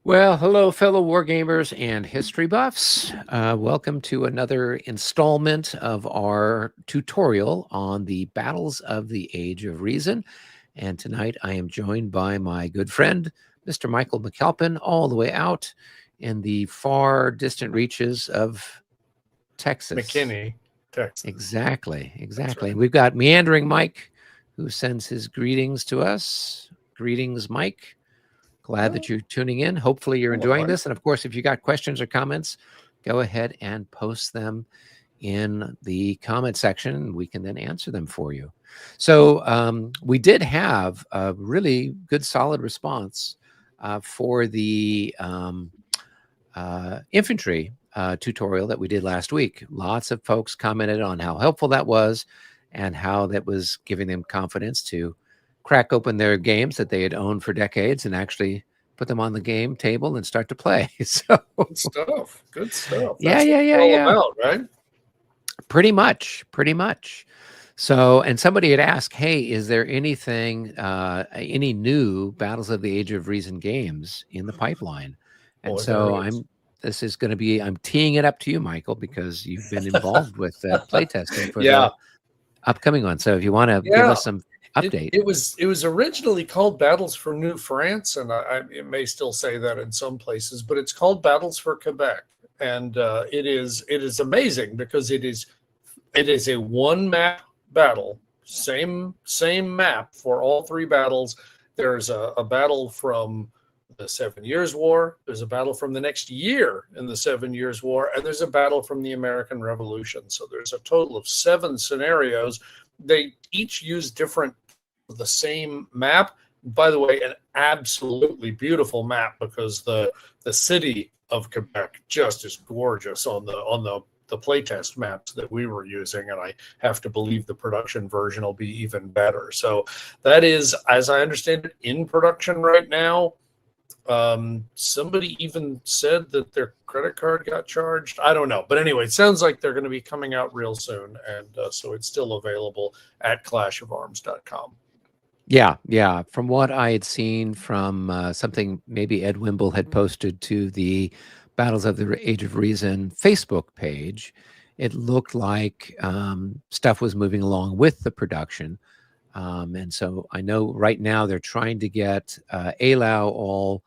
Well, hello, fellow wargamers and history buffs. Welcome to another installment of our tutorial on the battles of the Age of Reason. And tonight I am joined by my good friend, Mr. Michael McAlpin, all the way out in the far distant reaches of Texas. McKinney, Texas. Exactly. Right. And we've got Meandering Mike, who sends his greetings to us. Greetings, Mike. Glad that you're tuning in. Hopefully you're enjoying this. And of course, if you got questions or comments, go ahead and post them in the comment section. We can then answer them for you. So we did have a really good, solid response for the infantry tutorial that we did last week. Lots of folks commented on how helpful that was and how that was giving them confidence to crack open their games that they had owned for decades and actually put them on the game table and start to play. So Good stuff. Good stuff. Yeah. About, right? Pretty much. So, and somebody had asked, hey, is there anything, any new Battles of the Age of Reason games in the pipeline? And this is going to be, I'm teeing it up to you, Michael, because you've been involved with playtesting for the upcoming one. So if you want to give us some update. It was originally called Battles for New France, and it may still say that in some places, but it's called Battles for Quebec, and it is amazing because it is a one map battle, same map for all three battles. There's a battle from the 7 Years' War, there's a battle from the next year in the 7 Years' War, and there's a battle from the American Revolution. So there's a total of 7 scenarios. They each use the same map. By the way, an absolutely beautiful map because the city of Quebec just is gorgeous on the playtest maps that we were using, and I have to believe the production version will be even better. So that is, as I understand it, in production right now. Somebody even said that their credit card got charged. I don't know. But anyway, it sounds like they're going to be coming out real soon. And so it's still available at clashofarms.com. Yeah. From what I had seen from something maybe Ed Wimble had posted to the Battles of the Age of Reason Facebook page, it looked like stuff was moving along with the production. And so I know right now they're trying to get ALAU all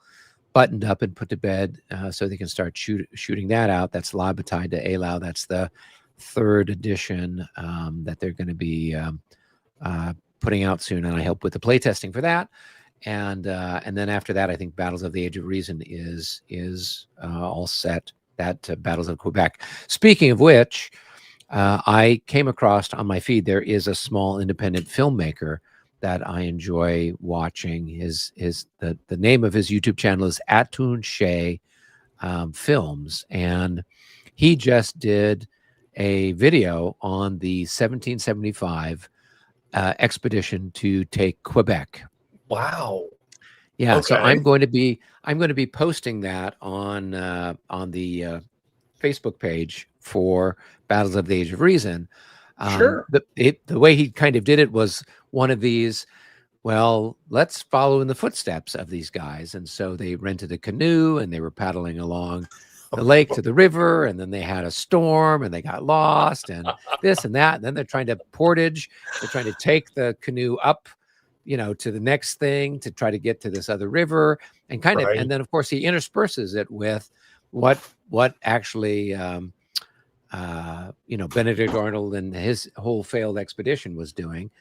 buttoned up and put to bed so they can start shooting that out. That's tied to ALAU. That's the 3rd edition that they're going to be putting out soon, and I help with the playtesting for that. And then after that, I think Battles of the Age of Reason is all set. That Battles of Quebec. Speaking of which, I came across on my feed, there is a small independent filmmaker that I enjoy watching. The name of his YouTube channel is Atun Shea Films, and he just did a video on the 1775 expedition to take Quebec. Wow. Yeah. Okay. So I'm going to be posting that on the Facebook page for Battles of the Age of Reason. Sure. The way he kind of did it was one of these, well, let's follow in the footsteps of these guys. And so they rented a canoe and they were paddling along the lake to the river, and then they had a storm and they got lost and this and that. And then they're trying to portage. They're trying to take the canoe up, to the next thing to try to get to this other river, and kind of, and then of course he intersperses it with what actually, Benedict Arnold and his whole failed expedition was doing.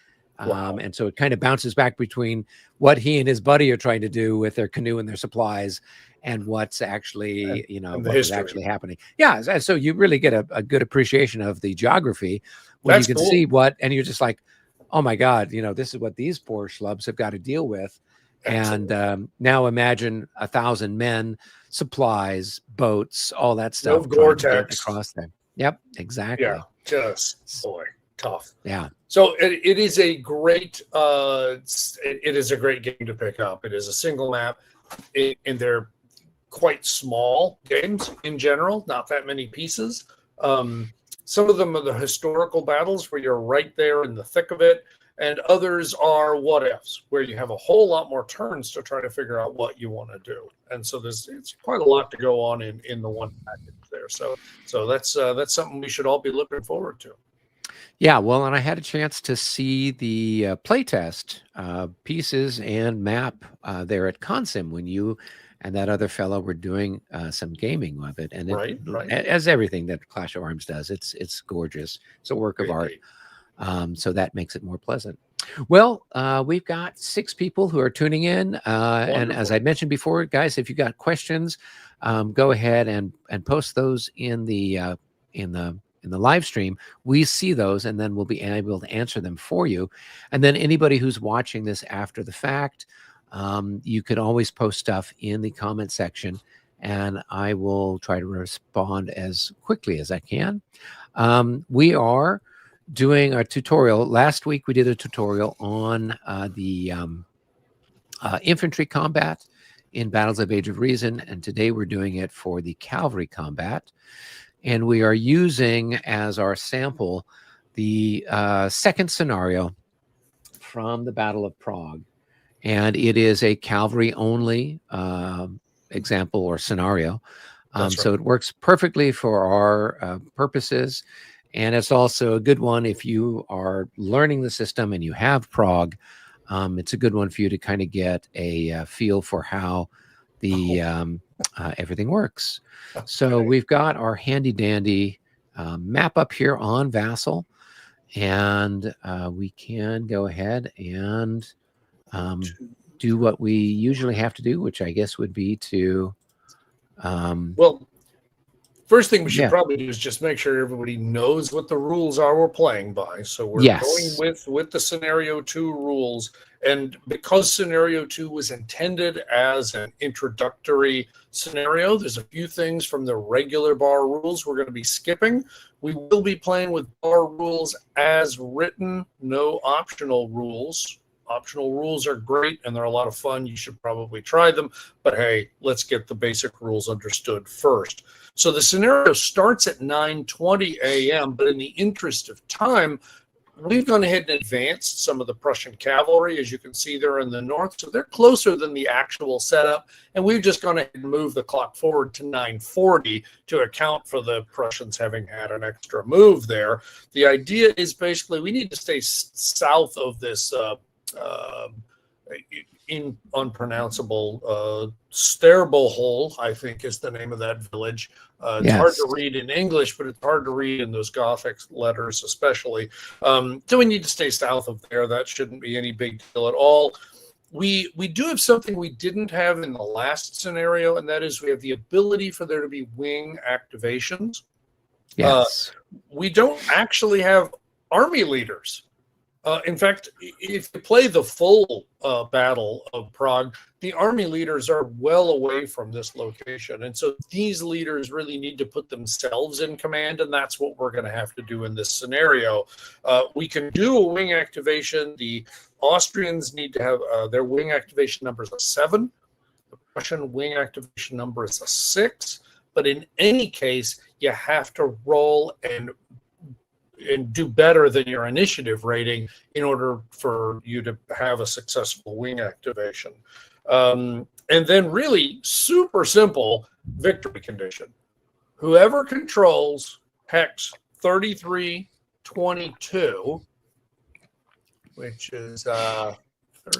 Wow. And so it kind of bounces back between what he and his buddy are trying to do with their canoe and their supplies and what's actually, what was actually happening. Yeah. So you really get a good appreciation of the geography when you can see and you're just like, oh my God, this is what these poor schlubs have got to deal with. Excellent. And now imagine 1,000 men, supplies, boats, all that stuff. No Gore-Tex across there. Yep, exactly. Yeah, just tough. Yeah. So it is a great it is a great game to pick up. It is a single map, and they're quite small games in general, not that many pieces. Some of them are the historical battles where you're right there in the thick of it, and others are what ifs, where you have a whole lot more turns to try to figure out what you want to do. And so it's quite a lot to go on in the one package there. So that's something we should all be looking forward to. Yeah, well, and I had a chance to see the playtest pieces and map there at Consim when you and that other fellow were doing some gaming of it. And Right. as everything that Clash of Arms does, it's gorgeous. It's a work of art. So that makes it more pleasant. Well, we've got 6 people who are tuning in. And as I mentioned before, guys, if you got questions, go ahead and post those in the live stream. We see those, and then we'll be able to answer them for you. And then anybody who's watching this after the fact, you could always post stuff in the comment section, and I will try to respond as quickly as I can. We are doing our tutorial. Last week we did a tutorial on the infantry combat in Battles of Age of Reason, and today we're doing it for the cavalry combat. And we are using as our sample the second scenario from the Battle of Prague. And it is a cavalry-only example or scenario. So it works perfectly for our purposes. And it's also a good one if you are learning the system and you have Prague. It's a good one for you to kind of get a feel for how the everything works. So we've got our handy dandy map up here on Vassal, and we can go ahead and do what we usually have to do, which I guess would be to well, first thing we should probably do is just make sure everybody knows what the rules are we're playing by. So we're going with the scenario 2 rules. And because scenario 2 was intended as an introductory scenario, there's a few things from the regular B.A.R rules we're going to be skipping. We will be playing with B.A.R rules as written, no optional rules. Optional rules are great and they're a lot of fun. You should probably try them. But hey, let's get the basic rules understood first. So the scenario starts at 9:20 a.m., but in the interest of time, we've gone ahead and advanced some of the Prussian cavalry, as you can see there in the north. So they're closer than the actual setup. And we've just gone ahead and moved the clock forward to 9:40 to account for the Prussians having had an extra move there. The idea is basically we need to stay south of this unpronounceable Sterbohol, I think is the name of that village. It's hard to read in English, but it's hard to read in those Gothic letters especially. So we need to stay south of there. That shouldn't be any big deal at all. We do have something we didn't have in the last scenario, and that is we have the ability for there to be wing activations. Yes. We don't actually have army leaders. In fact, if you play the full Battle of Prague, the army leaders are well away from this location. And so these leaders really need to put themselves in command, and that's what we're going to have to do in this scenario. We can do a wing activation. The Austrians need to have their wing activation number is a 7. The Prussian wing activation number is a 6. But in any case, you have to roll and do better than your initiative rating in order for you to have a successful wing activation. And then really super simple victory condition. Whoever controls hex 3322, which is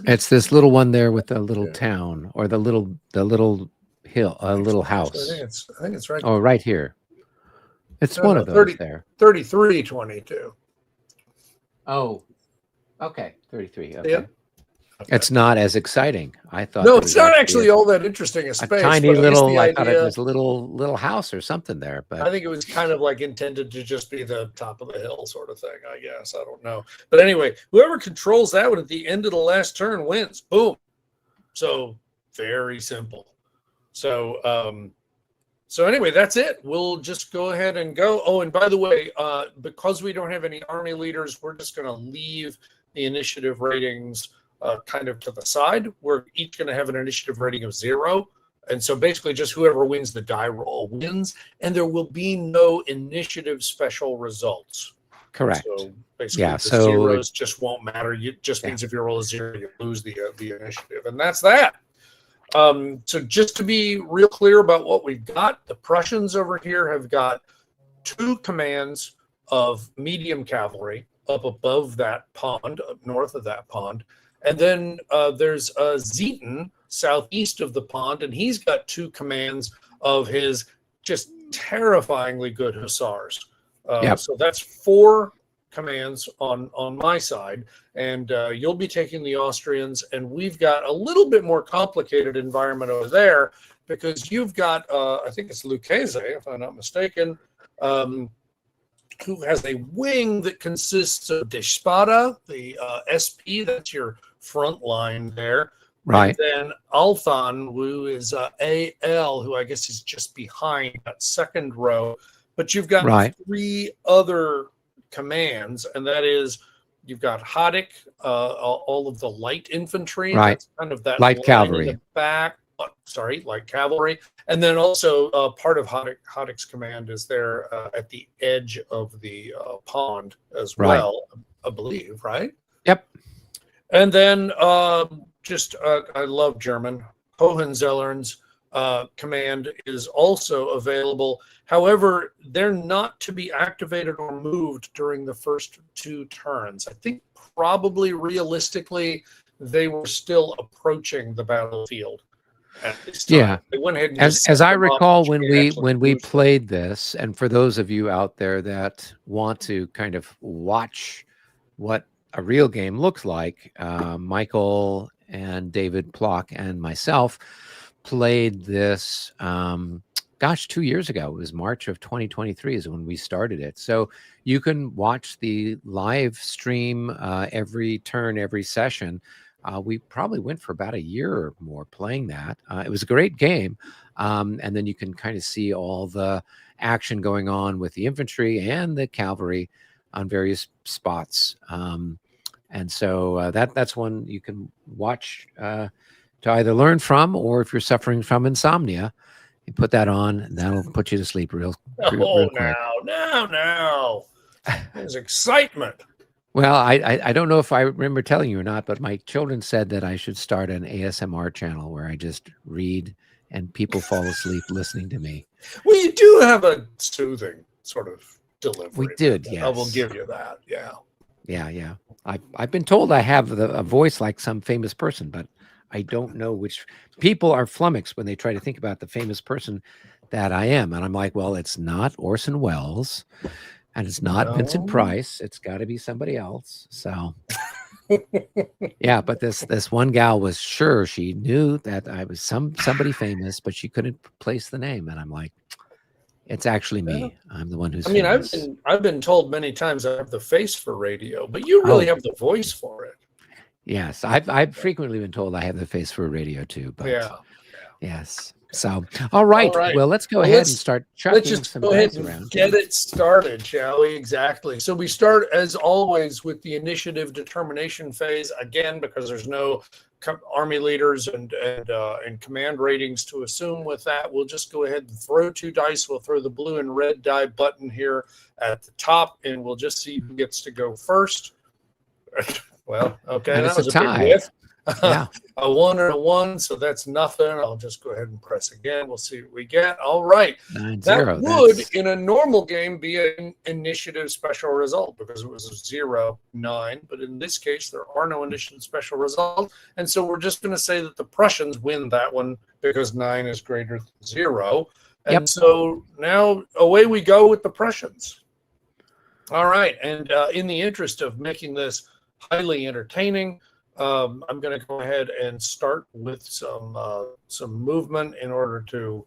it's this little one there with the little town or the little hill, little house. I think it's right. Oh, right here. It's one of those there. 3322. Oh, okay. 33. Okay. Yep. Okay. It's not as exciting. I thought. No, it's not actually all that interesting a space. Tiny little. I thought it was a little house or something there, but I think it was kind of like intended to just be the top of the hill sort of thing. I guess I don't know, but anyway, whoever controls that one at the end of the last turn wins. Boom. So very simple. So anyway, that's it. We'll just go ahead and go. Oh, and by the way, because we don't have any army leaders, we're just going to leave the initiative ratings kind of to the side. We're each going to have an initiative rating of 0. And so basically just whoever wins the die roll wins, and there will be no initiative special results. Correct. So basically, Yeah. the So zeros just won't matter. It just yeah. means if you roll a 0, you lose the initiative, and that's that. So just to be real clear about what we've got, the Prussians over here have got 2 commands of medium cavalry up above that pond, up north of that pond. And then there's Zieten southeast of the pond, and he's got 2 commands of his just terrifyingly good hussars. Yep. So that's 4 commands on my side, and you'll be taking the Austrians, and we've got a little bit more complicated environment over there because you've got I think it's Lucchese, if I'm not mistaken, who has a wing that consists of De Spada, the SP, that's your front line there. Right. And then Althan, who is AL, who I guess is just behind that second row. But you've got Right. 3 other commands, and that is you've got Haddock, all of the light infantry. Right. That's kind of that Light line cavalry. in the back. Sorry, light cavalry. And then also part of Haddock's command is there at the edge of the pond as Right. well, I believe, right? Yep. And then I love German. Hohenzollerns command is also available. However, they're not to be activated or moved during the first 2 turns. I think probably realistically, they were still approaching the battlefield at this time. Yeah. They went ahead and As I recall, when we actually played this, and for those of you out there that want to kind of watch what a real game looks like, Michael and David Plock and myself played this. Gosh, 2 years ago. It was March of 2023 is when we started it. So you can watch the live stream every turn, every session. We probably went for about a year or more playing that. It was a great game. And then you can kind of see all the action going on with the infantry and the cavalry on various spots. And so that's one you can watch to either learn from, or if you're suffering from insomnia, you put that on, and that'll put you to sleep real quick. Now. There's excitement. Well, I don't know if I remember telling you or not, but my children said that I should start an ASMR channel where I just read and people fall asleep listening to me. Well, you do have a soothing sort of delivery. We did, yes. I will give you that. Yeah. Yeah. I've been told I have a voice like some famous person, but I don't know which. People are flummoxed when they try to think about the famous person that I am. And I'm like, well, it's not Orson Welles and it's not Vincent Price. It's got to be somebody else. So, yeah, but this one gal was sure she knew that I was somebody famous, but she couldn't place the name. And I'm like, it's actually me. I'm the one who's famous. I've been told many times I have the face for radio, but you really have the voice for it. Yes, I've frequently been told I have the face for radio too. But yeah. Yes. So, all right. Well, let's go ahead and start chucking some dice around. Get it started, shall we? Exactly. So we start, as always, with the initiative determination phase, again, because there's no army leaders and command ratings to assume with that. We'll just go ahead and throw 2 dice. We'll throw the blue and red die button here at the top, and we'll just see who gets to go first. Well, okay. And that it's was a a big tie. whiff. Yeah. A 1 and a 1, so that's nothing. I'll just go ahead and press again. We'll see what we get. All right. 9-0. That would, in a normal game, be an initiative special result because it was a 0-9. But in this case, there are no initiative special results. And so we're just going to say that the Prussians win that one because 9 is greater than 0. And so now away we go with the Prussians. All right. And in the interest of making this highly entertaining, I'm going to go ahead and start with some movement in order to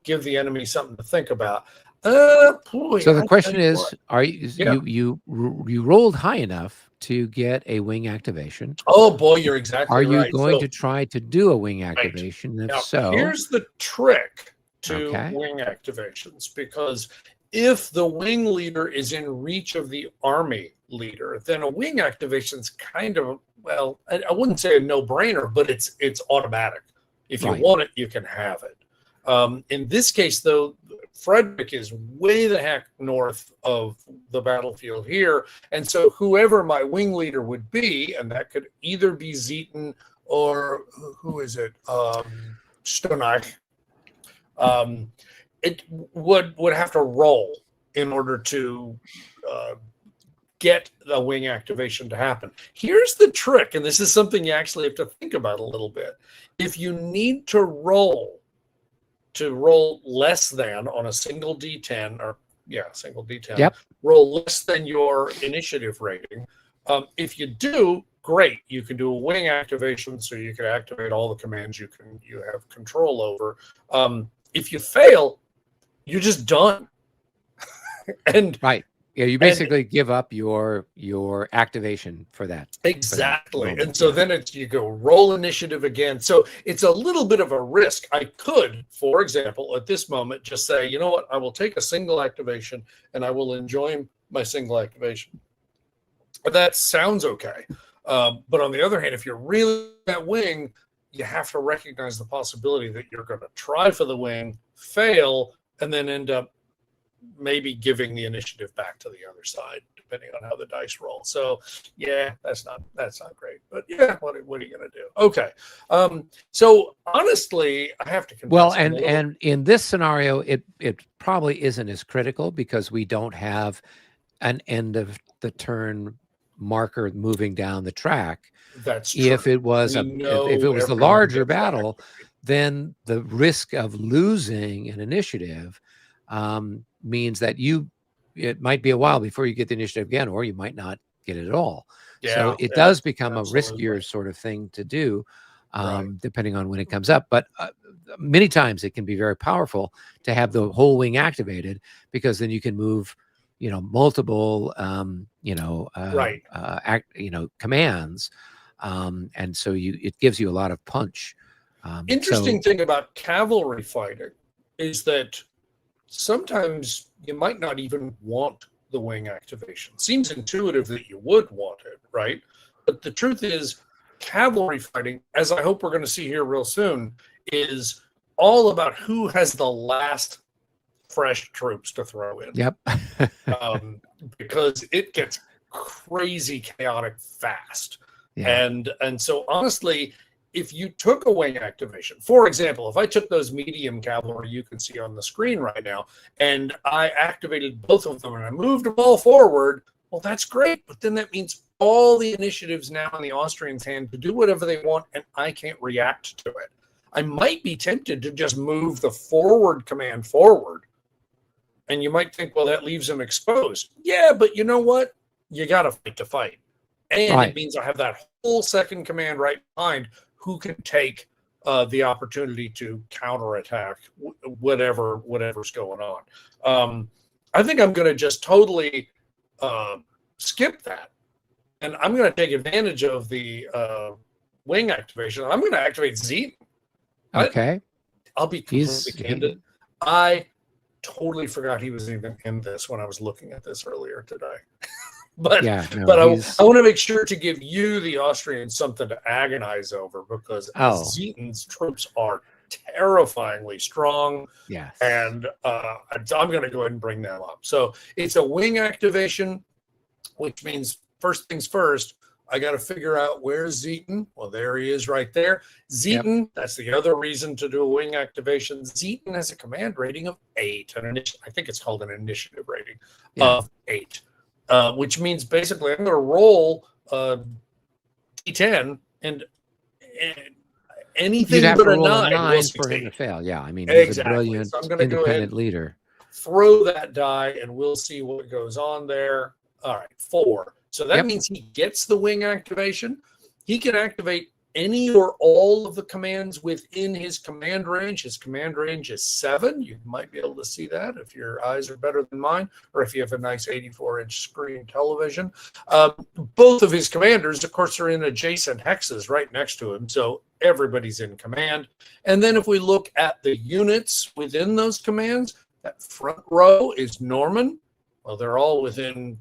give the enemy something to think about. Boy, so the question is, what? are you rolled high enough to get a wing activation? Oh boy, you're exactly right. Are you going to try to do a wing activation? Right. If now, so, here's the trick to wing activations, because if the wing leader is in reach of the army leader, then a wing activation is kind of, well, I wouldn't say a no-brainer, but it's automatic. If you want it, you can have it. In this case, though, Frederick is way the heck north of the battlefield here. And so whoever my wing leader would be, and that could either be Zieten or who is it? Stonach. It would have to roll in order to get the wing activation to happen. Here's the trick, and this is something you actually have to think about a little bit. If you need to roll less than on a single D10, or single D10, Yep. roll less than your initiative rating. If you do, great. You can do a wing activation, so you can activate all the commands you have control over. If you fail, you're just done. And right. Yeah, you basically give up your activation for that. Exactly. For that and so then you go roll initiative again. So it's a little bit of a risk. I could, for example, at this moment, just say, you know what, I will take a single activation and I will enjoy my single activation. That sounds okay. But on the other hand, if you're really that wing, you have to recognize the possibility that you're going to try for the wing, fail, and then end up maybe giving the initiative back to the other side, depending on how the dice roll. So yeah, that's not great. But yeah, what are you going to do? Okay. So honestly, I have to confess. Well, and in this scenario, it probably isn't as critical because we don't have an end of the turn marker moving down the track. That's true. If it was if it was the larger battle, then the risk of losing an initiative means that it might be a while before you get the initiative again, or you might not get it at all. Yeah, so it does become a riskier sort of thing to do, depending on when it comes up. But many times it can be very powerful to have the whole wing activated, because then you can move, multiple, commands. And so it gives you a lot of punch. Interesting thing about cavalry fighting is that sometimes you might not even want the wing activation. Seems intuitive that you would want it, right? But the truth is, cavalry fighting, as I hope we're going to see here real soon, is all about who has the last fresh troops to throw in. Yep. Because it gets crazy chaotic fast. Yeah. And so honestly, if you took a wing activation, for example, if I took those medium cavalry you can see on the screen right now, and I activated both of them and I moved them all forward, well, that's great. But then that means all the initiatives now in the Austrians' hand to do whatever they want, and I can't react to it. I might be tempted to just move the forward command forward. And you might think, well, that leaves them exposed. Yeah, but you know what? You got to fight to fight. And it means I have that whole second command right behind who can take the opportunity to counterattack whatever's going on. I think I'm going to just totally skip that. And I'm going to take advantage of the wing activation. I'm going to activate Zieten. Okay. I'll be completely candid. I totally forgot he was even in this when I was looking at this earlier today. But I want to make sure to give you, the Austrians, something to agonize over, because Zieten's troops are terrifyingly strong. Yes. And I'm going to go ahead and bring them up. So it's a wing activation, which means first things first, I got to figure out where's Zieten. Well, there he is right there. Zieten, that's the other reason to do a wing activation. Zieten has a command rating of 8. I think it's called an initiative rating of 8. Which means basically I'm going to roll D10 and anything but a 9 for him to fail. Yeah, I mean, he's a brilliant so I'm going to go ahead, leader. Throw that die, and we'll see what goes on there. All right, 4. So that means he gets the wing activation. He can activate any or all of the commands within his command range. His command range is 7. You might be able to see that if your eyes are better than mine, or if you have a nice 84-inch screen television. Both of his commanders, of course, are in adjacent hexes right next to him, so everybody's in command. And then if we look at the units within those commands, that front row is Norman. Well, they're all within...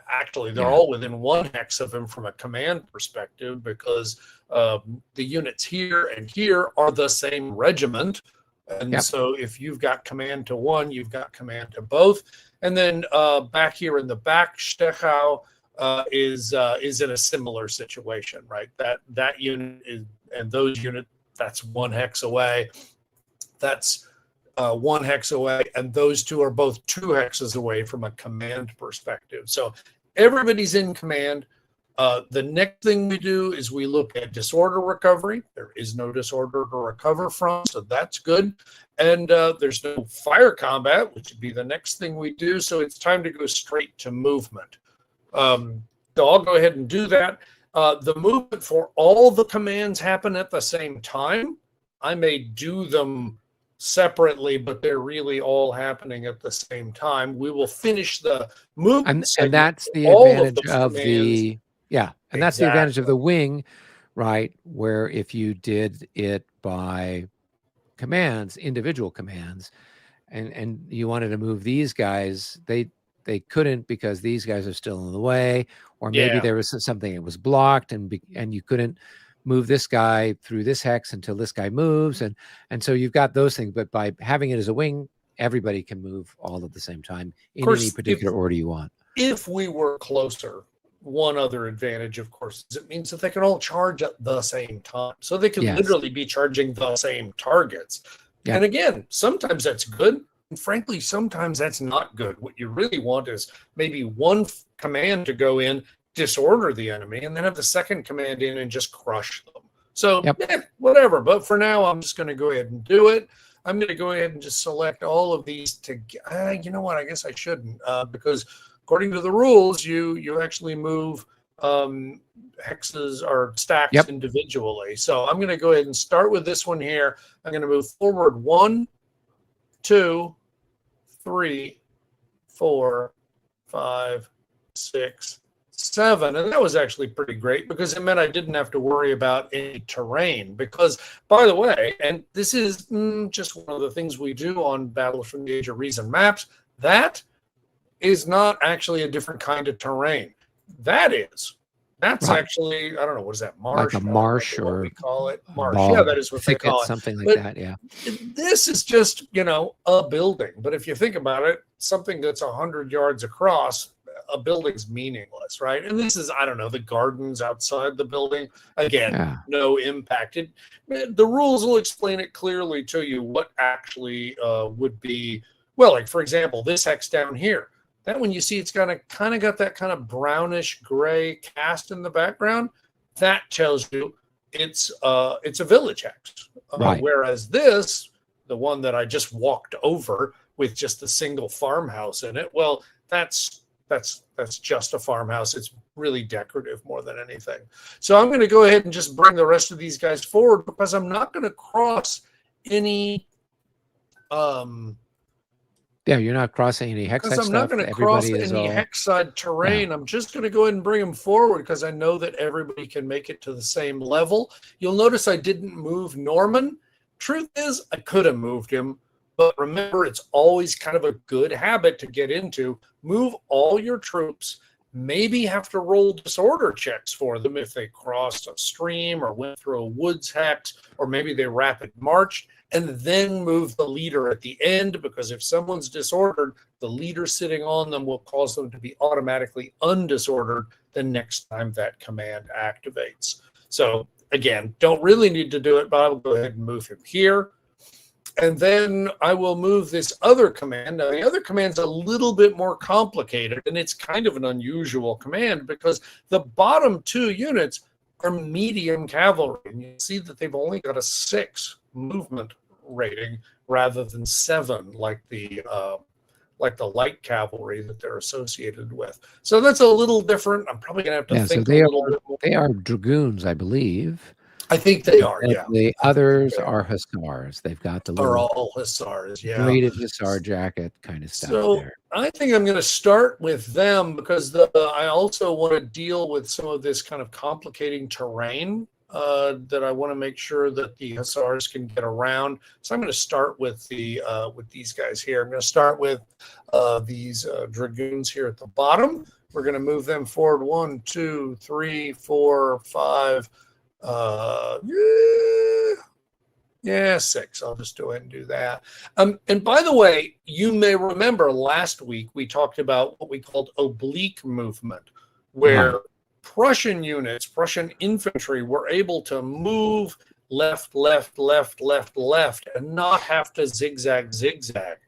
Actually, they're all within 1 hex of him from a command perspective, because the units here and here are the same regiment. And Yep. so if you've got command to one, you've got command to both. And then back here in the back, Stechau is in a similar situation, right? That unit is, and those units, that's 1 hex away. That's 1 hex away, and those two are both 2 hexes away from a command perspective. So everybody's in command. The next thing we do is we look at disorder recovery. There is no disorder to recover from, so that's good. And there's no fire combat, which would be the next thing we do. So it's time to go straight to movement. So I'll go ahead and do that. The movement for all the commands happen at the same time. I may do them separately, but they're really all happening at the same time. We will finish the movement And that's the all of advantage those of commands. the, yeah, and that's the advantage of the wing, right? Where if you did it by commands, individual commands, and you wanted to move these guys, they couldn't because these guys are still in the way, or maybe there was something that was blocked, and you couldn't move this guy through this hex until this guy moves, and so you've got those things. But by having it as a wing, everybody can move all at the same time in any particular order you want. If we were closer, one other advantage, of course, is it means that they can all charge at the same time. So they can literally be charging the same targets. Yep. And again, sometimes that's good. And frankly, sometimes that's not good. What you really want is maybe one command to go in, disorder the enemy, and then have the second command in and just crush them. So whatever. But for now, I'm just going to go ahead and do it. I'm going to go ahead and just select all of these to, you know what, I guess I shouldn't, because according to the rules, you actually move hexes or stacks individually. So I'm going to go ahead and start with this one here. I'm going to move forward 1, 2, 3, 4, 5, 6, 7. And that was actually pretty great because it meant I didn't have to worry about any terrain. Because, by the way, and this is just one of the things we do on Battles from the Age of Reason maps, that is not actually a different kind of terrain. That's actually, I don't know, what is that, marsh? Like a marsh, or we call it marsh. Bog, yeah, that is what thicket, they call it. Something like that, yeah. This is just, a building. But if you think about it, something that's 100 yards across, a building's meaningless, right? And this is, I don't know, the gardens outside the building. Again, no impact. The rules will explain it clearly to you what actually would be, well, like, for example, this hex down here. That one, you see, it's kind of got that kind of brownish gray cast in the background. That tells you it's a village hex. Whereas this, the one that I just walked over with just a single farmhouse in it, well, that's just a farmhouse. It's really decorative more than anything. So I'm going to go ahead and just bring the rest of these guys forward because I'm not going to cross any you're not crossing any hex stuff. I'm not going to cross any hex side terrain. I'm just going to go ahead and bring them forward because I know that everybody can make it to the same level. You'll notice I didn't move Norman. Truth is, I could have moved him, but remember, it's always kind of a good habit to get into. Move all your troops. Maybe have to roll disorder checks for them if they crossed a stream or went through a woods hex, or maybe they rapid marched, and then move the leader at the end, because if someone's disordered, the leader sitting on them will cause them to be automatically undisordered the next time that command activates. So again, don't really need to do it, but I'll go ahead and move him here. And then I will move this other command. Now, the other command's a little bit more complicated, and it's kind of an unusual command because the bottom 2 units are medium cavalry. And you see that they've only got a 6 movement rating rather than 7 like the light cavalry that they're associated with. So that's a little different. I'm probably going to have to think a little bit more. They are dragoons, I believe. I think they are, and the others are hussars. They've got the little, are all hussars, braided hussar jacket kind of stuff there. I think I'm going to start with them because I also want to deal with some of this kind of complicating terrain that I want to make sure that the hussars can get around. So I'm going to start with these guys here. I'm going to start with these dragoons here at the bottom. We're going to move them forward 1, 2, 3, 4, 5. Yeah, 6. I'll just go ahead and do that. And by the way, you may remember last week we talked about what we called oblique movement, where Prussian units, Prussian infantry were able to move left, left, left, left, left, and not have to zigzag, zigzag.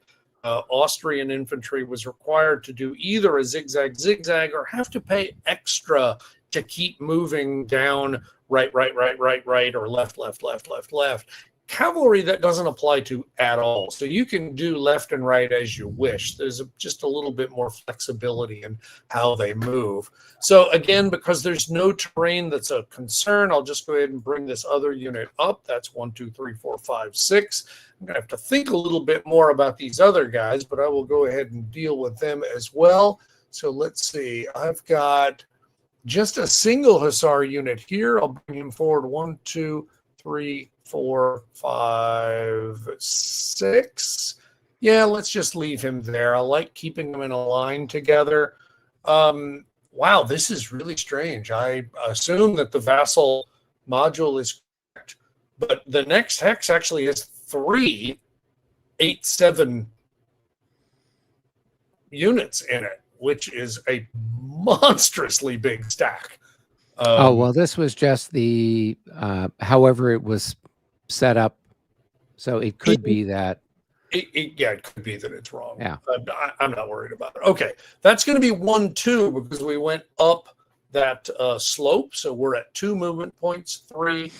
Austrian infantry was required to do either a zigzag, zigzag, or have to pay extra to keep moving down right, right, right, right, right, or left, left, left, left, left. Cavalry, that doesn't apply to at all. So you can do left and right as you wish. There's just a little bit more flexibility in how they move. So again, because there's no terrain that's a concern, I'll just go ahead and bring this other unit up. That's 1, 2, 3, 4, 5, 6. I'm going to have to think a little bit more about these other guys, but I will go ahead and deal with them as well. So let's see. I've got just a single Hussar unit here. I'll bring him forward 1, 2, 3, 4, 5, 6. Yeah, let's just leave him there. I like keeping them in a line together. Wow, this is really strange. I assume that the vassal module is correct, but the next hex actually has 3 8, 7 units in it, which is a monstrously big stack. Oh, well, this was just the, however it was set up. So it could be that. Yeah, it could be that it's wrong. Yeah. I'm not worried about it. Okay, that's going to be 1, 2 because we went up that slope. So we're at 2 movement points, 3,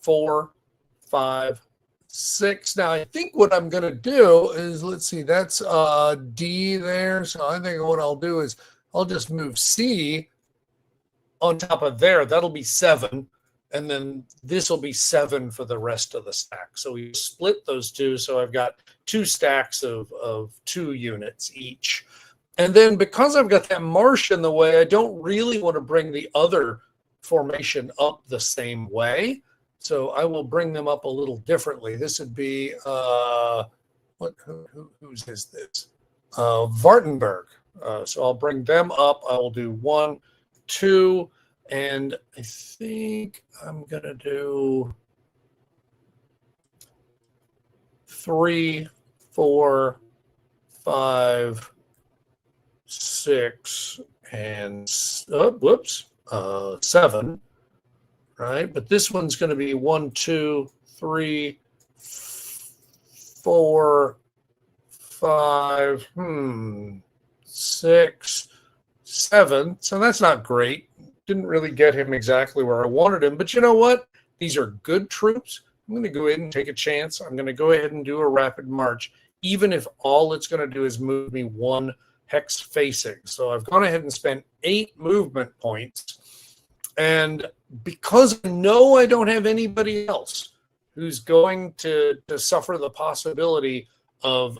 4, 5, 6. Now, I think what I'm going to do is, let's see, that's D there. So I think what I'll do is I'll just move C on top of there. That'll be 7. And then this will be 7 for the rest of the stack. So we split those two. So I've got 2 stacks of 2 units each. And then because I've got that marsh in the way, I don't really want to bring the other formation up the same way. So I will bring them up a little differently. This would be, whose is this? Wartenberg. So I'll bring them up. I will do 1, 2, and I think I'm going to do 3, 4, 5, 6, and 7. Right, but this one's going to be 1, 2, 3, 4, 5, 6, 7. So that's not great. Didn't really get him exactly where I wanted him. But you know what? These are good troops. I'm going to go ahead and take a chance. I'm going to go ahead and do a rapid march, even if all it's going to do is move me 1 hex facing. So I've gone ahead and spent 8 movement points. And because I know I don't have anybody else who's going to suffer the possibility of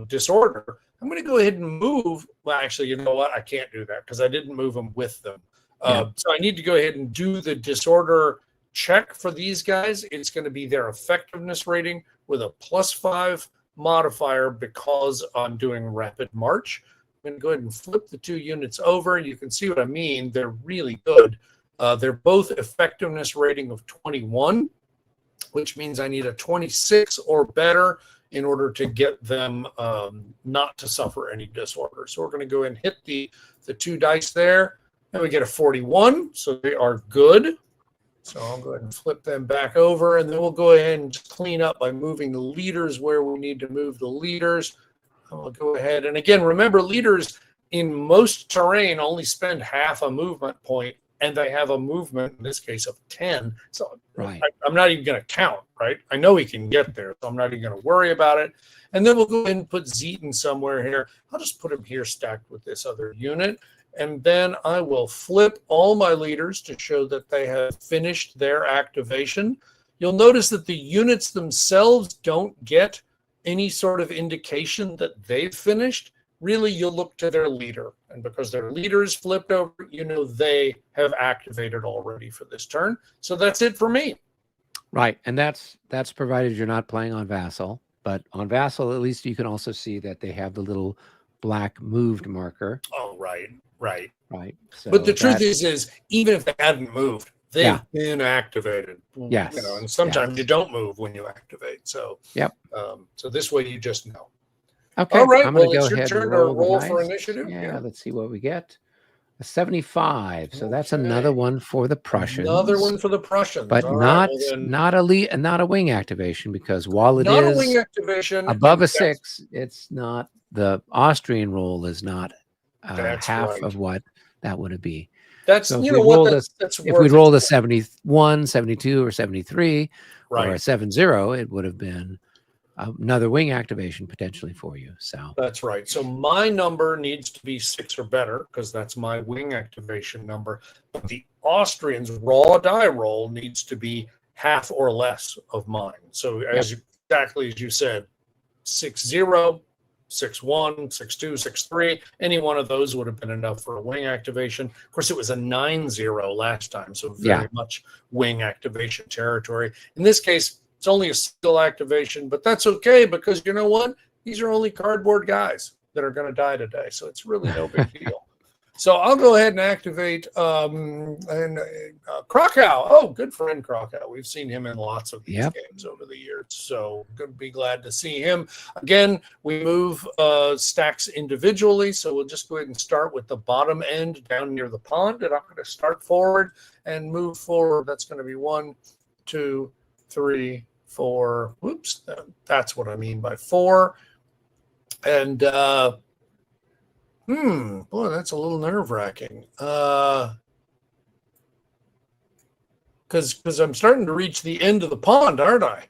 disorder, I'm going to go ahead and move. Well, actually, you know what? I can't do that because I didn't move them with them. So I need to go ahead and do the disorder check for these guys. It's going to be their effectiveness rating with a +5 modifier because I'm doing rapid march. I'm going to go ahead and flip the 2 units over. You can see what I mean. They're really good. They're both effectiveness rating of 21, which means I need a 26 or better in order to get them not to suffer any disorder. So we're going to go ahead and hit the 2 dice there. And we get a 41, so they are good. So I'll go ahead and flip them back over, and then we'll go ahead and just clean up by moving the leaders where we need to move the leaders. I'll go ahead, and again, remember, leaders in most terrain only spend half a movement point, and they have a movement, in this case, of 10. So right. I'm not even going to count, right? I know he can get there, so I'm not even going to worry about it. And then we'll go ahead and put Zeton somewhere here. I'll just put him here stacked with this other unit. And then I will flip all my leaders to show that they have finished their activation. You'll notice that the units themselves don't get any sort of indication that they've finished. Really, you'll look to their leader. And because their leader is flipped over, you know they have activated already for this turn. So that's it for me. Right. And that's provided you're not playing on Vassal. But on Vassal, at least you can also see that they have the little black moved marker. Oh, right. Right. Right. So but the truth is even if they hadn't moved, they've been activated. Yes. You know, and sometimes yes. you don't move when you activate. So, Yep. So this way you just know. Okay. All right. I'm going Well, to go it's your ahead and turn to roll the roll for dice. initiative. Yeah. Let's see what we get. A 75. So that's Okay. another one for the Prussians. Another one for the Prussians. But All not right. Well, then, not a wing activation, because while it not a is wing activation. above And a 6, it's not, the Austrian roll is not that's half right. of what that would be. That's, So you know what, that's if we worth rolled it. a 71, 72, or 73, or Right. a 70, it would have been another wing activation potentially for you. So That's right. So my number needs to be 6 or better because that's my wing activation number. But the Austrians' raw die roll needs to be half or less of mine. So exactly as you said, 6-0, 6-1, 6-2, 6-3. Any one of those would have been enough for a wing activation. Of course, it was a 9-0 last time, so very much wing activation territory. In this case, it's only a skill activation, but that's okay because you know what? These are only cardboard guys that are going to die today, so it's really no big deal. So I'll go ahead and activate Krakow. Oh, good friend Krakow. We've seen him in lots of these games over the years, so good. Be glad to see him again. We move stacks individually, so we'll just go ahead and start with the bottom end down near the pond, and I'm going to start forward and move forward. That's going to be 1, 2, 3, 4. Whoops, that's what I mean by 4. And boy, that's a little nerve-wracking. Because I'm starting to reach the end of the pond, aren't I?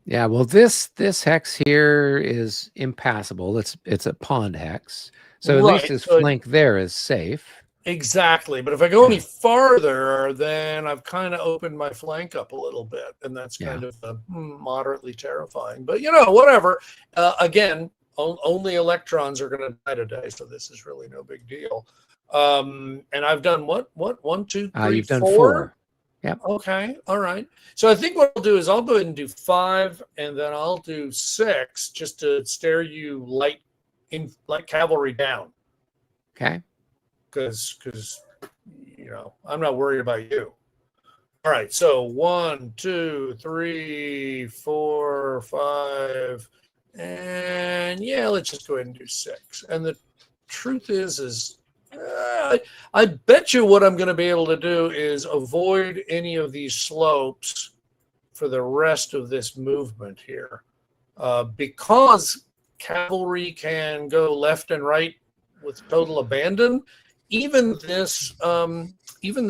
Yeah. Well, this hex here is impassable. It's a pond hex, so at least his flank there is safe. Exactly. But if I go any farther, then I've kind of opened my flank up a little bit, and that's kind of moderately terrifying. But you know, whatever. Again, only electrons are going to die today, so this is really no big deal. And I've done what? 1, 2, 3, You've done 4. 4. Yep. Okay. All right. So I think what I'll do is I'll go ahead and do 5, and then I'll do 6 just to stare you light cavalry down. Okay. Because you know, I'm not worried about you. All right. So 1, 2, 3, 4, 5. And yeah, let's just go ahead and do 6. And the truth is I bet you what I'm going to be able to do is avoid any of these slopes for the rest of this movement here, because cavalry can go left and right with total abandon. Even this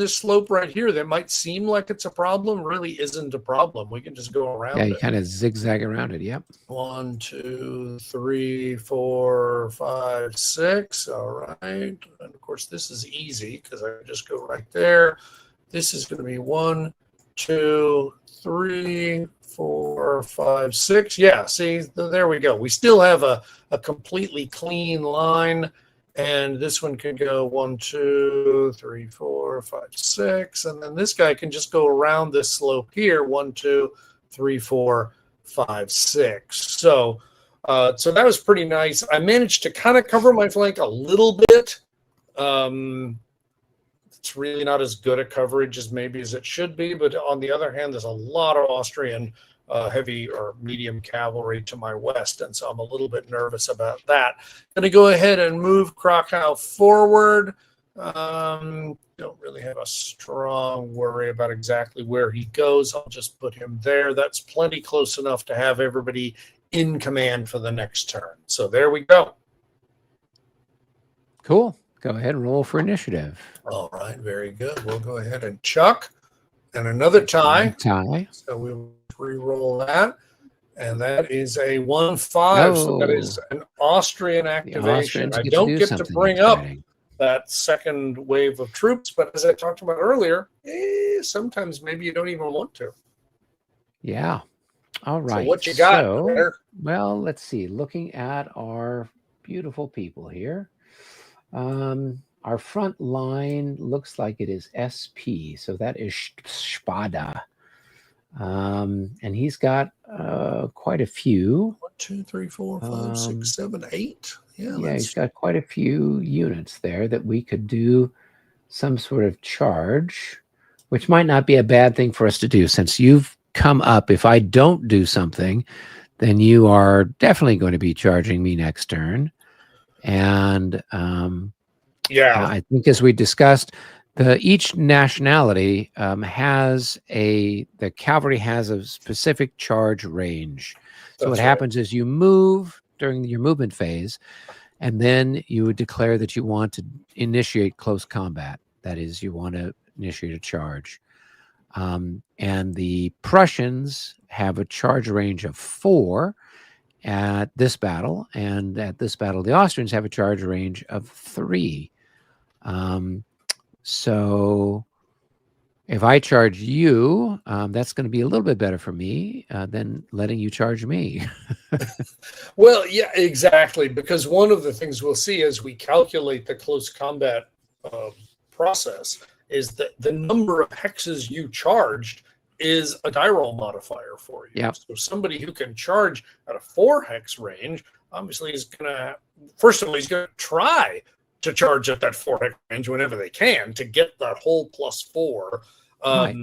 slope right here that might seem like it's a problem really isn't a problem. We can just go around it. Yeah, you kind of zigzag around it. Yep. 1, 2, 3, 4, 5, 6. All right. And of course, this is easy because I just go right there. This is going to be 1, 2, 3, 4, 5, 6. Yeah, see, there we go. We still have a completely clean line. And this one can go 1, 2, 3, 4, 5, 6. And then this guy can just go around this slope here. 1, 2, 3, 4, 5, 6. So that was pretty nice. I managed to kind of cover my flank a little bit. It's really not as good a coverage as maybe as it should be. But on the other hand, there's a lot of Austrian heavy or medium cavalry to my west, and so I'm a little bit nervous about that. Going to go ahead and move Krakow forward. Don't really have a strong worry about exactly where he goes. I'll just put him there. That's plenty close enough to have everybody in command for the next turn. So there we go. Cool. Go ahead and roll for initiative. All right, very good. We'll go ahead and chuck. And another tie. So we'll re-roll that. And that is a 1-5. So that is an Austrian activation. I don't get to bring up that second wave of troops, but as I talked about earlier, sometimes maybe you don't even want to. Yeah. All right. So what you got there? Well, let's see. Looking at our beautiful people here. Our front line looks like it is SP, so that is Spada. And he's got quite a few. 1, 2, 3, 4, 5, 6, 7, 8. Yeah, he's got quite a few units there that we could do some sort of charge. which might not be a bad thing for us to do since you've come up. If I don't do something, then you are definitely going to be charging me next turn. And Yeah, I think, as we discussed, each nationality the cavalry has a specific charge range. So what that's right. happens is you move during your movement phase, and then you would declare that you want to initiate close combat. That is, you want to initiate a charge. And the Prussians have a charge range of 4 at this battle, and at this battle, the Austrians have a charge range of 3. So if I charge you, that's going to be a little bit better for me than letting you charge me. Well, yeah, exactly. Because one of the things we'll see as we calculate the close combat uh, process is that the number of hexes you charged is a die roll modifier for you. Yeah. So somebody who can charge at a 4 hex range obviously is going to, first of all, he's going to try to charge at that 4 hex range whenever they can to get that whole +4. Right.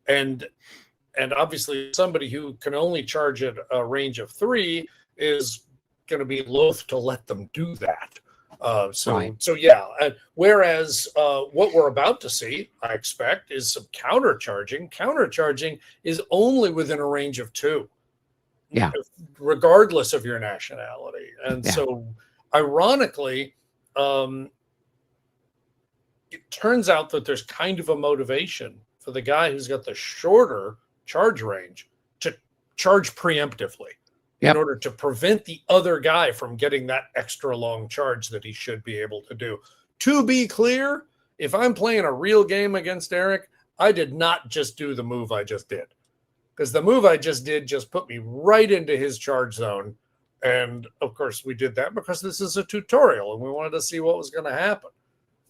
And obviously somebody who can only charge at a range of 3 is going to be loath to let them do that. Right. So yeah. Whereas what we're about to see, I expect, is some countercharging. Countercharging is only within a range of 2, Yeah. regardless of your nationality. And Yeah. so, ironically, it turns out that there's kind of a motivation for the guy who's got the shorter charge range to charge preemptively in order to prevent the other guy from getting that extra long charge that he should be able to do. To be clear, if I'm playing a real game against Eric, I did not just do the move I just did, because the move I just did just put me right into his charge zone. And of course, we did that because this is a tutorial and we wanted to see what was going to happen.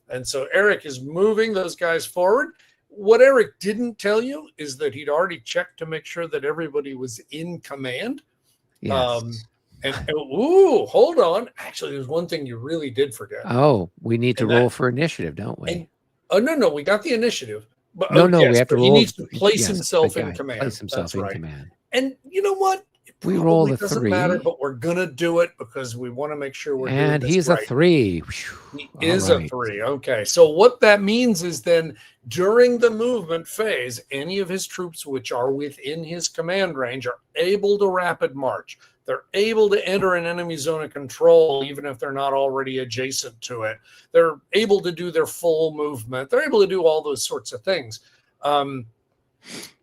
And so Eric is moving those guys forward. What Eric didn't tell you is that he'd already checked to make sure that everybody was in command. Yes. Ooh, hold on. Actually, there's one thing you really did forget. Oh, we need to And roll for initiative, don't we? And, oh, no, we got the initiative. But no, we yes, have to but roll. he needs to place Yes, himself the in guy command. Place himself That's in right. command. And you know what? It We probably roll the doesn't 3. matter, but we're gonna do it because we want to make sure we're doing And this he's right. a 3. He All is right. a 3. Okay. So what that means is then during the movement phase, any of his troops which are within his command range are able to rapid march. They're able to enter an enemy zone of control, even if they're not already adjacent to it. They're able to do their full movement. They're able to do all those sorts of things.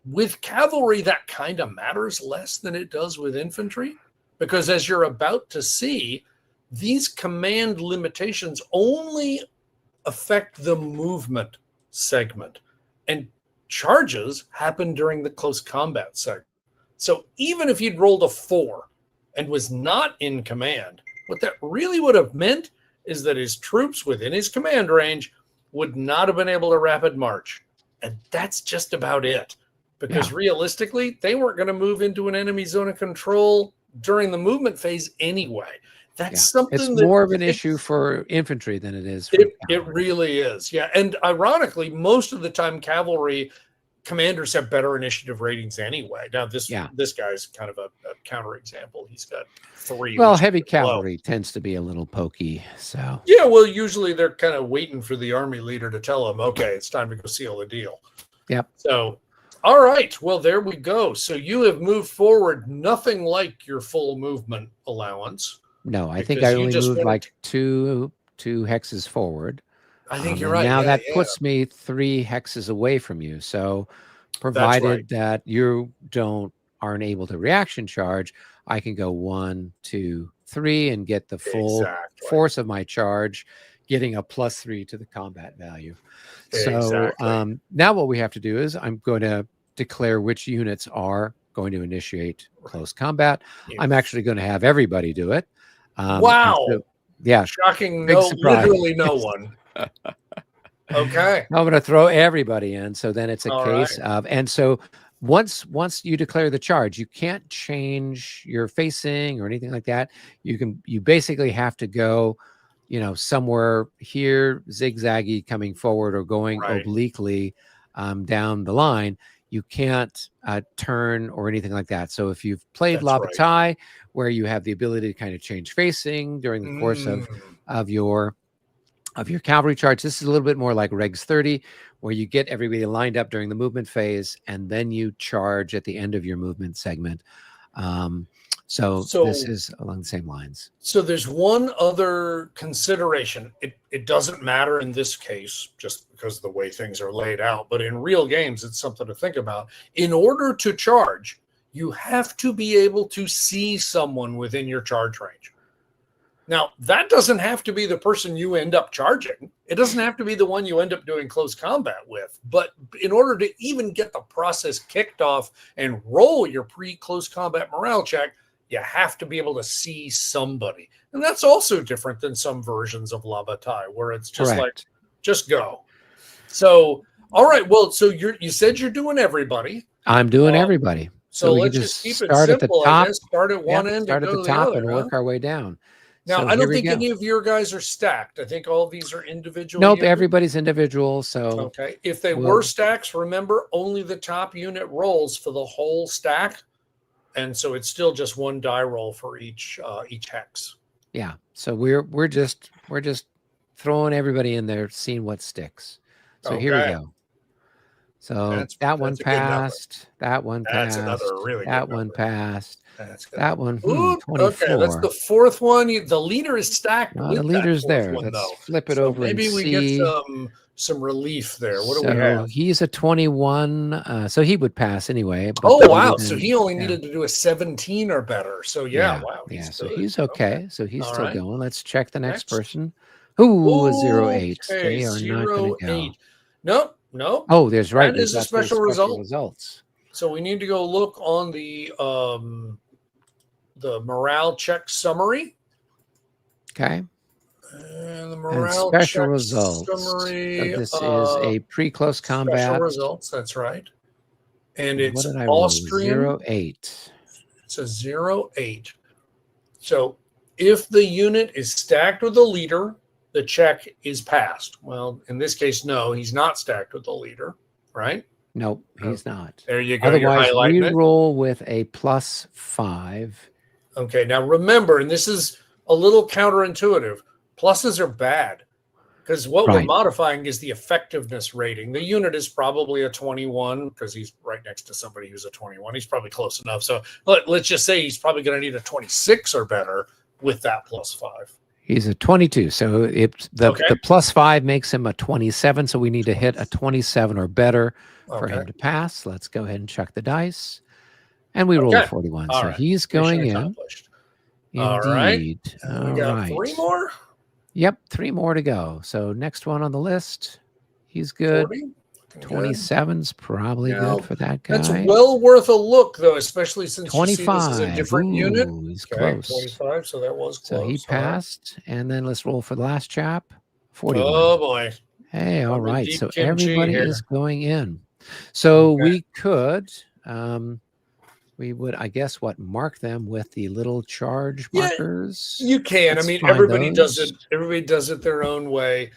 With cavalry, that kind of matters less than it does with infantry, because as you're about to see, these command limitations only affect the movement segment, and charges happen during the close combat segment. So even if you'd rolled a 4 and was not in command, what that really would have meant is that his troops within his command range would not have been able to rapid march. And that's just about it. Because realistically, they weren't going to move into an enemy zone of control during the movement phase anyway. That's something it's that more of an issue for infantry than it is for it really is. Yeah. And ironically, most of the time cavalry commanders have better initiative ratings anyway. Now this guy's kind of a counter example. He's got 3. Well, heavy cavalry tends to be a little pokey. So yeah, well, usually they're kind of waiting for the army leader to tell them, okay, it's time to go seal the deal. Yep. So all right. Well, there we go. So you have moved forward nothing like your full movement allowance. No, I think I only moved like two hexes forward. I think you're right. Now that puts me 3 hexes away from you. So provided that you aren't able to reaction charge, I can go 1, 2, 3 and get the full force of my charge, getting a +3 to the combat value. So now what we have to do is I'm going to declare which units are going to initiate close combat. I'm actually going to have everybody do it. Wow. So, yeah. Shocking. Literally no one. Okay. I'm going to throw everybody in. So then it's a case of, and so once you declare the charge, you can't change your facing or anything like that. You basically have to go, somewhere here, zigzaggy coming forward or going obliquely down the line, you can't turn or anything like that. So if you've played That's La right. Bataille, where you have the ability to kind of change facing during the course of your cavalry charge, this is a little bit more like Regs 30, where you get everybody lined up during the movement phase, and then you charge at the end of your movement segment. So this is along the same lines. So there's one other consideration. It doesn't matter in this case, just because of the way things are laid out, but in real games, it's something to think about. In order to charge, you have to be able to see someone within your charge range. Now, that doesn't have to be the person you end up charging. It doesn't have to be the one you end up doing close combat with. But in order to even get the process kicked off and roll your pre-close combat morale check, you have to be able to see somebody. And that's also different than some versions of La Bataille, where it's just Correct. like, just go. So, all right. Well, so you said you're doing everybody. I'm doing everybody. So we let's can just keep start it simple, at the top. I guess. Start at one end start and at go the to top the other, and work our way down. Now, So I don't here we think go. any of your guys are stacked. I think all of these are individual. Nope, units. everybody's individual. So okay, if they were stacks, remember only the top unit rolls for the whole stack, and so it's still just one die roll for each hex. Yeah. So we're just throwing everybody in there, seeing what sticks. So here we go. So that one passed. That one passed. That's another really that good one number. Passed. That's good. That one. Ooh, 24. okay, that's the fourth one. The leader is stacked. Well, with the leader's that fourth there. one, Let's though. flip it So over maybe and we see. get some relief there. What do we have? He's a 21. So he would pass anyway. But oh wow! So he only needed to do a 17 or better. So wow. So he's okay. So he's All still right. going. Let's check the next person. Ooh, a 08. Okay, They are not going to go. 08. Nope. Oh, there's right. That is a special result. Results. So we need to go look on the morale check summary. Okay. And the morale special check results. summary. So this is a pre-close combat. Special results. That's right. And it's what did I Austrian. Roll? 08. It's a 08. So if the unit is stacked with the leader, the check is passed. Well, in this case, no, he's not stacked with the leader, right? Nope, he's not. There you go. Otherwise, we roll with a +5. Okay, now remember, and this is a little counterintuitive, pluses are bad because what we're modifying is the effectiveness rating. The unit is probably a 21 because he's right next to somebody who's a 21. He's probably close enough. So let's just say he's probably going to need a 26 or better with that +5. He's a 22. So the +5 makes him a 27. So we need to hit a 27 or better for him to pass. Let's go ahead and check the dice. And we roll a 41. So he's going in. Indeed. All right. We got 3 more? Yep, 3 more to go. So next one on the list. He's good. 27's probably good for that guy. That's well worth a look, though, especially since 25. You see this is a different unit. He's close. 25, so that was close. So he passed, and then let's roll for the last chap. 41. Oh, boy. Hey, all right. So everybody is going in. So we could, we would, I guess, mark them with the little charge markers. You can. Let's everybody does it. Everybody does it their own way.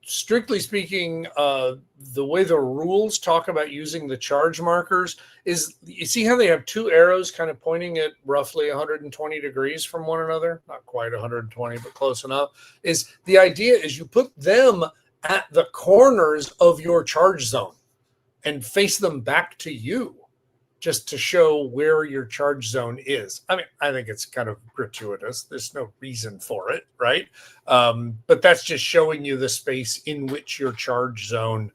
Strictly speaking, the way the rules talk about using the charge markers is, you see how they have 2 arrows kind of pointing at roughly 120 degrees from one another? Not quite 120, but close enough. Is the idea is you put them at the corners of your charge zone and face them back to you, just to show where your charge zone is. I think it's kind of gratuitous. There's no reason for it, right? But that's just showing you the space in which your charge zone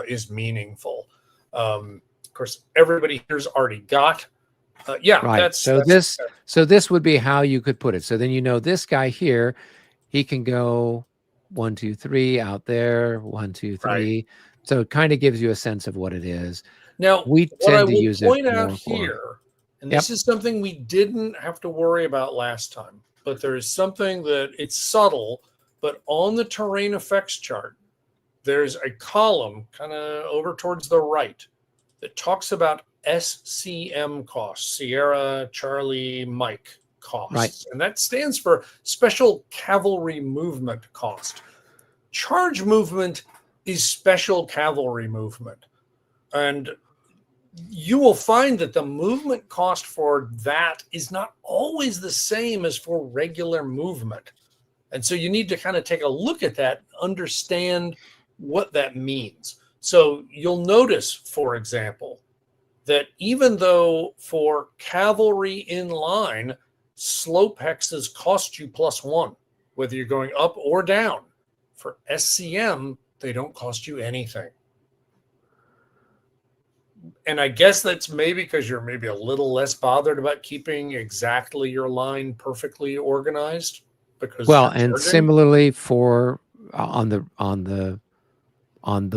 is meaningful. Of course, everybody here's already got. Right. So this would be how you could put it. So then this guy here, he can go 1, 2, 3 out there, 1, 2, 3. Right. So it kind of gives you a sense of what it is. Now, we tend to use it. What I will point out here, and this is something we didn't have to worry about last time, but there is something that it's subtle, but on the terrain effects chart, there's a column kind of over towards the right that talks about SCM costs, Sierra, Charlie, Mike costs. Right. And that stands for Special Cavalry Movement Cost. Charge movement is special cavalry movement. And you will find that the movement cost for that is not always the same as for regular movement. And so you need to kind of take a look at that, understand what that means. So you'll notice, for example, that even though for cavalry in line, slope hexes cost you +1, whether you're going up or down. For SCM, they don't cost you anything. And I guess that's maybe because you're maybe a little less bothered about keeping exactly your line perfectly organized. Because well, and similarly for on the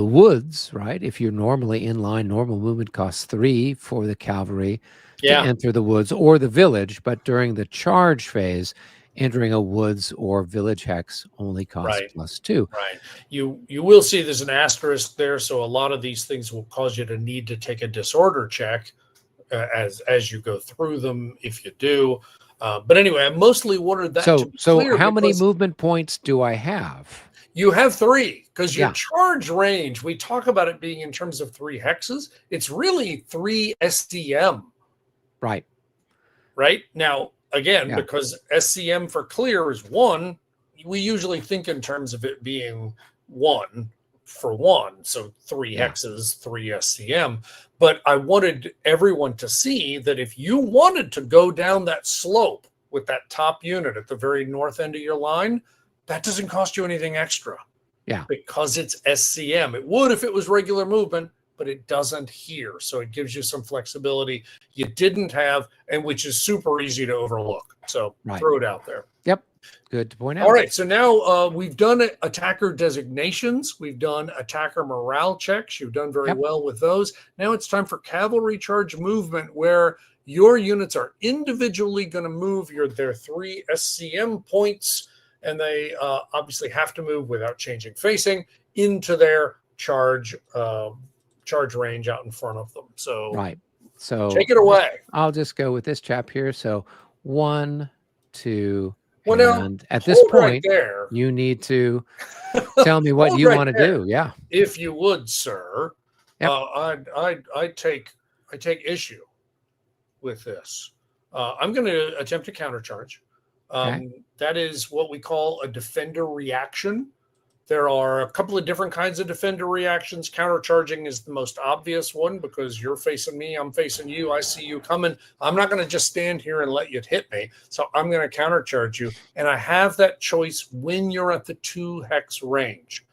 woods, right? If you're normally in line, normal movement costs 3 for the cavalry to enter the woods or the village, but during the charge phase, entering a woods or village hex only costs +2. Right. You will see there's an asterisk there, so a lot of these things will cause you to need to take a disorder check as you go through them, if you do. But anyway, I mostly wanted that to be clear. So how many movement points do I have? You have 3, because your charge range, we talk about it being in terms of 3 hexes. It's really 3 SCM. Right. Right? Now, again, because SCM for clear is 1, we usually think in terms of it being 1 for 1. So 3 hexes, 3 SCM. But I wanted everyone to see that if you wanted to go down that slope with that top unit at the very north end of your line, that doesn't cost you anything extra. Yeah. Because it's SCM. It would if it was regular movement, but it doesn't here. So it gives you some flexibility you didn't have, and which is super easy to overlook. So throw it out there. Yep. Good to point out. All right. So now we've done attacker designations. We've done attacker morale checks. You've done very well with those. Now it's time for cavalry charge movement, where your units are individually going to move their 3 SCM points, and they obviously have to move without changing facing into their charge range out in front of them. So so take it away. I'll just go with this chap here. So 1, 2, well, and at this point, there, you need to tell me what you want to do. Yeah, if you would, sir. I take issue with this. I'm going to attempt to countercharge. That is what we call a defender reaction. There are a couple of different kinds of defender reactions. Countercharging is the most obvious one because you're facing me, I'm facing you, I see you coming. I'm not going to just stand here and let you hit me. So I'm going to countercharge you. And I have that choice when you're at the 2 hex range.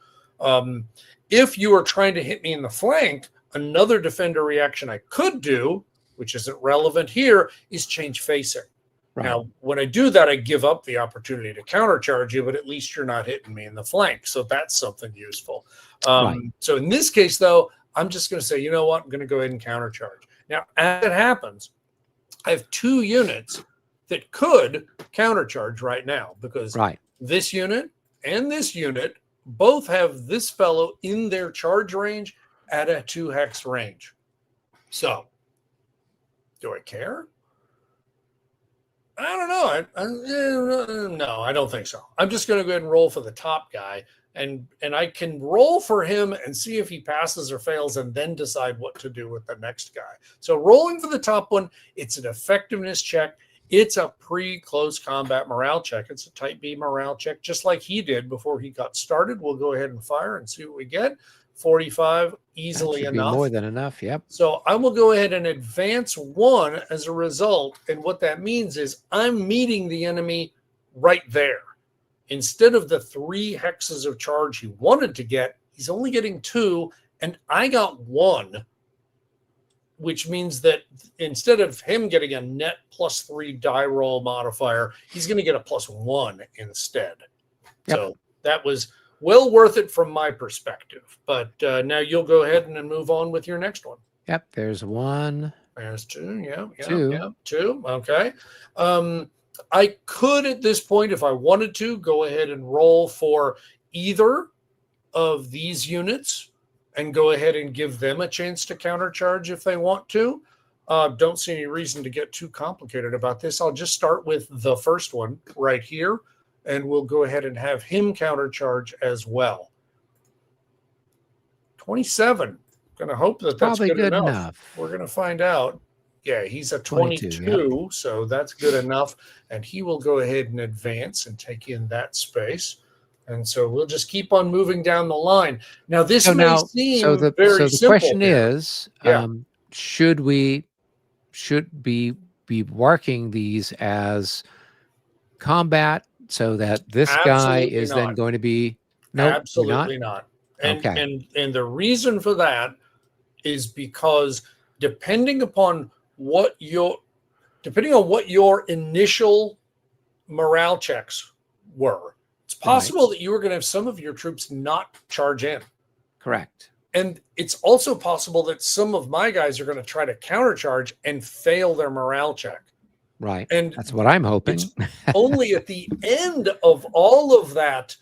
If you are trying to hit me in the flank, another defender reaction I could do, which isn't relevant here, is change facing. Now, when I do that, I give up the opportunity to countercharge you, but at least you're not hitting me in the flank. So that's something useful. So in this case, though, I'm just going to say, you know what? I'm going to go ahead and countercharge. Now, as it happens, I have 2 units that could countercharge right now because this unit and this unit both have this fellow in their charge range at a 2 hex range. So do I care? I don't know. No, I don't think so. I'm just going to go ahead and roll for the top guy, and I can roll for him and see if he passes or fails, and then decide what to do with the next guy. So rolling for the top one, it's an effectiveness check. It's a pre-close combat morale check. It's a type B morale check, just like he did before he got started. We'll go ahead and fire and see what we get. 45, easily enough. More than enough, yep. So I will go ahead and advance 1 as a result. And what that means is I'm meeting the enemy right there. Instead of the 3 hexes of charge he wanted to get, he's only getting 2, and I got 1, which means that instead of him getting a net +3 die roll modifier, he's going to get a +1 instead. Yep. So that was well worth it from my perspective. But now you'll go ahead and move on with your next one. Yep, there's 1. There's 2. 2. Okay. I could at this point, if I wanted to, go ahead and roll for either of these units and go ahead and give them a chance to countercharge if they want to. Don't see any reason to get too complicated about this. I'll just start with the first one right here, and we'll go ahead and have him countercharge as well. 27. Going to hope that It's that's probably good good enough. enough. We're going to find out. Yeah, he's a 22, 22, yep. so that's good enough. And he will go ahead and advance and take in that space. And so we'll just keep on moving down the line. Now, this So may now, seem so very the simple question here. is, Yeah. should we be working these as combat so that this guy Absolutely is then not. going to be, nope, we're not. Absolutely not. Okay. And the reason for that is because depending upon what your initial morale checks were, it's possible that you were going to have some of your troops not charge in. Correct. And it's also possible that some of my guys are going to try to countercharge and fail their morale check. Right. And that's what I'm hoping. It's only at the end of all of that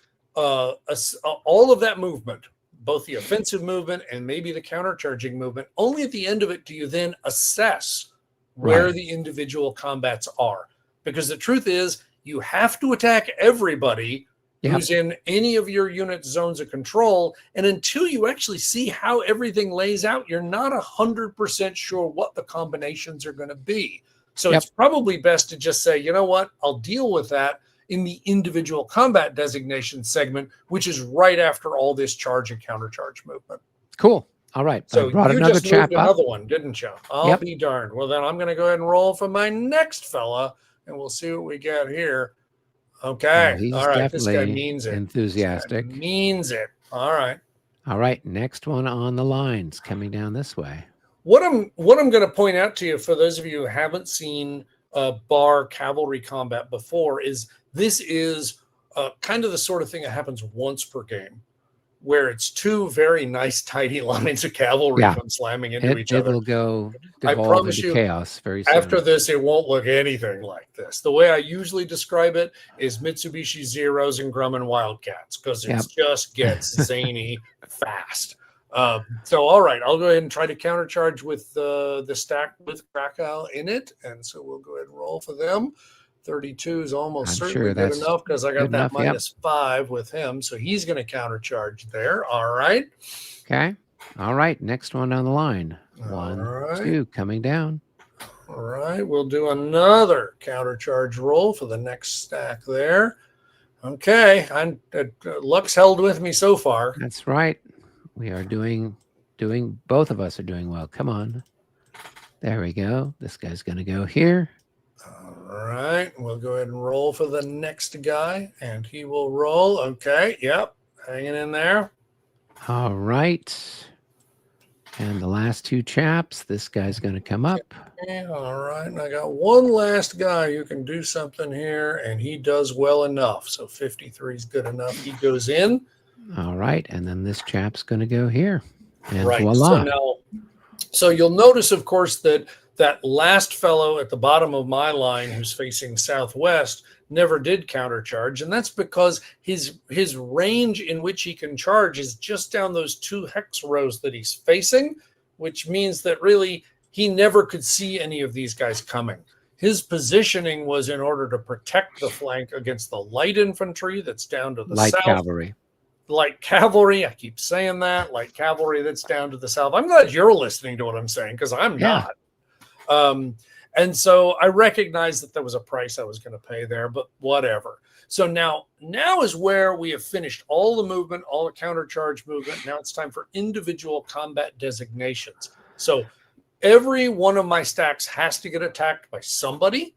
movement, both the offensive movement and maybe the countercharging movement, only at the end of it do you then assess where the individual combats are. Because the truth is, you have to attack everybody who's in any of your unit zones of control. And until you actually see how everything lays out, you're not 100% sure what the combinations are going to be. So it's probably best to just say, you know what, I'll deal with that in the individual combat designation segment, which is right after all this charge and countercharge movement. Cool. All right. So I brought you another just chap moved another one, didn't you? I'll be darned. Well, then I'm going to go ahead and roll for my next fella, and we'll see what we got here. Okay. He's all right. This guy definitely means it. enthusiastic. This guy means it. All right. All right. Next one on the lines coming down this way. What I'm going to point out to you, for those of you who haven't seen B.A.R cavalry combat before, is this is kind of the sort of thing that happens once per game, where it's two very nice, tidy lines of cavalry come slamming into each other. It will go I promise into you, chaos very soon. After this, it won't look anything like this. The way I usually describe it is Mitsubishi Zeros and Grumman Wildcats, because it just gets zany fast. So, all right, I'll go ahead and try to countercharge with the stack with Krakow in it. And so we'll go ahead and roll for them. 32 is almost certainly good enough because I got that -5 with him. So he's going to countercharge there. All right. Okay. All right. Next one on the line. One, two, coming down. All right. We'll do another countercharge roll for the next stack there. Okay. Luck's held with me so far. That's right. We are doing, both of us are doing well. Come on. There we go. This guy's going to go here. All right. We'll go ahead and roll for the next guy, and he will roll. Okay. Yep. Hanging in there. All right. And the last two chaps, this guy's going to come up. Okay, all right. And I got one last guy who can do something here, and he does well enough. So 53 is good enough. He goes in. All right. And then this chap's going to go here. And voila. So you'll notice, of course, that last fellow at the bottom of my line who's facing southwest never did countercharge, and that's because his range in which he can charge is just down those two hex rows that he's facing, which means that really he never could see any of these guys coming. His positioning was in order to protect the flank against the light infantry that's down to the south. Light cavalry. I keep saying that. Light cavalry that's down to the south. I'm glad you're listening to what I'm saying, because I'm not. And so I recognized that there was a price I was going to pay there, but whatever. So now is where we have finished all the movement, all the countercharge movement. Now it's time for individual combat designations. So every one of my stacks has to get attacked by somebody,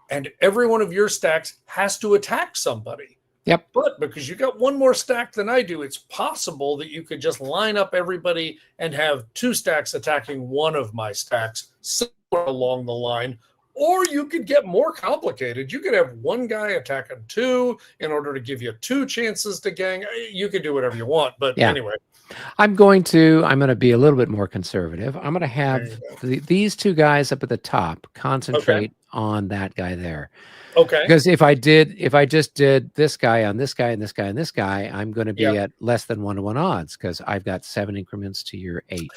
and every one of your stacks has to attack somebody. Yep. But because you got one more stack than I do, it's possible that you could just line up everybody and have two stacks attacking one of my stacks somewhere along the line. Or you could get more complicated. You could have one guy attacking two in order to give you two chances to gang. You could do whatever you want. But anyway. I'm going to be a little bit more conservative. I'm going to have these two guys up at the top concentrate on that guy there. Okay. Because if I just did this guy on this guy and this guy and this guy, I'm going to be at less than 1-to-1 odds, because I've got 7 increments to your 8.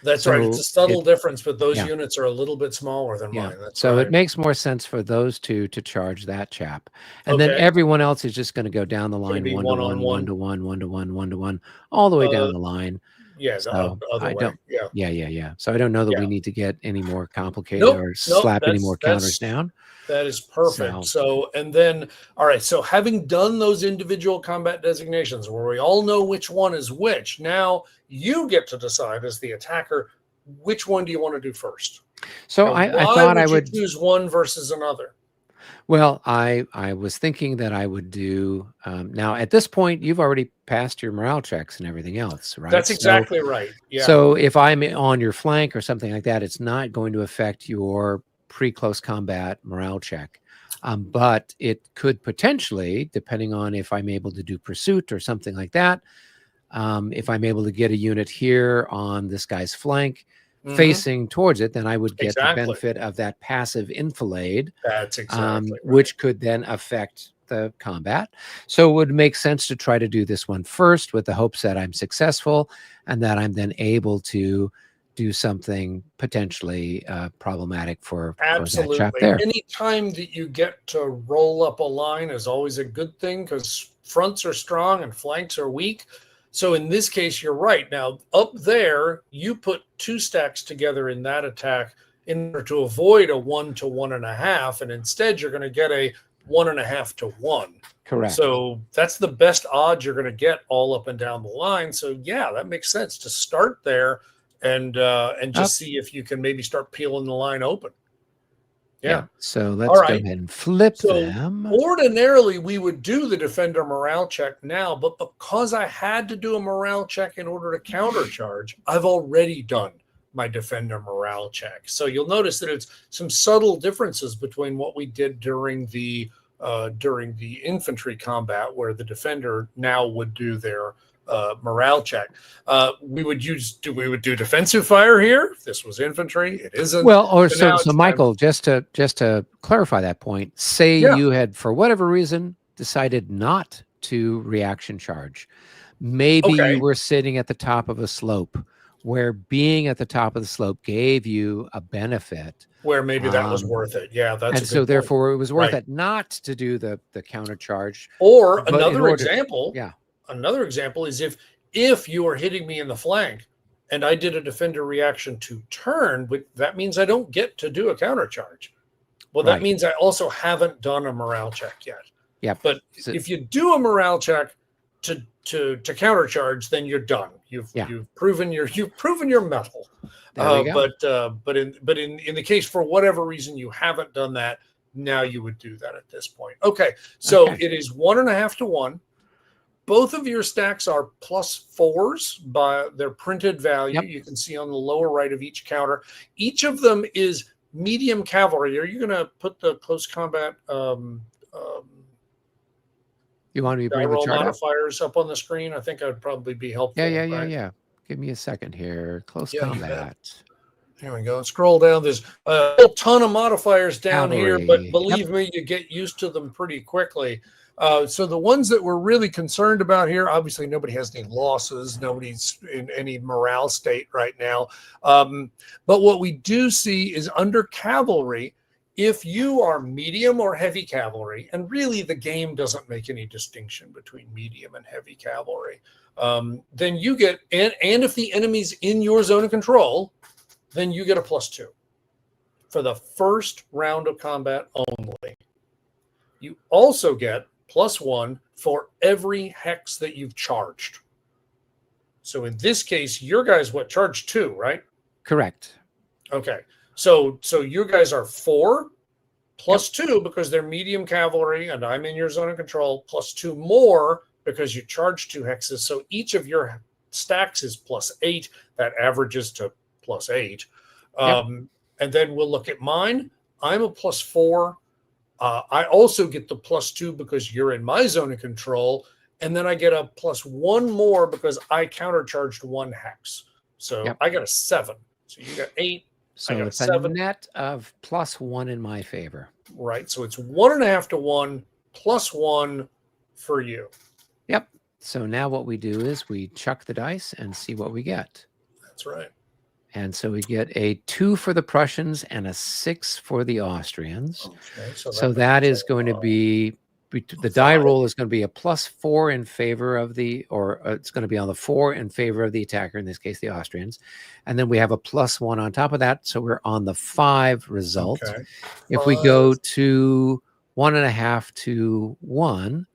That's right. It's a subtle difference, but those units are a little bit smaller than mine. That's so it makes more sense for those two to charge that chap. And then everyone else is just going to go down the line, 1-to-1, 1-to-1, 1-to-1, 1-to-1, all the way down the line. Yeah, the So other I way. don't. Yeah. Yeah. So I don't know that Yeah. we need to get any more complicated Nope. or Nope. slap any more counters down. That is perfect. So So, and then, all right. So, having done those individual combat designations where we all know which one is which, now you get to decide as the attacker which one do you want to do first, so and I why thought I would you would. choose one versus another? Well, I was thinking that I would do now at this point you've already passed your morale checks and everything else, right? That's So exactly right. Yeah. so if I'm on your flank or something like that, it's not going to affect your pre-close combat morale check. But it could potentially, depending on if I'm able to do pursuit or something like that, if I'm able to get a unit here on this guy's flank Hmm. facing towards it, then I would get the Exactly. benefit of that passive enfilade, That's exactly right. which could then affect the combat. So it would make sense to try to do this one first with the hopes that I'm successful and that I'm then able to do something potentially problematic for that chap Absolutely. there. Any time that you get to roll up a line is always a good thing because fronts are strong and flanks are weak. So in this case, you're right. Now, up there, you put two stacks together in that attack in order to avoid a 1 to 1.5. And instead, you're going to get a 1.5 to 1. Correct. So that's the best odds you're going to get all up and down the line. So yeah, that makes sense to start there and Up. just see if you can maybe start peeling the line open. Yeah. Yeah. So All let's go right. ahead and flip So them. ordinarily we would do the defender morale check now, but because I had to do a morale check in order to countercharge, I've already done my defender morale check. So you'll notice that it's some subtle differences between what we did during the infantry combat, where the defender now would do their morale check. We would do defensive fire here. If this was infantry, it isn't. Well, or So now so it's time. Michael, just to clarify that point, say Yeah. you had for whatever reason decided not to reaction charge. Maybe you Okay. were sitting at the top of a slope where being at the top of the slope gave you a benefit. Where maybe that was Um, worth it. Yeah, that's a and so good point. therefore it was worth Right. it not to do the counter charge. Or But in order, yeah, another example is if you are hitting me in the flank and I did a defender reaction to turn, but that means I don't get to do a counter charge. Well, that right. means I also haven't done a morale check yet. Yeah. But So, if you do a morale check to countercharge, then you're done. You've proven your mettle. there we go. But in the case for whatever reason you haven't done that, now you would do that at this point. Okay, so Okay. it is 1.5 to 1. Both of your stacks are +4s by their printed value. Yep. You can see on the lower right of each counter. Each of them is medium cavalry. Are you going to put the close combat You want me to die bring the roll chart up? modifiers up on the screen? I think that would probably be helpful. Right? Yeah. Give me a second here. Close Yeah, you bet. combat. There we go. Scroll down. There's a whole ton of modifiers down here, but Cavalry. believe me, you get used to them pretty quickly. So the ones that we're really concerned about here, obviously nobody has any losses. Nobody's in any morale state right now. But what we do see is under cavalry, if you are medium or heavy cavalry, and really the game doesn't make any distinction between medium and heavy cavalry, then you get, and if the enemy's in your zone of control, then you get a +2 for the first round of combat only. You also get +1 for every hex that you've charged. So in this case, your guys charged 2, right? Correct. Okay. So your guys are 4 +2 because they're medium cavalry and I'm in your zone of control, +2 more because you charge 2 hexes. So each of your stacks is +8. That averages to +8. And then we'll look at mine. I'm a +4. I also get the +2 because you're in my zone of control. And then I get a +1 more because I countercharged 1 hex. So I got a 7. So you got 8. So I got it's a 7. a net of +1 in my favor. Right. So it's 1.5 to 1 +1 for you. Yep. So now what we do is we chuck the dice and see what we get. That's right. And so we get a 2 for the Prussians and a 6 for the Austrians. Okay, so that is going to be the die roll is going to be a +4 in favor of it's going to be on the 4 in favor of the attacker, in this case, the Austrians. And then we have a +1 on top of that. So we're on the 5 result. Okay. If we go to 1.5 to 1,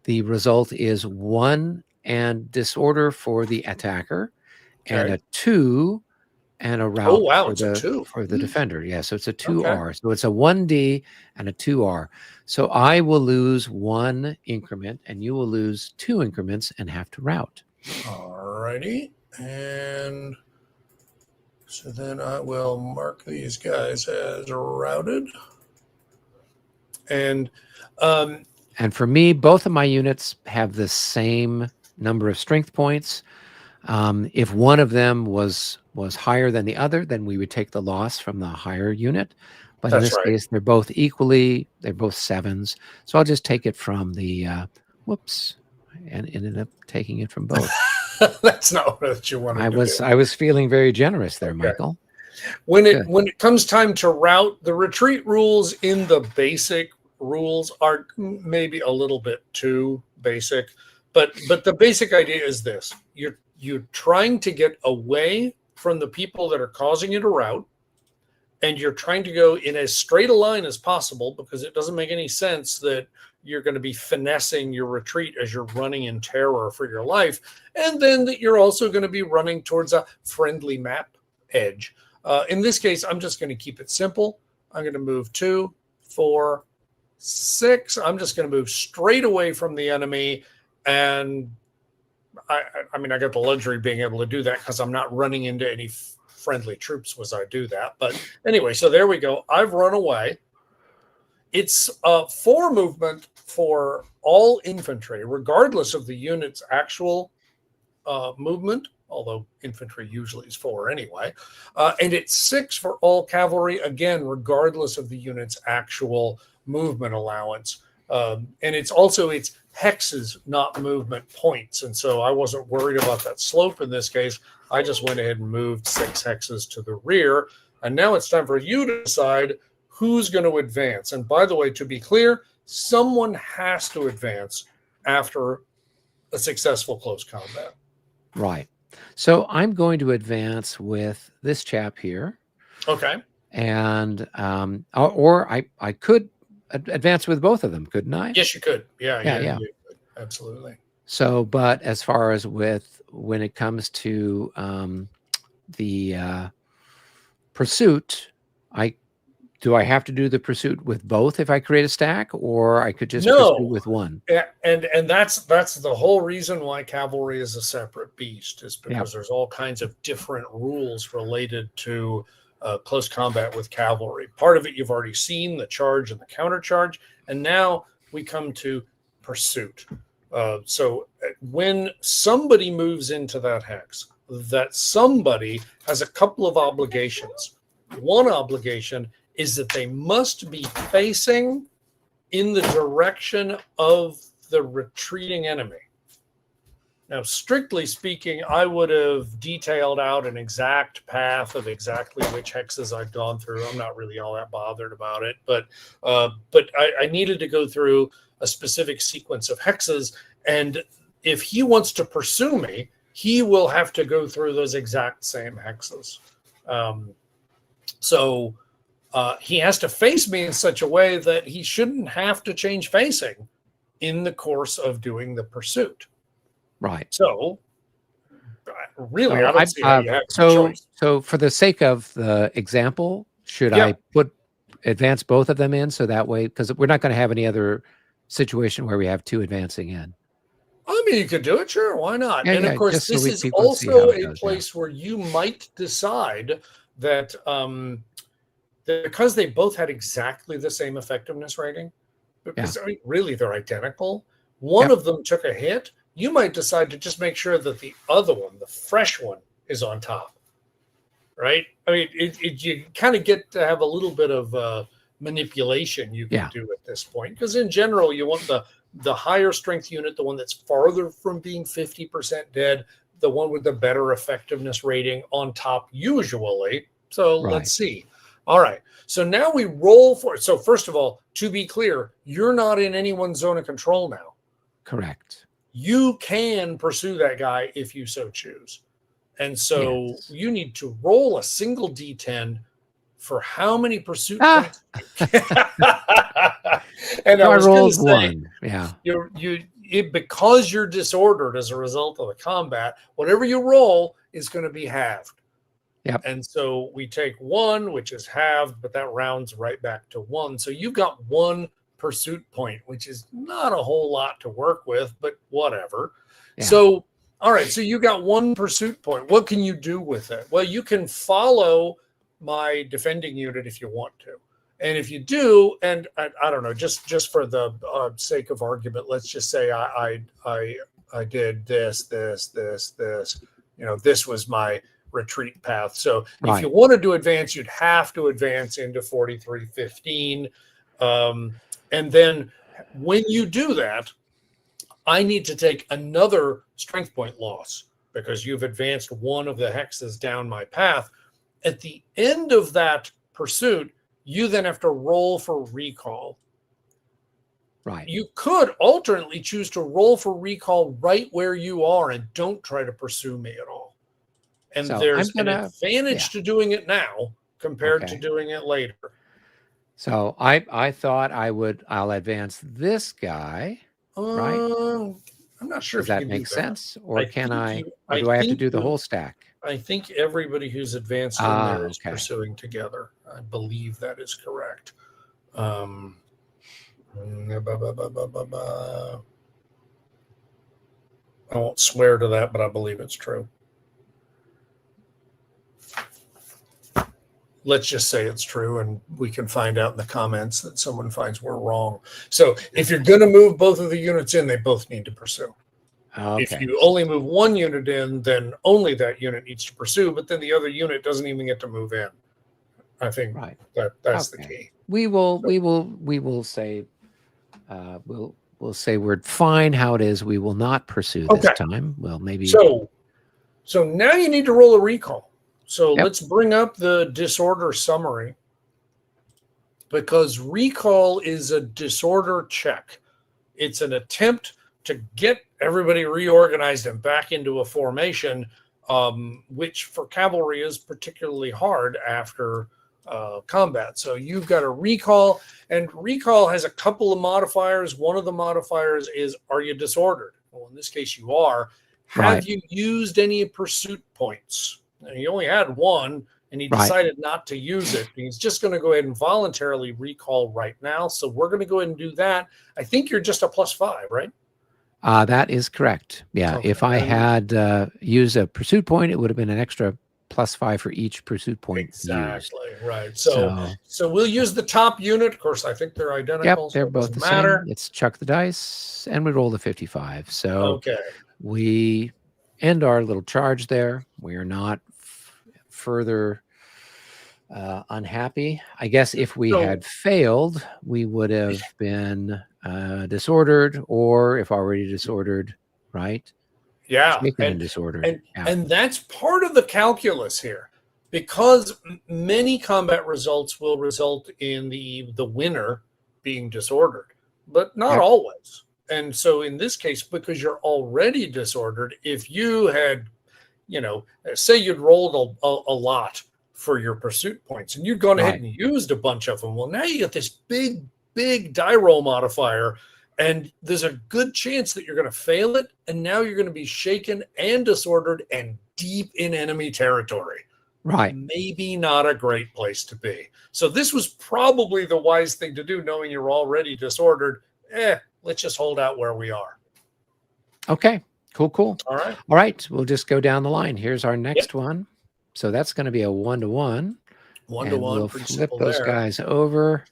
the result is 1 and disorder for the attacker, and a 2 and a rout Oh, wow, for it's a 2. the defender. Yeah, so it's a 2R. Okay. So it's a 1D and a 2R. So I will lose 1 increment, and you will lose 2 increments and have to rout. Alrighty. And so then I will mark these guys as routed. And for me, both of my units have the same number of strength points. If one of them was higher than the other, then we would take the loss from the higher unit. But in this case, they're both 7s. So I'll just take it from the, and ended up taking it from both. That's not what you wanted to do. I was feeling very generous there, Michael. When it comes time to rout, the retreat rules in the basic rules are maybe a little bit too basic, but the basic idea is this: you're trying to get away from the people that are causing you to rout, and you're trying to go in as straight a line as possible, because it doesn't make any sense that you're going to be finessing your retreat as you're running in terror for your life, and then that you're also going to be running towards a friendly map edge. In this case, I'm just going to keep it simple. I'm going to move 2, 4, 6. I'm just going to move straight away from the enemy, and I mean, I got the luxury of being able to do that because I'm not running into any friendly troops as I do that. But anyway, so there we go. I've run away. It's 4 movement for all infantry, regardless of the unit's actual movement, although infantry usually is 4 anyway. And it's 6 for all cavalry, again, regardless of the unit's actual movement allowance. And it's hexes, not movement points. And so I wasn't worried about that slope in this case. I just went ahead and moved 6 hexes to the rear. And now it's time for you to decide who's going to advance. And by the way, to be clear, someone has to advance after a successful close combat. Right. So I'm going to advance with this chap here. Okay. And or I could advance with both of them, couldn't I? Yes, you could. Yeah. Yeah. You could. Absolutely. So, but as far as when it comes to the pursuit, do I have to do the pursuit with both if I create a stack, or I could just pursue with one? And that's the whole reason why cavalry is a separate beast, is because there's all kinds of different rules related to close combat with cavalry. Part of it you've already seen, the charge and the counter charge, and now we come to pursuit. So when somebody moves into that hex, that somebody has a couple of obligations. One obligation is that they must be facing in the direction of the retreating enemy. Now, strictly speaking, I would have detailed out an exact path of exactly which hexes I'd gone through. I'm not really all that bothered about it, but I needed to go through a specific sequence of hexes, and if he wants to pursue me, he will have to go through those exact same hexes. So he has to face me in such a way that he shouldn't have to change facing in the course of doing the pursuit. Right. So really, I don't see how you have a choice. So for the sake of the example, should I advance both of them in, so that way, because we're not going to have any other situation where we have 2 advancing in? I mean, you could do it, sure. Why not? Yeah, and of course, this is also a place where you might decide that because they both had exactly the same effectiveness rating, because I mean, really they're identical. One of them took a hit. You might decide to just make sure that the other one, the fresh one, is on top, right? I mean, you kind of get to have a little bit of manipulation you can do at this point, because in general, you want the higher strength unit, the one that's farther from being 50% dead, the one with the better effectiveness rating on top usually. So let's see. All right. So now we roll for it. So first of all, to be clear, you're not in anyone's zone of control now. Correct. You can pursue that guy if you so choose. And so Yes. you need to roll a single D10 for how many pursuit Ah, points. And so I I was going to rolled say, one. Yeah. because you're disordered as a result of the combat, whatever you roll is going to be halved. Yep. And so we take one, which is halved, but that rounds right back to one. So you've got one pursuit point, which is not a whole lot to work with, but whatever. Yeah. So, all right. So you got one pursuit point. What can you do with it? Well, you can follow my defending unit if you want to. And if you do, and I don't know, just for the sake of argument, let's just say I did this. This was my retreat path. So if you wanted to advance, you'd have to advance into 4315. And then when you do that, I need to take another strength point loss because you've advanced one of the hexes down my path. At the end of that pursuit, you then have to roll for recall. Right. You could alternately choose to roll for recall right where you are and don't try to pursue me at all. And So there's an advantage to doing it now compared to doing it later. So I thought I'll advance this guy, right? I'm not sure Does if you that can make do that. sense? Or can I, or I do I have to think do the whole stack? I think everybody who's advanced in there is pursuing together. I believe that is correct. I won't swear to that, but I believe it's true. Let's just say it's true, and we can find out in the comments that someone finds we're wrong. So if you're going to move both of the units in, they both need to pursue. Okay. If you only move one unit in, then only that unit needs to pursue, but then the other unit doesn't even get to move in. I think that's the key. We will say we'll say we're fine how it is. We will not pursue this time. Well, maybe so now you need to roll a recall. So let's bring up the disorder summary, because recall is a disorder check. It's an attempt to get everybody reorganized and back into a formation, which for cavalry is particularly hard after combat. So you've got a recall, and recall has a couple of modifiers. One of the modifiers is, are you disordered? Well, in this case, you are. Have you used any pursuit points? And he only had one, and he decided not to use it. He's just going to go ahead and voluntarily recall right now. So we're going to go ahead and do that. I think you're just a +5, right? That is correct. Yeah. Okay. If I had used a pursuit point, it would have been an extra +5 for each pursuit point. Exactly. Used. Right. So we'll use the top unit. Of course, I think they're identical. Yep, they're both the same. Let's chuck the dice, and we roll the 55. So we end our little charge there. We are not further unhappy. I guess if we had failed, we would have been disordered, or if already disordered, right? Yeah, and disordered. And that's part of the calculus here, because many combat results will result in the winner being disordered, but not always. And so in this case, because you're already disordered, if you had, say you'd rolled a lot for your pursuit points and you'd gone ahead and used a bunch of them, well, now you get this big die roll modifier, and there's a good chance that you're going to fail it, and now you're going to be shaken and disordered and deep in enemy territory. Right. Maybe not a great place to be. So this was probably the wise thing to do, knowing you're already disordered. Let's just hold out where we are. Okay, cool. All right. We'll just go down the line. Here's our next one. So that's going to be a 1-to-1. 1-to-1. We'll flip those guys over.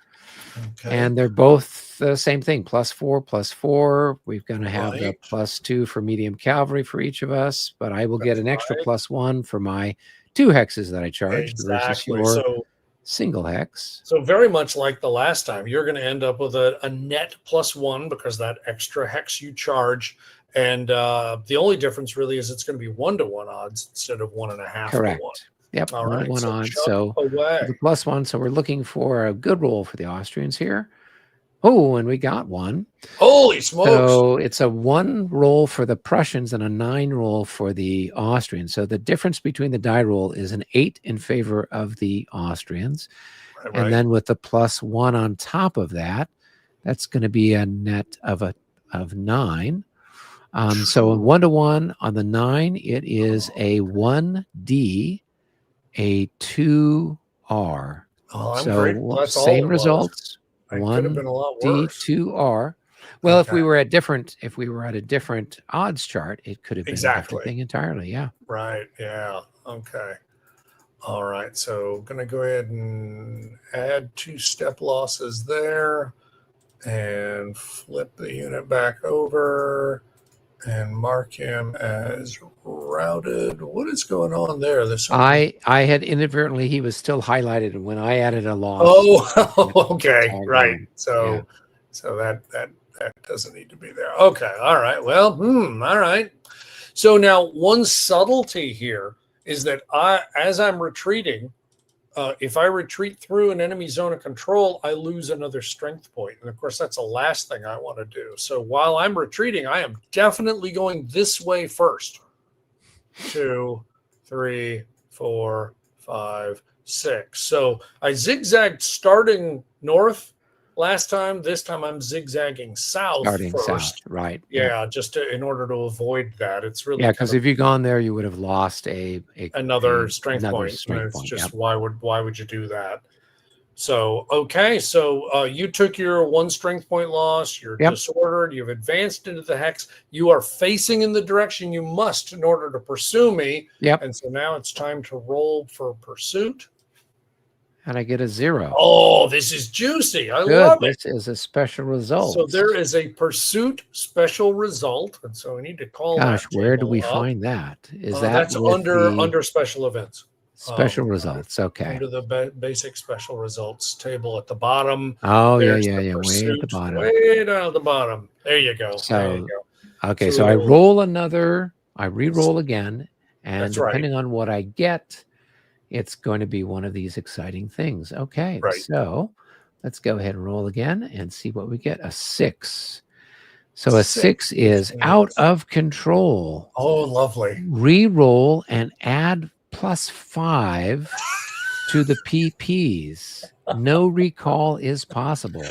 Okay. And they're both the same thing, +4. We're going to have the +2 for medium cavalry for each of us, but I will get an extra +1 for my 2 hexes that I charged versus your single hex. So very much like the last time, you're going to end up with a net +1 because that extra hex you charge. And the only difference really is it's going to be 1-to-1 odds instead of 1.5 Correct. to 1. Yep, All one right, one so odds. chuck So away. the +1. So we're looking for a good roll for the Austrians here. Oh, and we got one. Holy smokes! So it's a 1 roll for the Prussians and a 9 roll for the Austrians. So the difference between the die roll is an 8 in favor of the Austrians. Right, And right. then with the +1 on top of that, that's going to be a net of 9. So 1-to-1 on the 9, it is a 1D, a 2R. Oh, I'm grateful. So That's all same it was. results. It could have been a lot 1D, worse. 2R. Well, if Okay. we were at a different odds chart, it could have been a different Exactly. thing entirely. Yeah. Right. Yeah. Okay. All right. So going to go ahead and add 2 step losses there and flip the unit back over and mark him as routed. What is going on there? There's something. I had inadvertently, he was still highlighted, and when I added a loss, Oh, okay. tagged Right. on. So that doesn't need to be there. Okay. All right. Well, all right. So now one subtlety here is that as I'm retreating, if I retreat through an enemy zone of control, I lose another strength point. And of course, that's the last thing I want to do. So while I'm retreating, I am definitely going this way first. 2, 3, 4, 5, 6. So I zigzagged starting north last time. This time I'm zigzagging south Starting south, first. right? Yeah, just in order to avoid that. It's really Yeah, kind because of if you'd gone there, you would have lost another strength another point. And strength it's point. just Yep. why would you do that? So okay, so you took your 1 strength point loss. You're Yep. disordered. You've advanced into the hex. You are facing in the direction you must in order to pursue me. Yep. And so now it's time to roll for pursuit. And I get a 0. Oh, this is juicy. I Good. love it. This is a special result. So there is a pursuit special result, and so we need to call Gosh, that where do table we up. find that? Is that That's with the under special events. special results? Okay. Under the basic special results table at the bottom. Oh, There's yeah. the Way at the pursuit, bottom. way down at the bottom. There you go. There you So, go. okay. So So I it'll- roll another, I re-roll again. And That's right. depending on what I get, it's going to be one of these exciting things. Okay. Right. So let's go ahead and roll again and see what we get. A 6. So a 6 is out of control. Oh, lovely. Re-roll and add +5 to the PPs. No recall is possible.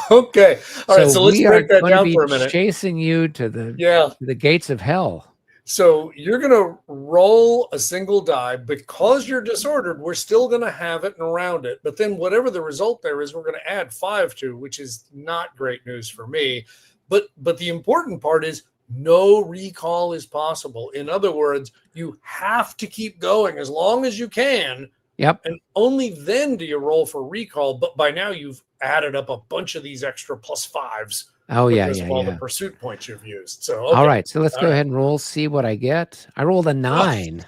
Okay. All right. So let's we are break that going to down be for a minute. chasing you to Yeah. the gates of hell. So you're going to roll a single die. Because you're disordered, we're still going to have it and round it. But then whatever the result there is, we're going to add 5 to, which is not great news for me. But the important part is no recall is possible. In other words, you have to keep going as long as you can. Yep. And only then do you roll for recall. But by now you've added up a bunch of these extra +5s. Oh, yeah. Because of all the pursuit points you've used. So, okay. All right. So let's go ahead and roll, see what I get. I rolled a 9.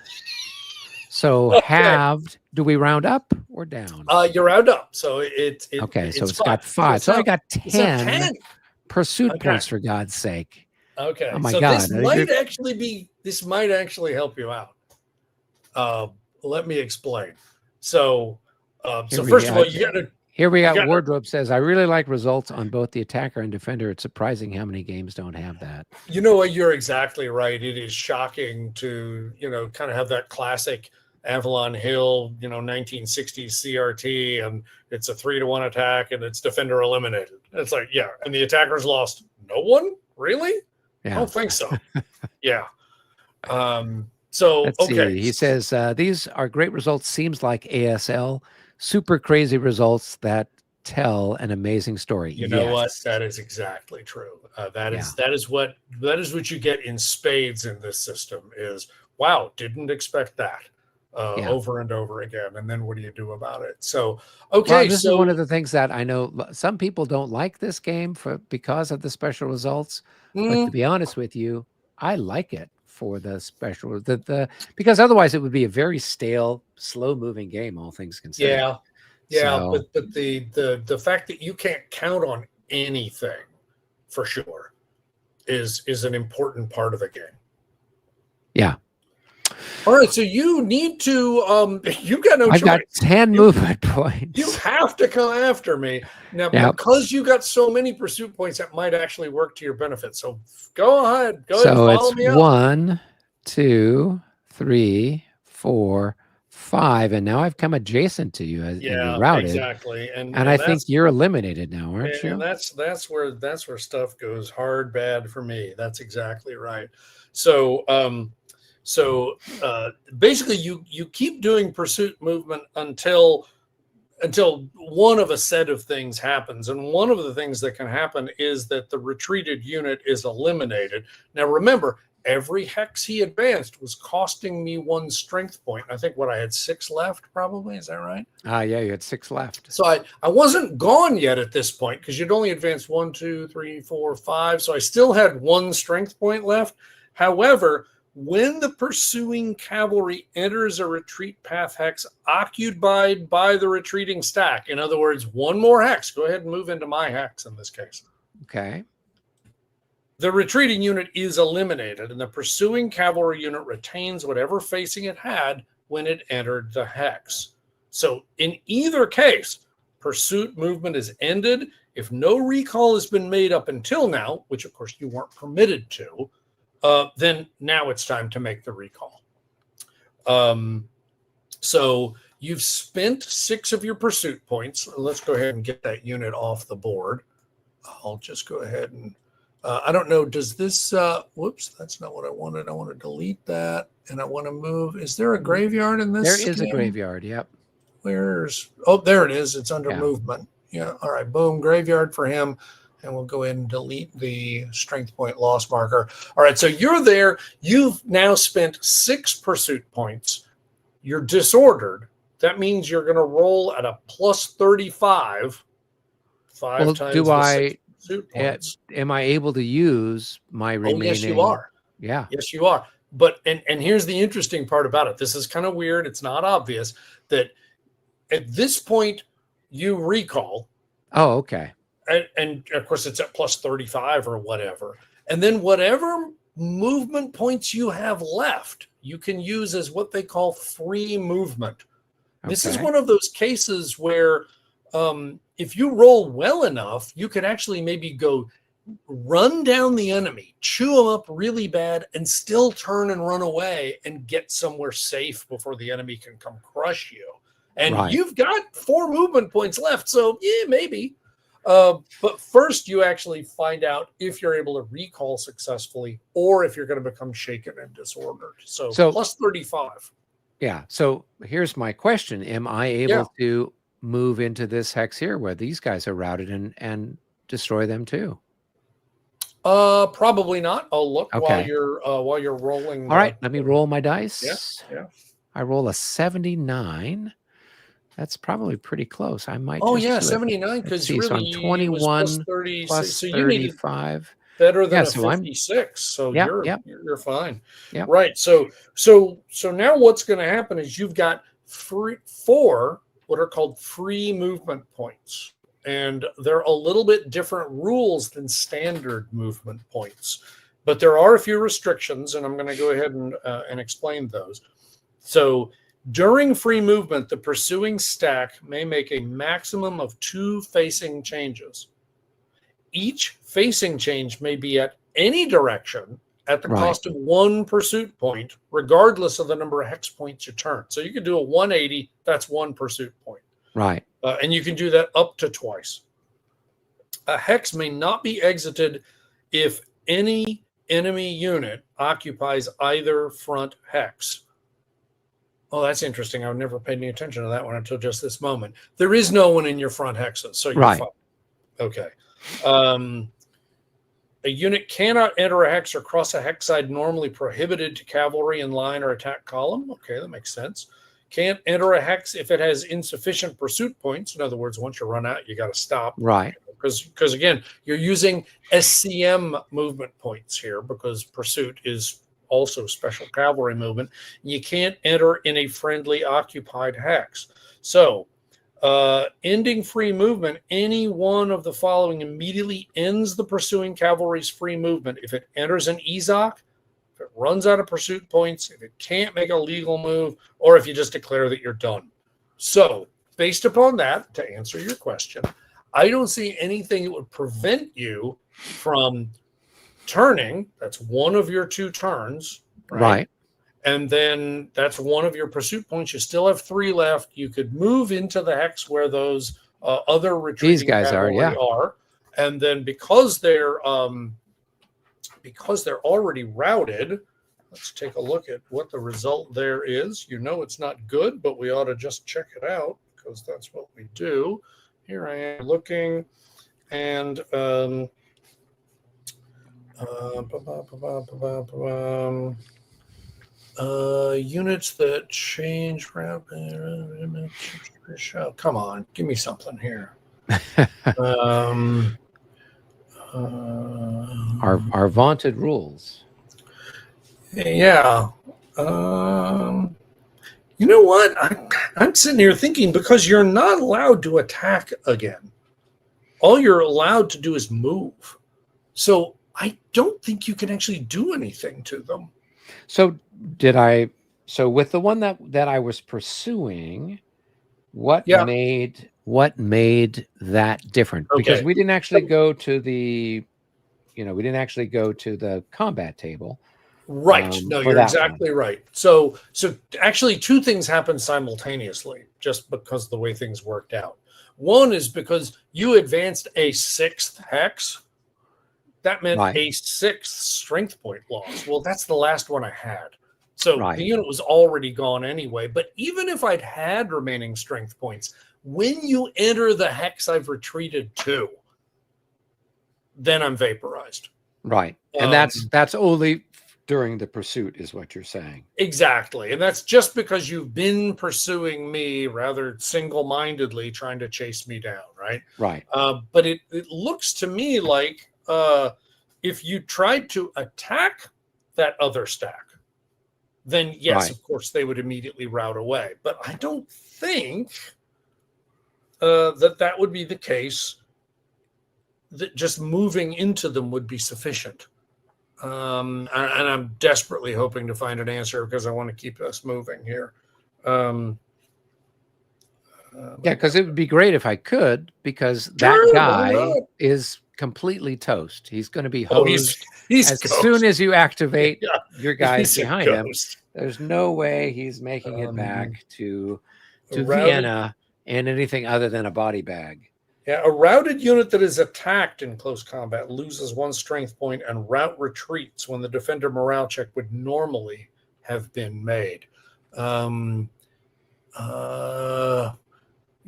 So halved. Do we round up or down? You round up. So okay. So it's 5. got 5. So I got 10 pursuit Okay. points, for God's sake. Okay. Oh my so God. This might actually help you out. Let me explain. So first of all, you got to. Here we got Wardrobe says, I really like results on both the attacker and defender. It's surprising how many games don't have that. You know what? You're exactly right. It is shocking to, kind of have that classic Avalon Hill, 1960s CRT, and it's a 3-to-1 attack and it's defender eliminated. It's like, yeah. And the attacker's lost. No one? Really? Yeah. I don't think so. Yeah. So, let's okay. see. He says, these are great results. Seems like ASL. Super crazy results that tell an amazing story. You know what? That is exactly true. That is what you get in spades in this system is, wow, didn't expect that over and over again. And then what do you do about it? So, okay. Well, this is one of the things that I know some people don't like this game because of the special results. But to be honest with you, I like it for the special, because otherwise it would be a very stale, slow-moving game, all things considered. Yeah. So, but the fact that you can't count on anything for sure is an important part of the game. Yeah. All right, so you need to you got no I've got choice. 10 You movement you points. have to come after me. Now, Yeah. because you got so many pursuit points, that might actually work to your benefit. So go ahead and So follow it's me up. 1, 2, 3, 4, 5, and now I've come adjacent to you and you're Yeah, routed. exactly. And I think you're eliminated now, aren't and you? that's where stuff goes hard bad for me. That's exactly right. So basically you keep doing pursuit movement until one of a set of things happens. And one of the things that can happen is that the retreated unit is eliminated. Now, remember, every hex he advanced was costing me 1 strength point. I think what I had 6 left, probably. Is that right? Yeah, you had 6 left. So I wasn't gone yet at this point because you'd only advanced 1, 2, 3, 4, 5. So I still had 1 strength point left. However, when the pursuing cavalry enters a retreat path hex occupied by the retreating stack, in other words, 1 more hex, go ahead and move into my hex in this case. Okay. The retreating unit is eliminated, and the pursuing cavalry unit retains whatever facing it had when it entered the hex. So in either case, pursuit movement is ended. If no recall has been made up until now, which of course you weren't permitted to, then now it's time to make the recall. So you've spent 6 of your pursuit points. Let's go ahead and get that unit off the board. I'll just go ahead and I don't know. Does this? Whoops, that's not what I wanted. I want to delete that, and I want to move. Is there a graveyard in this? There is a graveyard. Yep. Where's? Oh, there it is. It's under Yeah. movement. Yeah. All right. Boom. Graveyard for him, and we'll go ahead and delete the strength point loss marker. All right. So you're there. You've now spent 6 pursuit points. You're disordered. That means you're going to roll at a plus 35. 5 times do the I? 6 pursuit points. Am I able to use my remaining? Oh, yes, you are. Yeah. Yes, you are. But and here's the interesting part about it. This is kind of weird. It's not obvious that at this point you recall. Oh, okay. And of course it's at plus 35 or whatever. And then whatever movement points you have left, you can use as what they call free movement. Okay. This is one of those cases where if you roll well enough, you can actually maybe go run down the enemy, chew them up really bad, and still turn and run away and get somewhere safe before the enemy can come crush you. And you've got 4 movement points left, so yeah, maybe. But first, you actually find out if you're able to recall successfully or if you're going to become shaken and disordered. So plus 35. Yeah. So here's my question. Am I able to move into this hex here where these guys are routed and destroy them too? Probably not. I'll look while you're rolling. All right, let me roll my dice. Yeah. I roll a 79. That's probably pretty close. I might. 79 because really so I'm 21 plus 30, plus so you 35. Better than a 56. So you're fine. Yep. Right. So now what's going to happen is you've got 4 what are called free movement points. And they're a little bit different rules than standard movement points. But there are a few restrictions, and I'm going to go ahead and explain those. So during free movement, the pursuing stack may make a maximum of 2 facing changes. Each facing change may be at any direction at the cost of 1 pursuit point, regardless of the number of hex points you turn. So you could do a 180, that's 1 pursuit point. Right. And you can do that up to twice. A hex may not be exited if any enemy unit occupies either front hex. Oh, that's interesting. I never paid any attention to that one until just this moment. There is no one in your front hexes, so you're fine. Okay. A unit cannot enter a hex or cross a hex side normally prohibited to cavalry in line or attack column. Okay, that makes sense. Can't enter a hex if it has insufficient pursuit points. In other words, once you run out, you got to stop. Right. Because again, you're using SCM movement points here because pursuit is also special cavalry movement. You can't enter in a friendly occupied hex. So ending free movement, any one of the following immediately ends the pursuing cavalry's free movement. If it enters an EZOC, if it runs out of pursuit points, if it can't make a legal move, or if you just declare that you're done. So, based upon that, to answer your question, I don't see anything that would prevent you from turning. That's one of your 2 turns, right? And then that's one of your pursuit points. You still have 3 left. You could move into the hex where those other retreating These guys are, cavalry are, and then because they're already routed. Let's take a look at what the result there is. You know it's not good, but we ought to just check it out because that's what we do. Here I am looking, and units that change route. Come on, give me something here. Our vaunted rules. Yeah. You know what? I'm sitting here thinking, because you're not allowed to attack again. All you're allowed to do is move. So I don't think you can actually do anything to them. So with the one that I was pursuing, what made that different? Okay. Because we didn't actually go to the combat table. Right. No, you're exactly right. So actually 2 things happened simultaneously, just because of the way things worked out. One is because you advanced a 6th hex. That meant a 6th strength point loss. Well, that's the last one I had. So the unit was already gone anyway. But even if I'd had remaining strength points, when you enter the hex I've retreated to, then I'm vaporized. Right. And that's only during the pursuit is what you're saying. Exactly. And that's just because you've been pursuing me rather single-mindedly, trying to chase me down, right? Right. But it looks to me like if you tried to attack that other stack, then yes, of course, they would immediately rout away. But I don't think that would be the case, that just moving into them would be sufficient. And I'm desperately hoping to find an answer, because I want to keep us moving here. Because it would be great if I could, because that guy is completely toast. He's going to be hosed as soon as you activate your guys behind him. There's no way he's making it back to Vienna in anything other than a body bag. Yeah, a routed unit that is attacked in close combat loses 1 strength point and rout retreats when the defender morale check would normally have been made.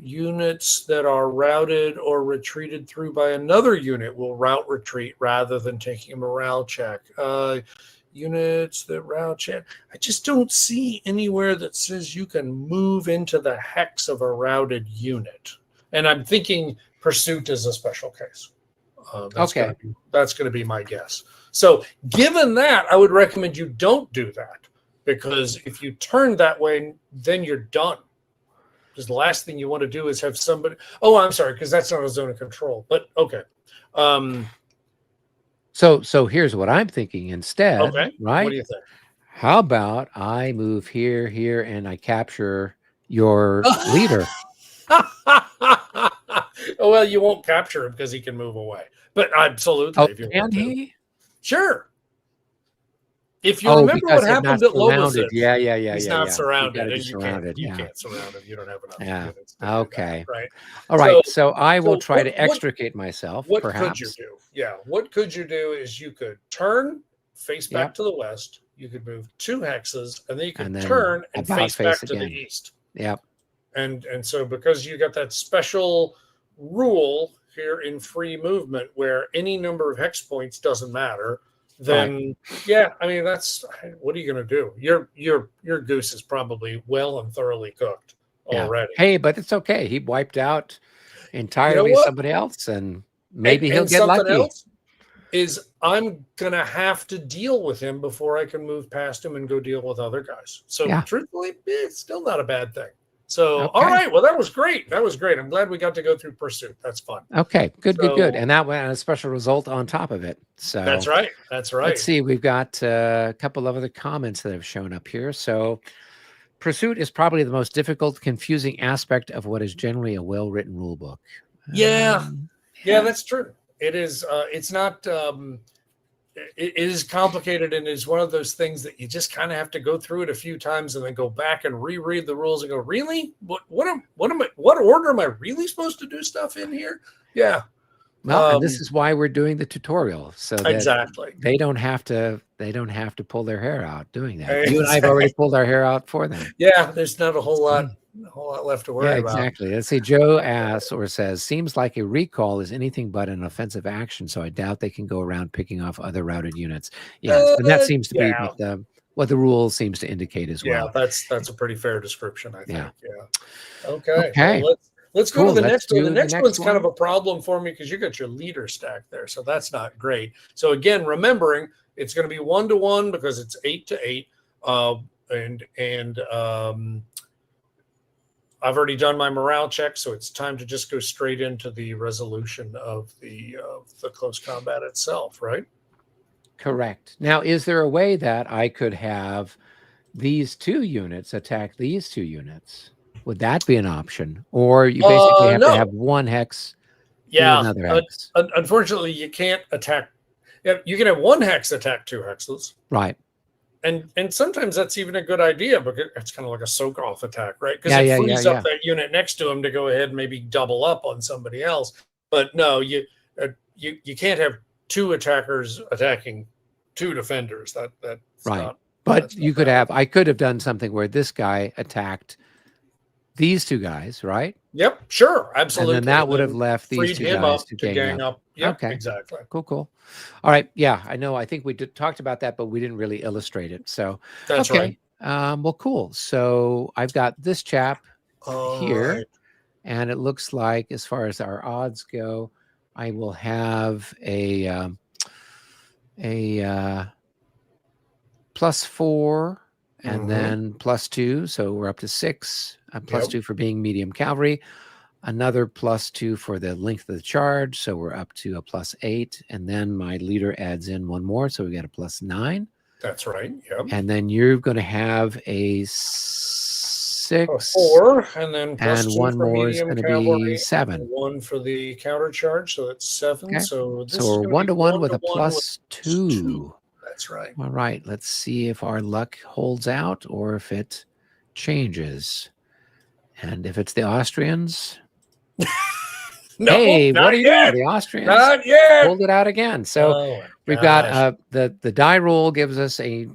Units that are routed or retreated through by another unit will rout retreat rather than taking a morale check. Units that rout check. I just don't see anywhere that says you can move into the hex of a routed unit. And I'm thinking pursuit is a special case. That's going to be my guess. So given that, I would recommend you don't do that, because if you turn that way, then you're done. Because the last thing you want to do is have somebody. Oh, I'm sorry, because that's not a zone of control. But okay. So here's what I'm thinking instead. Okay. Right? What do you think? How about I move here, and I capture your leader? Oh, well, you won't capture him because he can move away. But absolutely. Oh, can he? Sure. If you remember what happened at Lobositz. He's not surrounded. And you can't surround him. You don't have enough units to do that, right? All right. So I will try to extricate myself, what perhaps. Could you do? Yeah. What could you do is you could turn, face back to the west. You could move 2 hexes, and then you could turn and face back to the east. Yep. And so because you got that special rule here in free movement where any number of hex points doesn't matter, then I mean, that's, what are you going to do? Your goose is probably well and thoroughly cooked already. Hey, but it's okay. He wiped out entirely somebody else, and maybe he'll get lucky. Else is I'm going to have to deal with him before I can move past him and go deal with other guys. So truthfully, it's still not a bad thing. So, all Okay. right. Well, that was great. That was great. I'm glad we got to go through Pursuit. That's fun. Okay. Good. So, And that went a special result on top of it. So that's right. That's right. let's see. We've got a couple of other comments that have shown up here. So Pursuit is probably the most difficult, confusing aspect of what is generally a well-written rule book. Yeah. Yeah, Yeah. that's true. It is. It's not. It is complicated, and is one of those things that you just kind of have to go through it a few times and then go back and reread the rules and go, really? What order am I really supposed to do stuff in here? Yeah. Well, and this is why we're doing the tutorial, so that Exactly. they don't have to pull their hair out doing that. You and I have Exactly. already pulled our hair out for them. Yeah, there's not a whole lot left to worry Yeah, about. exactly. Let's see. Joe asks or says, seems like a recall is anything but an offensive action, so I doubt they can go around picking off other routed units. Yes, and that seems to be what the rule seems to indicate as well. Yeah, that's a pretty fair description, I think. Yeah. Okay. Okay. Well, let's go to the next one. The next one's one. kind of a problem for me because you got your leader stack there, so that's not great. So again, remembering it's going to be 1-to-1 because it's 8 to 8, and I've already done my morale check, so it's time to just go straight into the resolution of the close combat itself, right? Correct. Now, is there a way that I could have these two units attack these two units? Would that be an option? Or you basically have to have one hex do another hex? Unfortunately, you can't attack. You can have one hex attack two hexes. Right. And sometimes that's even a good idea because it's kind of like a soak-off attack, right? Because it frees up that unit next to him to go ahead and maybe double up on somebody else. But no, you can't have two attackers attacking two defenders. That's right. Not, but you could have. I could have done something where this guy attacked these two guys, right? Yep, sure, absolutely. And then that would have left these two guys to gang up. Yep, okay, exactly. Cool. All right, yeah, I know. I think we talked about that, but we didn't really illustrate it. So that's right. Well, cool. So I've got this chap here, right. And it looks like, as far as our odds go, I will have a +4 and then +2, so we're up to 6. +2 for being medium cavalry. Another +2 for the length of the charge, so we're up to a +8, and then my leader adds in one more, so we got a +9. That's right. Yep. And then you're going to have a 6, 4, and then one more is going to be 7. 1 for the counter charge, so it's 7. Okay. So this we're is 1-to-1 with a +2. That's right. All right. Let's see if our luck holds out or if it changes. And if it's the Austrians, no, hey, what are you doing? The Austrians not yet. Pulled it out again. So we've got the die roll gives us a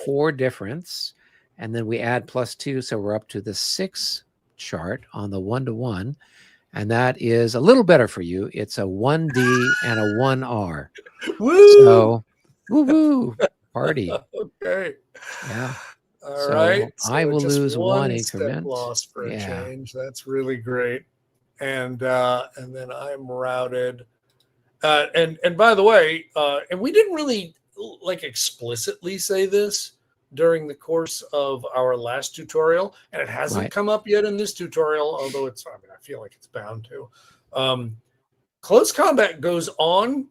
4 difference, and then we add +2, so we're up to the 6 chart on the 1-to-1, and that is a little better for you. It's a 1D and a 1R. Woo! So woo party. Okay. Yeah. All right. So I will lose one increment. Loss for a change. That's really great. And then I'm routed. And by the way, and we didn't really explicitly say this during the course of our last tutorial, and it hasn't come up yet in this tutorial, although I feel like it's bound to. Close combat goes on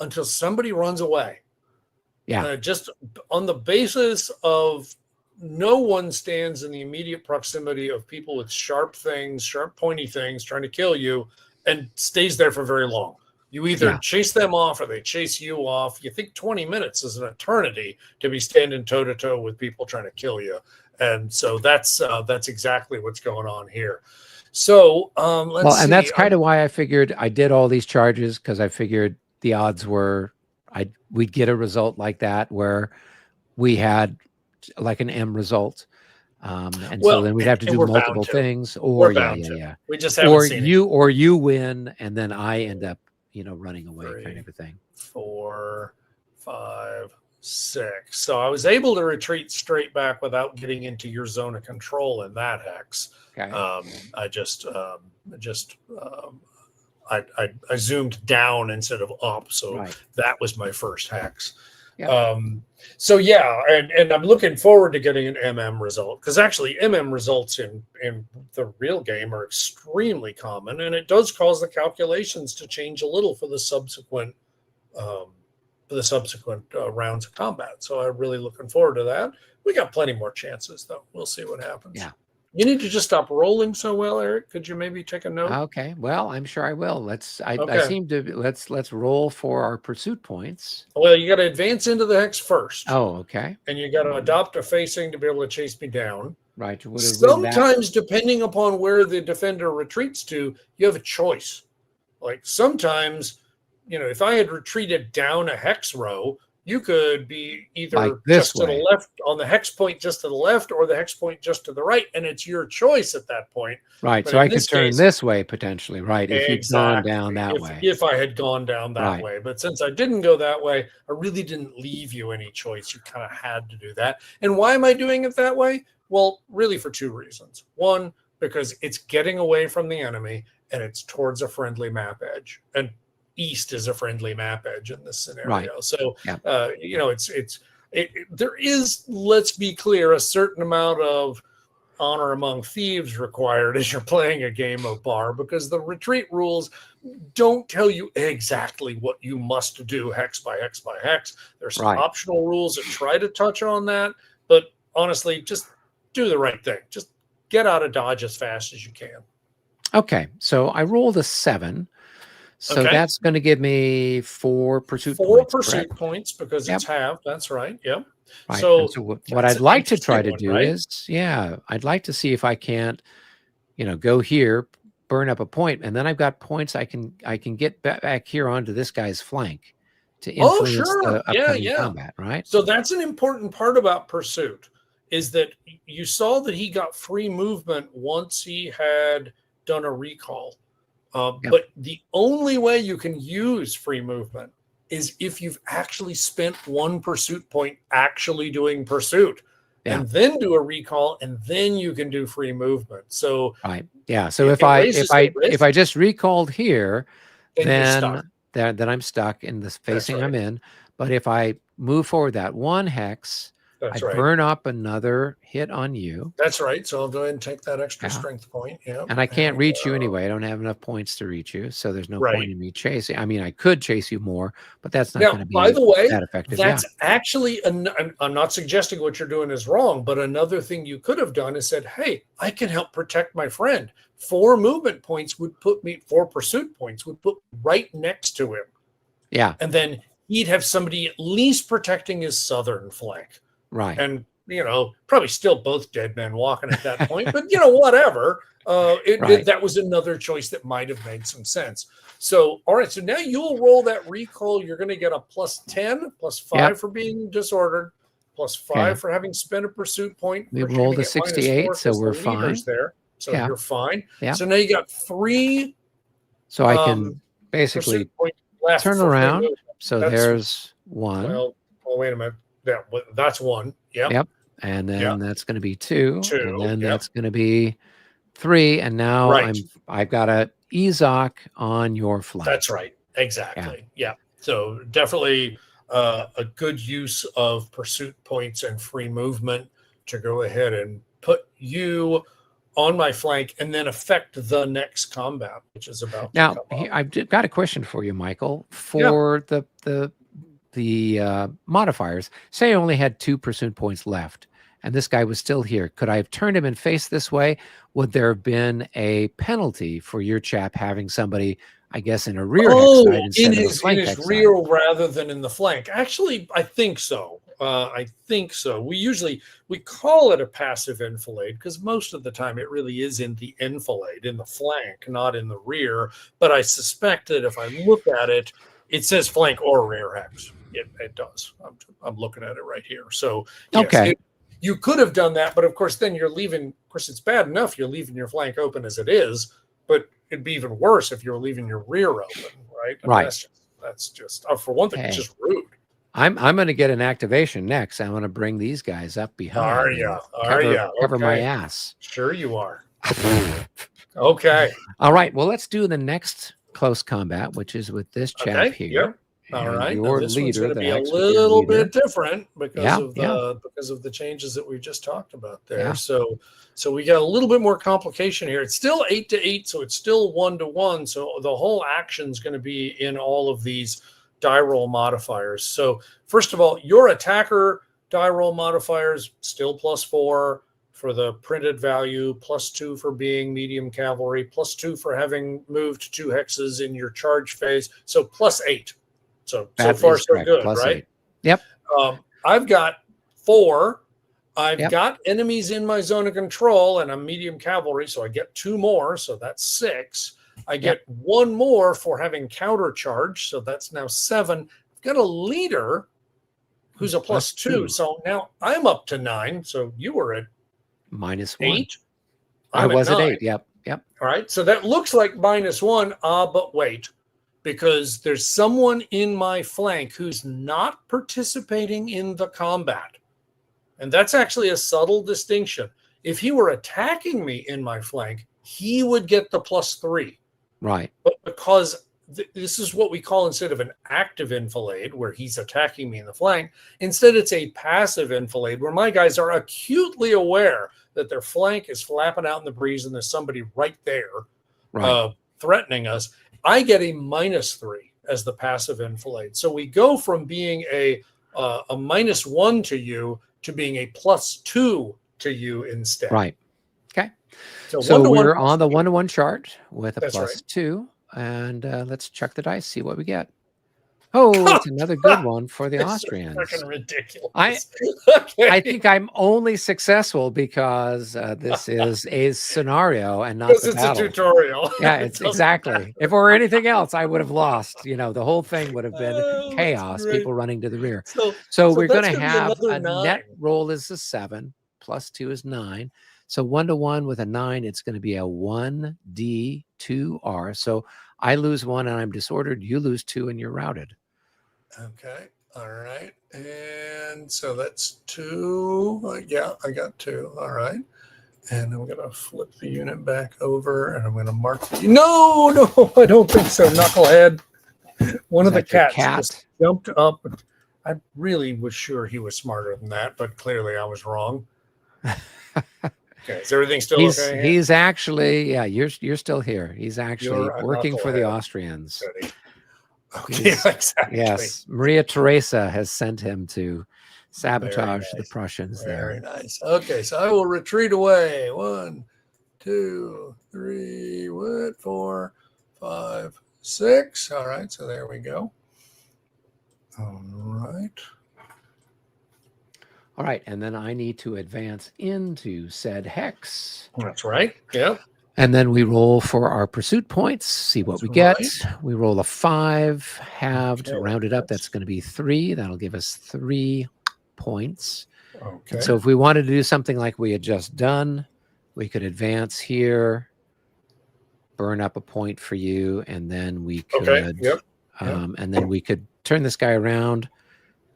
until somebody runs away. Yeah. Just on the basis of no one stands in the immediate proximity of people with sharp pointy things trying to kill you and stays there for very long. You either chase them off or they chase you off. You think 20 minutes is an eternity to be standing toe-to-toe with people trying to kill you. And so that's exactly what's going on here. So let's see. And that's kind of why I figured I did all these charges, because I figured the odds were we'd get a result like that where we had like an M result. So then we'd have to do multiple things, or we just haven't seen it. Or you win and then I end up running away. 3, kind of a thing. 4, 5, 6. So I was able to retreat straight back without getting into your zone of control in that hex. Okay. I zoomed down instead of up, so that was my first hex. Yeah. So yeah, and I'm looking forward to getting an MM result, because actually MM results in the real game are extremely common, and it does cause the calculations to change a little for the subsequent um, rounds of combat. So I'm really looking forward to that. We got plenty more chances, though. We'll see what happens. Yeah. You need to just stop rolling so well, Eric. Could you maybe take a note? Okay. Well, I'm sure I will. I Okay. seem to let's roll for our pursuit points. Well, you got to advance into the hex first. Oh, okay. And you got to adopt a facing to be able to chase me down. Right. Sometimes, depending upon where the defender retreats to, you have a choice. Like sometimes, if I had retreated down a hex row, you could be either like this just to the left on the hex point, just to the left, or the hex point just to the right, and it's your choice at that point. Right. But so I could turn this way potentially, right? If you'd gone down that way. If I had gone down that way. But since I didn't go that way, I really didn't leave you any choice. You kind of had to do that. And why am I doing it that way? Well, really for two reasons. One, because it's getting away from the enemy and it's towards a friendly map edge. And east is a friendly map edge in this scenario. Right. So, there is, let's be clear, a certain amount of honor among thieves required as you're playing a game of B.A.R, because the retreat rules don't tell you exactly what you must do hex by hex by hex. There's some optional rules that try to touch on that, but honestly, just do the right thing. Just get out of Dodge as fast as you can. Okay, so I rolled a 7. So that's going to give me 4 pursuit points. 4 pursuit points because it's half. That's right. Yep. Right. So what I'd like to try to do is, I'd like to see if I can't, go here, burn up a point, and then I've got points I can get back here onto this guy's flank to influence the upcoming combat. Right. So that's an important part about pursuit, is that you saw that he got free movement once he had done a recall. But the only way you can use free movement is if you've actually spent 1 pursuit point actually doing pursuit, and then do a recall, and then you can do free movement. So So if I just recalled here, then I'm stuck in the facing I'm in. But if I move forward that 1 hex, I burn up another hit on you. That's right. So I'll go ahead and take that extra strength point. Yeah. And I can't reach you anyway. I don't have enough points to reach you. So there's no point in me chasing. I mean, I could chase you more, but that's not going to be that effective. That's actually, I'm not suggesting what you're doing is wrong, but another thing you could have done is said, hey, I can help protect my friend. 4 movement points would put me, 4 pursuit points would put me right next to him. Yeah. And then he'd have somebody at least protecting his southern flank. Right. And, probably still both dead men walking at that point, but, whatever. That was another choice that might have made some sense. So, all right. So now you'll roll that recall. You're going to get a +10, +5 for being disordered, +5 for having spent a pursuit point. We rolled a 68, so we're fine. There. So you're fine. Yeah. So now you got 3. So I can basically turn around. So there's 1. Well, wait a minute. That's 1. Yep. And then that's going to be 2. And then that's going to be 3. And now I've got a Ezok on your flank. That's right. Exactly. Yeah. So definitely a good use of pursuit points and free movement to go ahead and put you on my flank and then affect the next combat, which is about now. I've got a question for you, Michael. For the modifiers, say I only had 2 pursuit points left and this guy was still here, could I have turned him and faced this way? Would there have been a penalty for your chap having somebody, I guess, in a rear hex side instead of a flank in his hex rear side? rather than in the flank? Actually, I think so. We call it a passive enfilade because most of the time it really is in the enfilade, in the flank, not in the rear. But I suspect that if I look at it, it says flank or rear hex. It does. I'm looking at it right here. So yes, you could have done that, but of course then you're leaving. Of course, it's bad enough you're leaving your flank open as it is, but it'd be even worse if you're leaving your rear open, right? Right. That's just for one thing, it's just rude. I'm going to get an activation next. I want to bring these guys up behind. Cover my ass. Sure you are. Okay. All right. Well, let's do the next close combat, which is with this chap here. Yep. All And right. Now your this one's leader, going to the be a hex with your little leader. bit different Yeah, yeah, because of the changes that we just talked about there. yeah. So we got a little bit more complication here. It's still 8-8, so it's still 1-1. So the whole action is going to be in all of these die roll modifiers. So first of all, your attacker die roll modifiers still +4 for the printed value, +2 for being medium cavalry, +2 for having moved 2 hexes in your charge phase. So +8. So That far is so correct. good, right? +8. Yep, I've got 4. I've yep, got enemies in my zone of control, and I'm medium cavalry, so I get 2 more, so that's 6. I yep. get 1 more for having counter charge, so that's now 7. I've got a leader who's a +2, +2. so now I'm up to 9. So you were at -1. 8. I I'm at was at 9. 8. Yep, yep. All right, so that looks like -1. But wait, because there's someone in my flank who's not participating in the combat. And that's actually a subtle distinction. If he were attacking me in my flank, he would get the +3. Right. But because this is what we call, instead of an active enfilade, where he's attacking me in the flank, instead it's a passive enfilade, where my guys are acutely aware that their flank is flapping out in the breeze and there's somebody right there Right. threatening us. I get a -3 as the passive enfilade. So we go from being a -1 to you to being a +2 to you instead. Right. Okay. So So 1-1 we're on the 1-to-1 chart with a That's right. +2. And let's check the dice, see what we get. Oh, it's another good one for the It's Austrians. freaking ridiculous. I Okay. think I'm only successful because this is a scenario and not Because the it's a battle. tutorial. Yeah, It it's doesn't exactly. If it were anything else, I would have lost. The whole thing would have been Oh, that's chaos, great. people running to the rear. So So we're going that's to going to be have another a 9. net roll is a 7, +2 is 9. So 1-to-1 with a 9, it's going to be a 1D2R. So I lose 1 and I'm disordered. You lose 2 and you're routed. Okay. All right. And so that's 2. Yeah, I got 2. All right. And I'm going to flip the unit back over and I'm going to mark. No, I don't think so. Knucklehead. One Is of the that your cats cat? just jumped up. I really was sure he was smarter than that, but clearly I was wrong. Okay. Is everything still okay? He's actually, yeah, you're still here. He's actually You're a working for the knucklehead. Austrians. Goody. Okay, exactly. Yes, Maria Theresa has sent him to sabotage the nice. Prussians Very there. nice. Okay, so I will retreat away. 1, 2, 3, what? 4, 5, 6. All right, so there we go. All right. All right, and then I need to advance into said hex. That's right. Yep. And then we roll for our pursuit points, see what we get. We roll a 5, halved, Okay, rounded up. That's going to be 3. That'll give us 3 points. Okay. And so if we wanted to do something like we had just done, we could advance here, burn up a point for you, and then we could, and then we could turn this guy around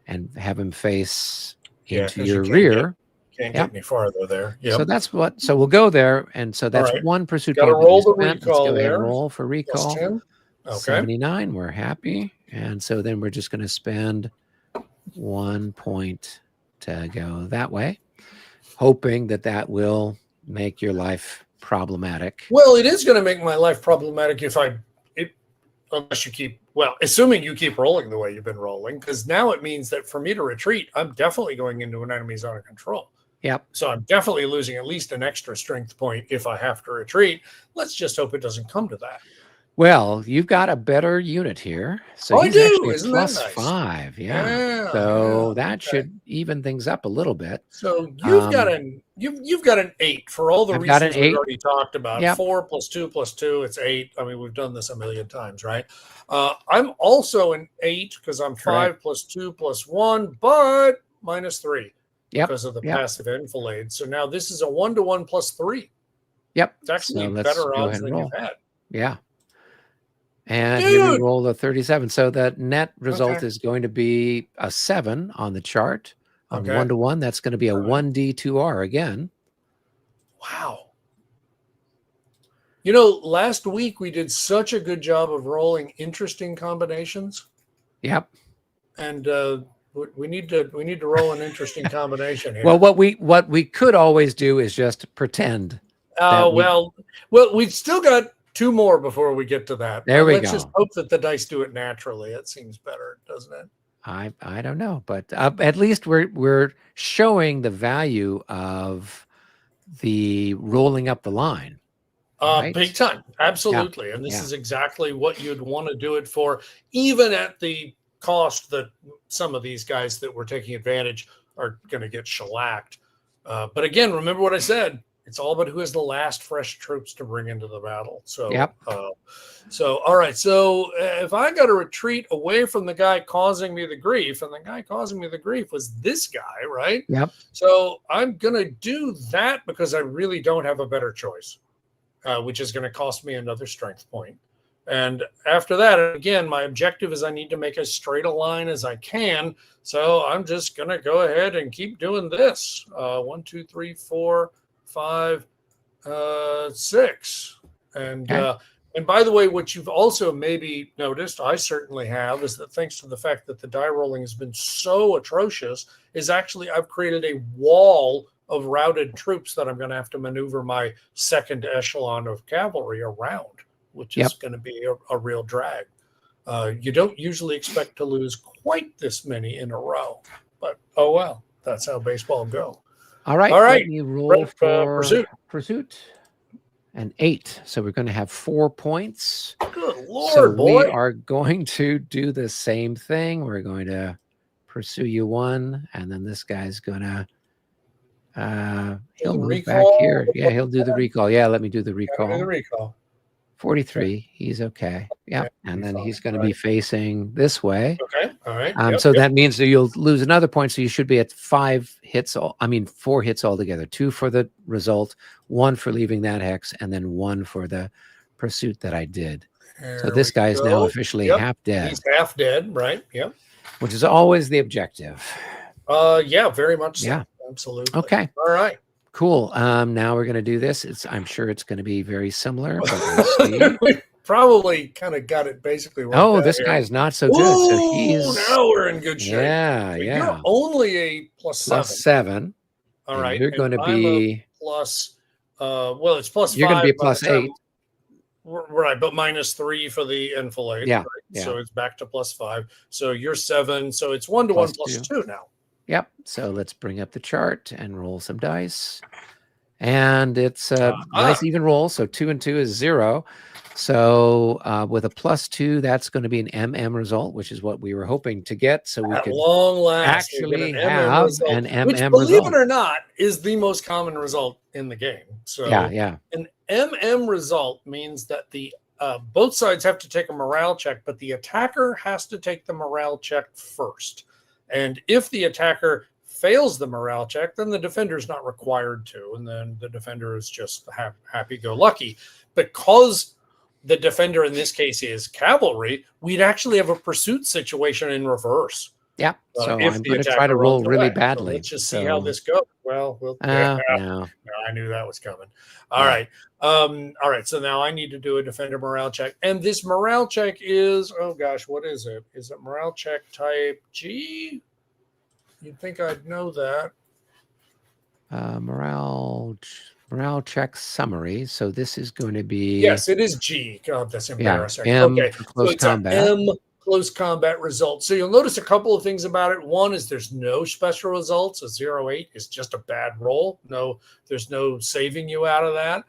and have him face into your rear. Can't get any farther there. Yep. So that's what. So we'll go there, and so that's right. 1 pursuit Gotta point. roll the Let's recall go ahead and there. roll for recall. +10. Okay. 79. We're happy, and so then we're just going to spend 1 point to go that way, hoping that that will make your life problematic. Well, it is going to make my life problematic unless you keep, assuming you keep rolling the way you've been rolling, because now it means that for me to retreat, I'm definitely going into an enemy zone of control. Yep. So I'm definitely losing at least an extra strength point if I have to retreat. Let's just hope it doesn't come to that. Well, you've got a better unit here. So he's actually Isn't that nice? +5. Yeah. So that should even things up a little bit. So you've got an 8 for all the reasons we've already talked about. Yep. 4 + 2 + 2, it's 8. I mean, we've done this a million times, right? I'm also an 8 because I'm 5 + 2 + 1, but -3 because of the passive enfilade. So now this is a 1-to-1 +3. Yep. It's actually better odds than you've had. Yeah. And here we roll a 37. So the net result is going to be a 7 on the chart. On 1-to-1, that's going to be a 1D2R again. Wow. Last week we did such a good job of rolling interesting combinations. Yep. And we need to roll an interesting combination here. Well, what we could always do is just pretend that We've still got 2 more before we get to that. There we Let's go. just hope that the dice do it naturally. It seems better, doesn't it? I don't know, but at least we're showing the value of the rolling up the line. Right? Big time. Absolutely. Yeah. And this is exactly what you'd want to do it for, even at the cost that some of these guys that were taking advantage are going to get shellacked. But again, remember what I said. It's all about who has the last fresh troops to bring into the battle. So, all right. So if I got to retreat away from the guy causing me the grief, and the guy causing me the grief was this guy, right? Yep. So I'm going to do that because I really don't have a better choice, which is going to cost me another strength point. And after that, again, my objective is I need to make as straight a line as I can. So I'm just going to go ahead and keep doing this. 1, 2, 3, 4, 5, 6. And by the way, what you've also maybe noticed, I certainly have, is that thanks to the fact that the die rolling has been so atrocious, is actually I've created a wall of routed troops that I'm going to have to maneuver my second echelon of cavalry around, which is going to be a real drag. You don't usually expect to lose quite this many in a row, but oh well, that's how baseball go. All right. Let me roll for pursuit. An 8. So we're going to have 4 points. Good Lord, so boy. We are going to do the same thing. We're going to pursue you 1, and then this guy's going to he'll move back here. Yeah, he'll do the recall. Yeah, let me do the recall. Do the recall. 43. He's okay. Yeah. And then he's going to be facing this way. Okay. All right. So that means that you'll lose another point. So you should be at 5 hits. 4 hits altogether. 2 for the result, 1 for leaving that hex, and then 1 for the pursuit that I did. So this guy is now officially half dead. He's half dead, right? Yep. Which is always the objective. Yeah, very much so. Yeah. Absolutely. Okay. All right. Cool. Now we're going to do this. I'm sure it's going to be very similar. But we'll see. We probably kind of got it basically. This guy's not so good. Ooh, so now we're in good shape. Yeah, so You're only a +7. +7. All right. You're going to be plus. It's +5. You're going to be +8. Right, but -3 for the enfilade. Yeah, right? So it's back to +5. So you're 7. So it's 1 to 1 +2 now. Yep. So let's bring up the chart and roll some dice. And it's a nice even roll. So 2 and 2 is 0. So with a +2, that's going to be an MM result, which is what we were hoping to get. So we could long last actually have an MM which, result. Believe it or not, is the most common result in the game. So an MM result means that the both sides have to take a morale check, but the attacker has to take the morale check first. And if the attacker fails the morale check, then the defender is not required to. And then the defender is just happy-go-lucky. Because the defender in this case is cavalry, we'd actually have a pursuit situation in reverse. Yeah. So I'm going to try to roll really badly. So let's just see how this goes. Well, no. I knew that was coming. All right. All right. So now I need to do a defender morale check. And this morale check is, oh gosh, what is it? Is it morale check type G? You'd think I'd know that. Morale check summary. So this is going to be. Yes, it is G. God, that's embarrassing. M for close combat. M close combat result. So you'll notice a couple of things about it. One is there's no special results. A 0-8 is just a bad roll. No, there's no saving you out of that.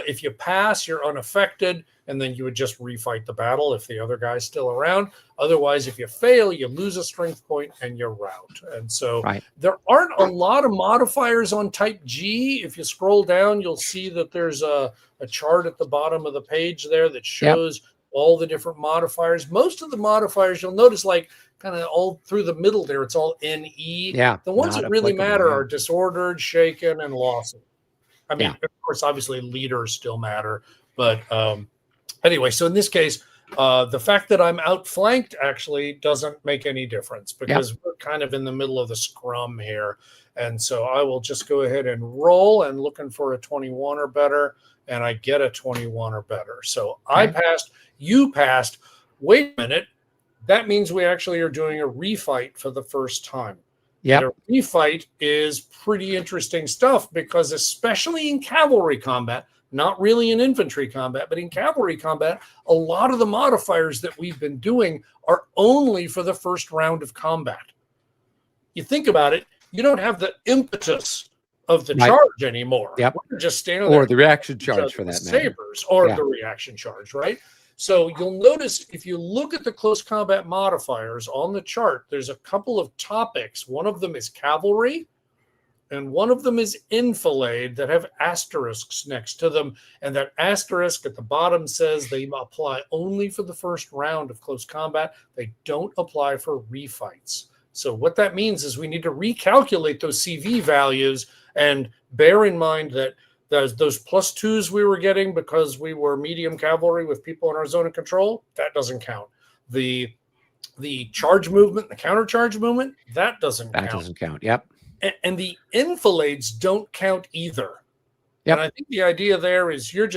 If you pass, you're unaffected, and then you would just refight the battle if the other guy's still around. Otherwise, if you fail, you lose a strength point and you're rout. And so there aren't a lot of modifiers on type G. If you scroll down, you'll see that there's a chart at the bottom of the page there that shows all the different modifiers. Most of the modifiers, you'll notice, like kind of all through the middle there, it's all NE. Yeah. The ones that really matter are disordered, shaken, and losses. I mean, of course, obviously leaders still matter. But anyway, so in this case, the fact that I'm outflanked actually doesn't make any difference because we're kind of in the middle of the scrum here. And so I will just go ahead and roll and looking for a 21 or better. And I get a 21 or better. So I passed, you passed. Wait a minute. that means we actually are doing a refight for the first time. Yep. And a refight is pretty interesting stuff because, especially in cavalry combat, not really in infantry combat, but in cavalry combat, a lot of the modifiers that we've been doing are only for the first round of combat. You think about it, you don't have the impetus of the charge anymore. Yep. We're just standing there. Or the reaction charge for that matter. Sabers, or the reaction charge, right? So you'll notice if you look at the close combat modifiers on the chart, there's a couple of topics. One of them is cavalry, and one of them is enfilade that have asterisks next to them. And that asterisk at the bottom says they apply only for the first round of close combat. They don't apply for refights. So what that means is we need to recalculate those CV values and bear in mind that those +2s we were getting because we were medium cavalry with people in our zone of control, that doesn't count. The charge movement, the counter charge movement, that doesn't count. That doesn't count. Yep. And the enfilades don't count either. Yep. And I think the idea there is you're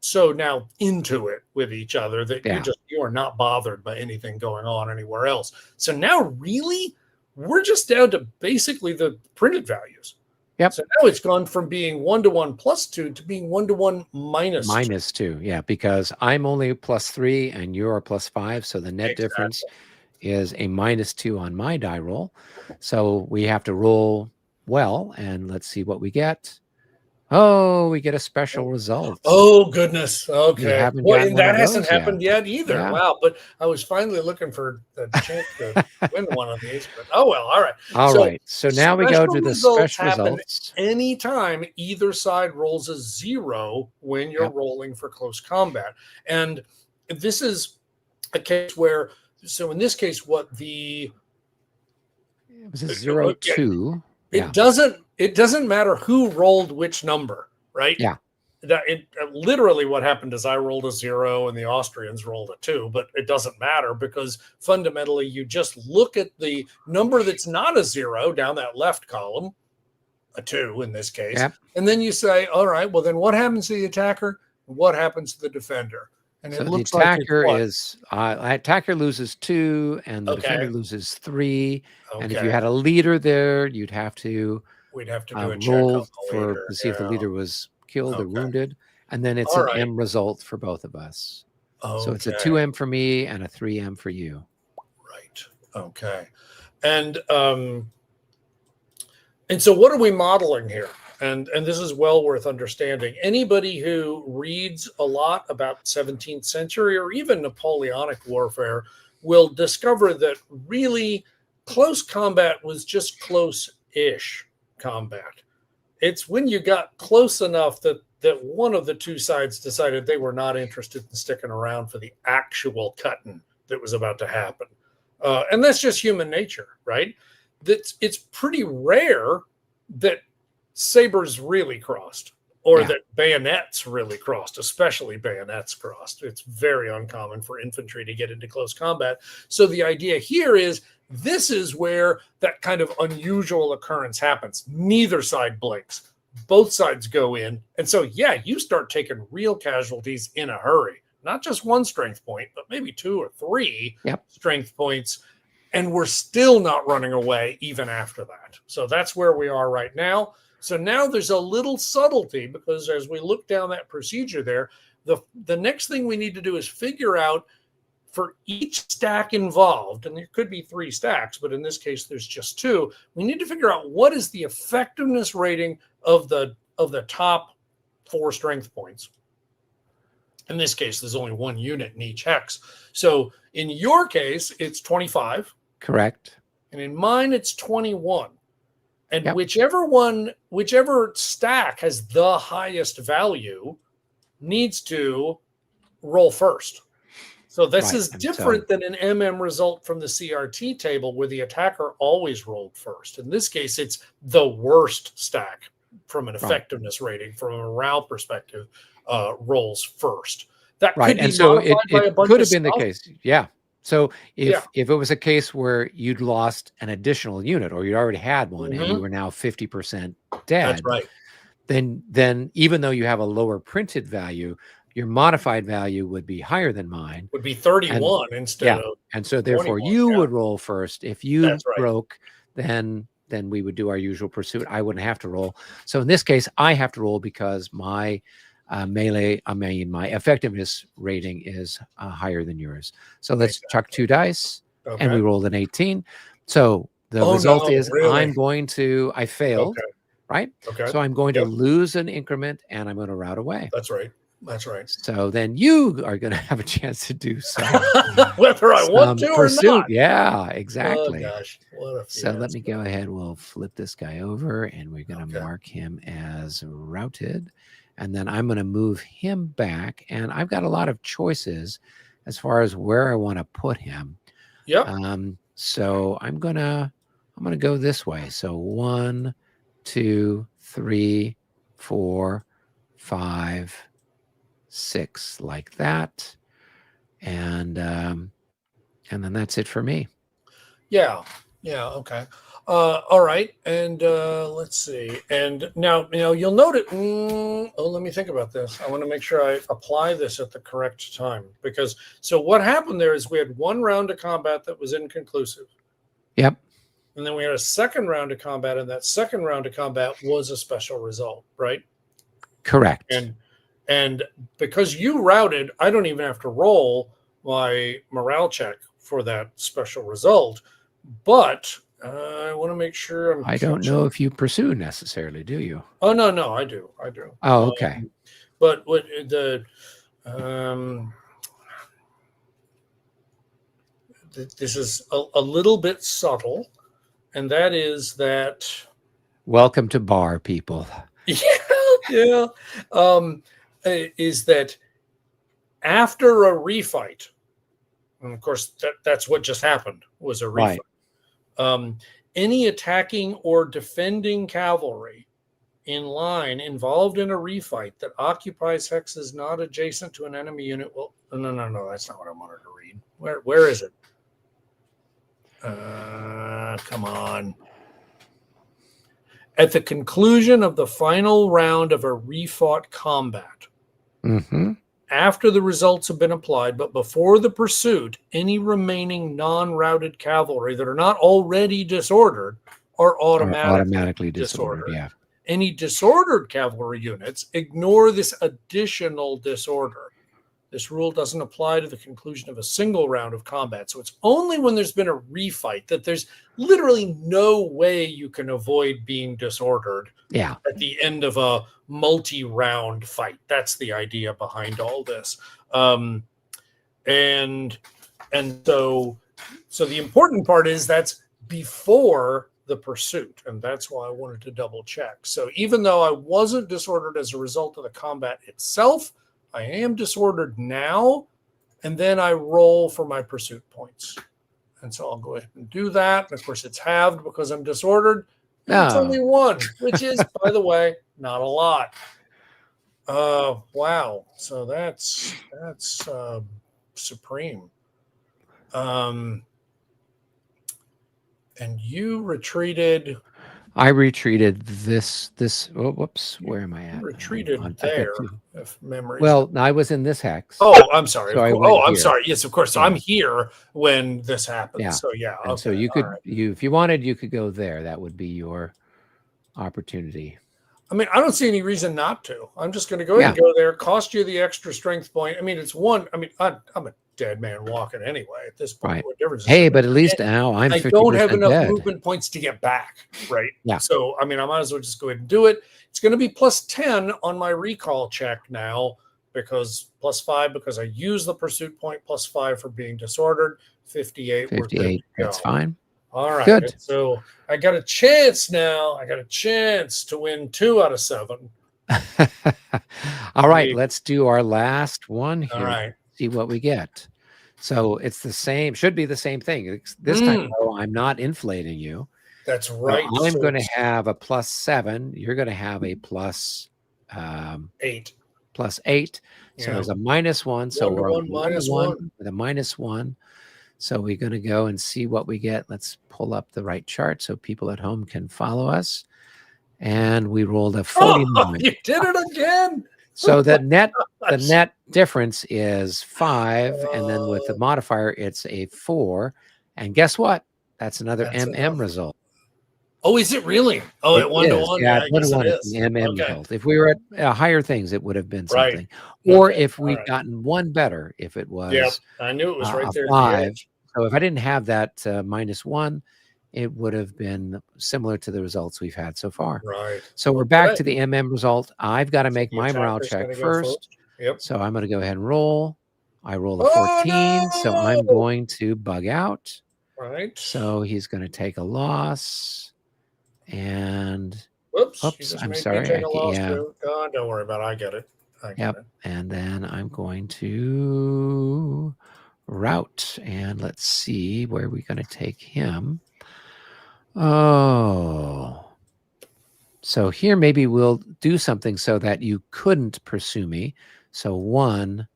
so now into it with each other that you are not bothered by anything going on anywhere else. So now really we're just down to basically the printed values. Yep. So now it's gone from being 1-to-1 +2 to being 1-to-1 -2. -2. Yeah, because I'm only +3 and you're +5. So the net difference is a -2 on my die roll. So we have to roll well, and let's see what we get. Oh, we get a special result. Oh, goodness. Okay. Well, that hasn't happened yet either. Yeah. Wow. But I was finally looking for the chance to win one of these. But oh, well. All right. All right. So now we go to the special results. Anytime either side rolls a 0 when you're rolling for close combat. And this is a case where, so in this case, it was a 0-2. It doesn't matter who rolled which number, right? Yeah. Literally what happened is I rolled a 0 and the Austrians rolled a 2, but it doesn't matter because fundamentally you just look at the number that's not a 0 down that left column, a 2 in this case, and then you say, all right, well then what happens to the attacker? What happens to the defender? And so it looks the attacker attacker loses 2 and the defender loses 3. Okay. And if you had a leader there, we'd have to do a roll check to see if the leader was killed or wounded. And then it's an M result for both of us. So it's a 2M for me and a 3M for you. Right. Okay. And so what are we modeling here? And this is well worth understanding. Anybody who reads a lot about 17th century or even Napoleonic warfare will discover that really close combat was just close-ish combat. It's when you got close enough that one of the two sides decided they were not interested in sticking around for the actual cutting that was about to happen. And that's just human nature, right? It's pretty rare that sabers really crossed or that bayonets really crossed, especially bayonets crossed. It's very uncommon for infantry to get into close combat. So the idea here is this is where that kind of unusual occurrence happens. Neither side blinks. Both sides go in. And so, you start taking real casualties in a hurry. Not just one strength point, but maybe 2 or 3 strength points. And we're still not running away even after that. So that's where we are right now. So now there's a little subtlety because as we look down that procedure there, the next thing we need to do is figure out for each stack involved, and there could be 3 stacks, but in this case, there's just 2. We need to figure out what is the effectiveness rating of the top 4 strength points. In this case, there's only 1 unit in each hex. So in your case, it's 25. Correct. And in mine, it's 21. And whichever stack has the highest value needs to roll first. So this is different than an MM result from the CRT table where the attacker always rolled first. In this case, it's the worst stack from an effectiveness rating, from a morale perspective, rolls first. That could be it could have been the case. Yeah. So if it was a case where you'd lost an additional unit or you'd already had one and you were now 50% dead, that's right. Then even though you have a lower printed value, your modified value would be higher than mine. Would be 31 instead of and so therefore 21. you Yeah, would roll first. If you that's right. broke, then we would do our usual pursuit. I wouldn't have to roll. So in this case, I have to roll because my melee, my effectiveness rating is higher than yours. So let's chuck 2 dice, and we rolled an 18. So the result is I'm going to, I failed, right? Okay. So I'm going to lose an increment, and I'm going to route away. That's right. That's right. So then you are going to have a chance to do so. Whether I want to or not. Yeah, exactly. Oh, gosh. What a so let me go ahead. We'll flip this guy over, and we're going to mark him as routed. And then I'm going to move him back. And I've got a lot of choices as far as where I want to put him. Yep. So I'm going to go this way. So 1, 2, 3, 4, 5, 6, like that. And then that's it for me. Yeah. Okay. All right. And let's see. And now, you'll note it. Let me think about this. I want to make sure I apply this at the correct time, because so what happened there is we had one round of combat that was inconclusive. Yep. And then we had a second round of combat, and that second round of combat was a special result, right? Correct. And because you routed, I don't even have to roll my morale check for that special result. But I want to make sure I don't know if you pursue necessarily, do you? Oh, no, I do. Oh, okay. But what this is a little bit subtle, and that is that. Welcome to B.A.R, people. Yeah. Is that after a refight, and of course that's what just happened, was a refight. Right. Any attacking or defending cavalry in line involved in a refight that occupies hexes not adjacent to an enemy unit will. No, that's not what I wanted to read. Where is it? Come on. At the conclusion of the final round of a refought combat, after the results have been applied, but before the pursuit, any remaining non-routed cavalry that are not already disordered are automatically disordered. Yeah. Any disordered cavalry units ignore this additional disorder. This rule doesn't apply to the conclusion of a single round of combat. So it's only when there's been a refight that there's literally no way you can avoid being disordered at the end of a multi-round fight. That's the idea behind all this. And so the important part is that's before the pursuit, and that's why I wanted to double check. So even though I wasn't disordered as a result of the combat itself, I am disordered now, and then I roll for my pursuit points. And so I'll go ahead and do that. And of course, it's halved because I'm disordered. It's only 1, which is, by the way, not a lot. Wow. So that's supreme. And you retreated. I retreated this. Oh, whoops. Where am I at? Retreated there, if memory. Well, I was in this hex. Oh, I'm sorry. So I'm sorry. Yes, of course. So I'm here when this happens. Yeah. So yeah. Okay. So you could, if you wanted, you could go there. That would be your opportunity. I mean, I don't see any reason not to. I'm just going to go ahead and go there. Cost you the extra strength point. I mean, it's 1. I mean, I'm a dead man walking anyway at this point. Right. What difference hey, but at least now I'm 50% I don't have enough dead. movement points to get back, right? Yeah. So, I mean, I might as well just go ahead and do it. It's going to be plus 10 on my recall check now, because plus 5 because I use the pursuit point, plus 5 for being disordered. 58. 58. That's fine. All right. Good. So I got a chance now. I got a chance to win 2 out of 7. All right. Let's do our last one here. All right. See what we get. So it's the same, should be the same thing. This time, though, I'm not inflating you. That's right. So I'm going to have a plus 7. You're going to have a plus 8. Plus 8. So there's a -1. So we're -1, -1 with a -1. So we're going to go and see what we get. Let's pull up the right chart so people at home can follow us. And we rolled a 49. Oh, you did it again. So the net difference is 5, and then with the modifier, it's a 4. And guess what? That's another That's MM enough. result. Oh, is it really? Oh, It at is. 1-to-1. Yeah, Yeah, at I 1 to guess it 1, it's is. an MM Okay. result. If we were at higher things, it would have been Right. something. Or Okay. if All we'd right. gotten one better, if it Yep. was I knew it was right a there at the 5. edge. So if I didn't have that -1, it would have been similar to the results we've had so far. Right. So we're back to the MM result. I've got to So make the my morale attacker's check going to go first. first. Yep. So I'm going to go ahead and roll. I roll a Oh 14, so I'm no! going to bug out. Right. So he's going to take a loss. And Whoops! You oops, just I'm made me sorry. take a loss Yeah. too. Oh, don't worry about it. I get it. I get Yep. it. And then I'm going to route. And let's see where we're going to take him. Oh. So here maybe we'll do something so that you couldn't pursue me. So 1,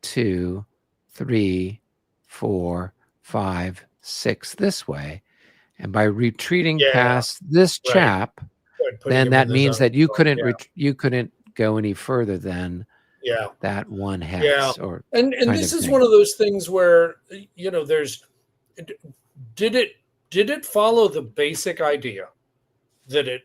2, 3, 4, 5, 6 this way. And by retreating Yeah. past this Right. chap, Putting then him in that the means zone. that you So, couldn't go any further than yeah. that one Yeah. hex or And kind this of is thing. one of those things where there's did it follow the basic idea that it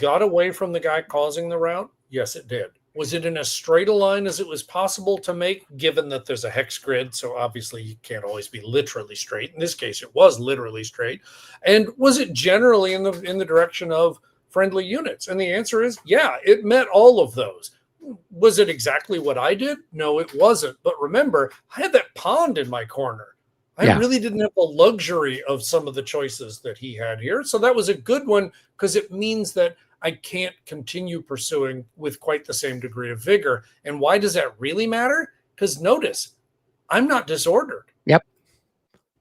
got away from the guy causing the route? Yes, it did. Was it in as straight a line as it was possible to make, given that there's a hex grid? So obviously you can't always be literally straight. In this case, it was literally straight. And was it generally in the direction of friendly units? And the answer is, yeah, it met all of those. Was it exactly what I did? No, it wasn't. But remember, I had that pond in my corner. I Yeah. really didn't have the luxury of some of the choices that he had here. So that was a good one because it means that I can't continue pursuing with quite the same degree of vigor. And why does that really matter? Because notice, I'm not disordered. Yep.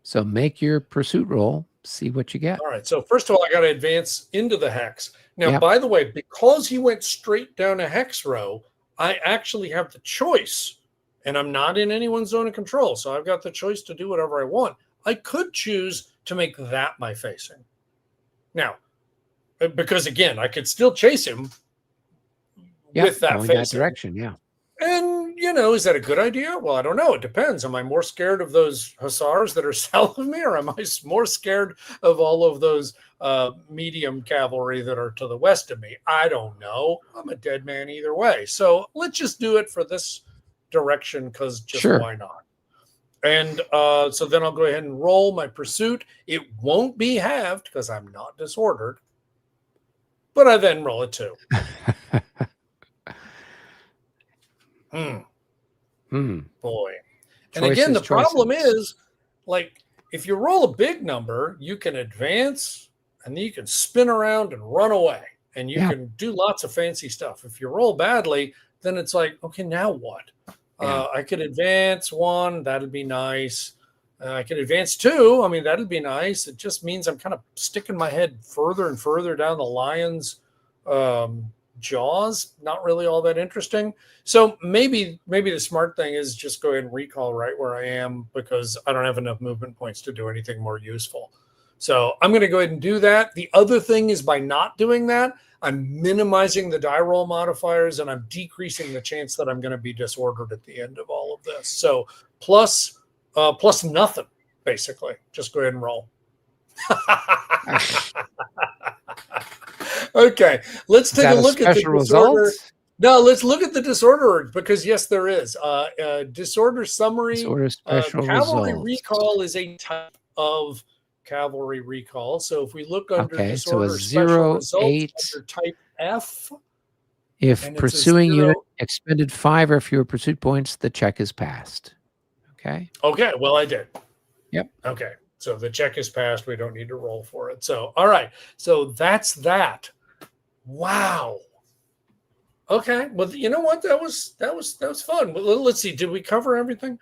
So make your pursuit roll, see what you get. All right. So first of all, I got to advance into the hex. Now, Yep. by the way, because he went straight down a hex row, I actually have the choice, and I'm not in anyone's zone of control. So I've got the choice to do whatever I want. I could choose to make that my facing. Now, because again, I could still chase him with that going facing. that direction. Yeah. And, is that a good idea? Well, I don't know. It depends. Am I more scared of those hussars that are south of me, or am I more scared of all of those medium cavalry that are to the west of me? I don't know. I'm a dead man either way. So let's just do it for this direction because just why not? And so then I'll go ahead and roll my pursuit. It won't be halved because I'm not disordered, but I then roll it too. Boy. And again, the problem is, like, if you roll a big number, you can advance and then you can spin around and run away and you can do lots of fancy stuff. If you roll badly, then it's like, okay, now what? I could advance 1. That'd be nice. I could advance 2. I mean, that'd be nice. It just means I'm kind of sticking my head further and further down the lion's jaws. Not really all that interesting. So maybe the smart thing is just go ahead and recall right where I am because I don't have enough movement points to do anything more useful. So I'm going to go ahead and do that. The other thing is by not doing that, I'm minimizing the die roll modifiers and I'm decreasing the chance that I'm going to be disordered at the end of all of this. So plus nothing, basically. Just go ahead and roll. Okay, let's take a look at the disorder. No, let's look at the disorder because yes, there is. Disorder summary. Cavalry recall is a type of cavalry recall. So if we look under disorder special results under type F. If pursuing unit expended 5 or fewer pursuit points, the check is passed. Okay. Okay. Well, I did. Yep. Okay. So the check is passed. We don't need to roll for it. So, all right. So that's that. Wow. Okay. Well, you know what? That was fun. Let's see. Did we cover everything?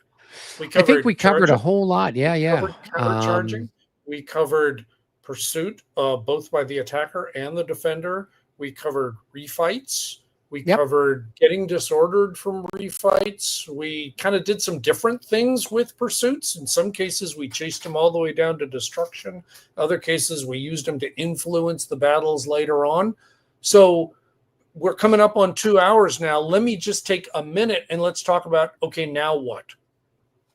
I think we covered a whole lot. Yeah. We covered charging. We covered pursuit, both by the attacker and the defender. We covered refights. We covered getting disordered from refights. We kind of did some different things with pursuits. In some cases, we chased them all the way down to destruction. Other cases, we used them to influence the battles later on. So we're coming up on 2 hours now. Let me just take a minute and let's talk about, okay, now what?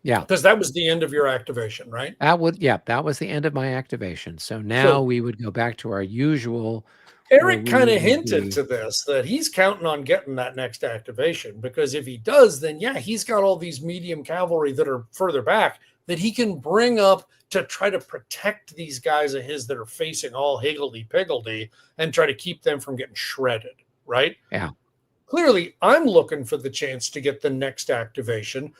Yeah. Because that was the end of your activation, right? That was the end of my activation. So now we would go back to our usual. Eric kind of hinted to this, that he's counting on getting that next activation, because if he does, then yeah, he's got all these medium cavalry that are further back that he can bring up to try to protect these guys of his that are facing all higgledy-piggledy and try to keep them from getting shredded, right? Yeah. Clearly, I'm looking for the chance to get the next activation,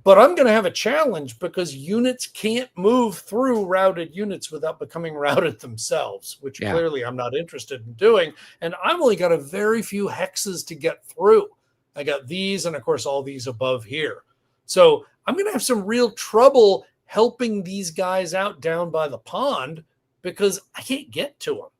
but I'm going to have a challenge because units can't move through routed units without becoming routed themselves, which clearly I'm not interested in doing. And I've only got a very few hexes to get through. I got these and, of course, all these above here. So I'm going to have some real trouble helping these guys out down by the pond because I can't get to them.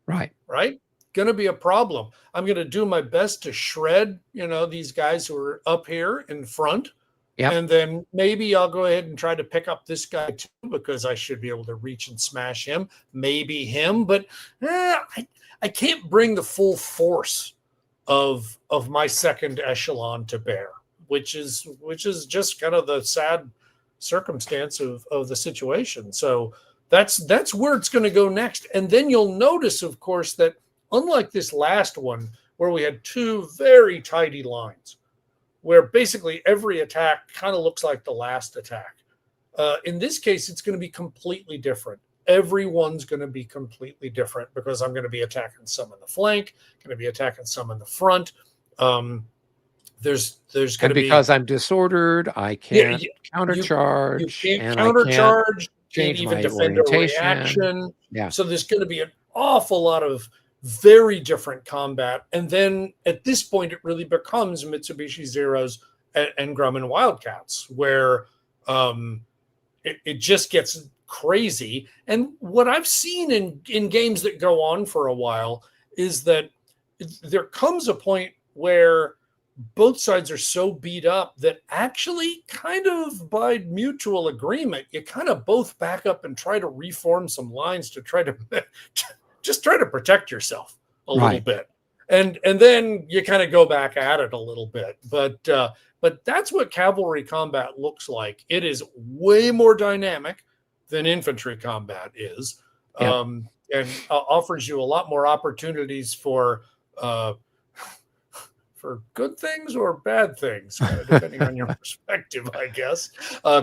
Right. Right? Going to be a problem. I'm going to do my best to shred, these guys who are up here in front. Yep. And then maybe I'll go ahead and try to pick up this guy too, because I should be able to reach and smash him, maybe him, but I can't bring the full force of my second echelon to bear, which is just kind of the sad circumstance of the situation. So that's where it's going to go next. And then you'll notice, of course, that unlike this last one where we had two very tidy lines, where basically every attack kind of looks like the last attack. In this case, it's going to be completely different. Everyone's going to be completely different because I'm going to be attacking some in the flank, going to be attacking some in the front. There's going to be, because I'm disordered, I can't countercharge. You can't countercharge. Change even my defend orientation. A reaction. Yeah. So there's going to be an awful lot of very different combat. And then at this point, it really becomes Mitsubishi Zeros and Grumman Wildcats, where it just gets crazy. And what I've seen in games that go on for a while is that there comes a point where both sides are so beat up that actually kind of by mutual agreement, you kind of both back up and try to reform some lines to try to just try to protect yourself a little bit. And then you kind of go back at it a little bit. But that's what cavalry combat looks like. It is way more dynamic than infantry combat is, and offers you a lot more opportunities for good things or bad things, depending on your perspective, I guess,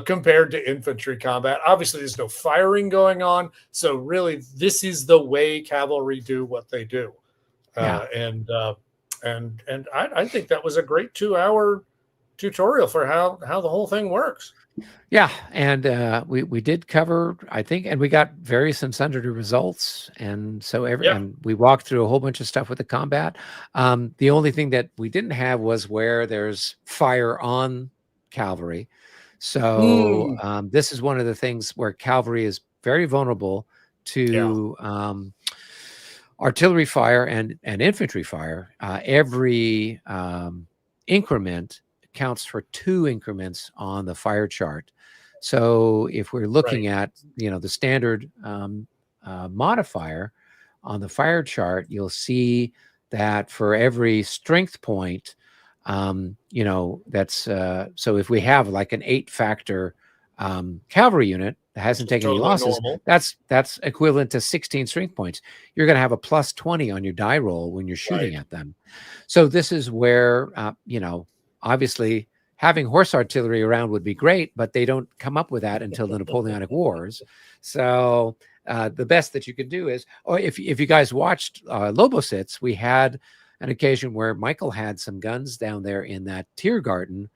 compared to infantry combat. Obviously, there's no firing going on. So really, this is the way cavalry do what they do. And I think that was a great 2-hour tutorial for how the whole thing works. Yeah, and we did cover, I think, and we got various and sundry results, and so and we walked through a whole bunch of stuff with the combat. The only thing that we didn't have was where there's fire on cavalry. So this is one of the things where cavalry is very vulnerable to artillery fire and infantry fire. Every increment counts for 2 increments on the fire chart. So if we're looking at, the standard modifier on the fire chart, you'll see that for every strength point, that's so if we have like an 8-factor cavalry unit that hasn't taken any losses, that's equivalent to 16 strength points. You're going to have a plus 20 on your die roll when you're shooting at them. So this is where, obviously, having horse artillery around would be great, but they don't come up with that until the Napoleonic Wars. So the best that you could do is, or if you guys watched Lobositz, we had an occasion where Michael had some guns down there in that Tiergarten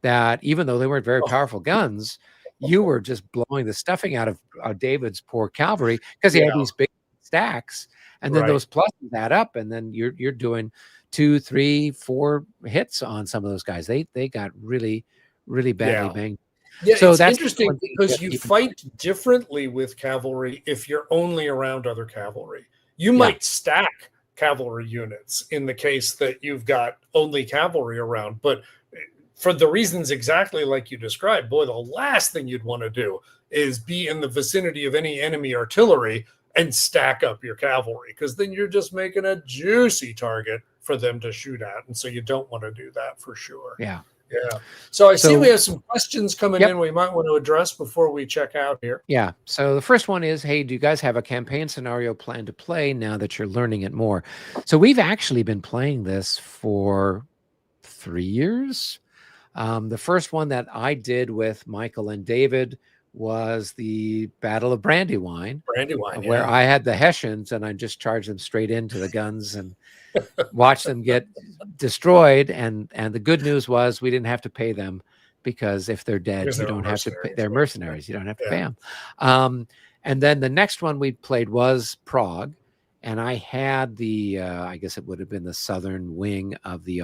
that, even though they weren't very powerful guns, you were just blowing the stuffing out of David's poor cavalry because he had these big stacks, and then those pluses add up, and then you're doing 2, 3, 4 hits on some of those guys. They got really, really badly banged. Yeah, so that's interesting because you fight differently with cavalry if you're only around other cavalry. You might stack cavalry units in the case that you've got only cavalry around, but for the reasons exactly like you described, boy, the last thing you'd want to do is be in the vicinity of any enemy artillery and stack up your cavalry, because then you're just making a juicy target for them to shoot at. And so you don't want to do that for sure. Yeah. Yeah. So I see So, we have some questions coming yep. in we might want to address before we check out here. Yeah. So the first one is, hey, do you guys have a campaign scenario plan to play now that you're learning it more? So we've actually been playing this for 3 years. The first one that I did with Michael and David was the Battle of Brandywine, Brandywine, where yeah. I had the Hessians and I just charged them straight into the guns and watched them get destroyed. And the good news was we didn't have to pay them, because if they're dead, Because you they were don't have to pay. mercenaries. They're mercenaries. You don't have to pay Yeah. them. And then the next one we played was Prague. And I had the, I guess it would have been the southern wing of the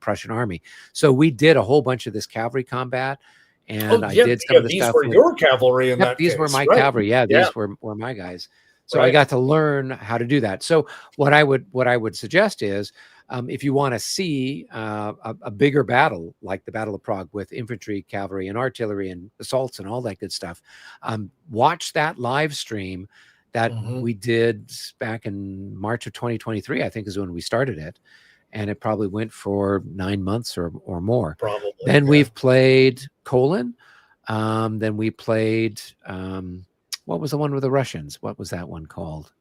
Prussian army. So we did a whole bunch of this cavalry combat, and I did some of the these stuff were with, your cavalry in that these case. were my right? cavalry. Yeah, Yeah. these were my guys. So I Right. got to learn how to do that. So what I would suggest is, if you want to see a bigger battle like the Battle of Prague with infantry, cavalry, and artillery and assaults and all that good stuff, watch that live stream that we did back in March of 2023, I think is when we started it. And it probably went for 9 months or more. Probably. Then we've played Colon. Then we played, what was the one with the Russians? What was that one called?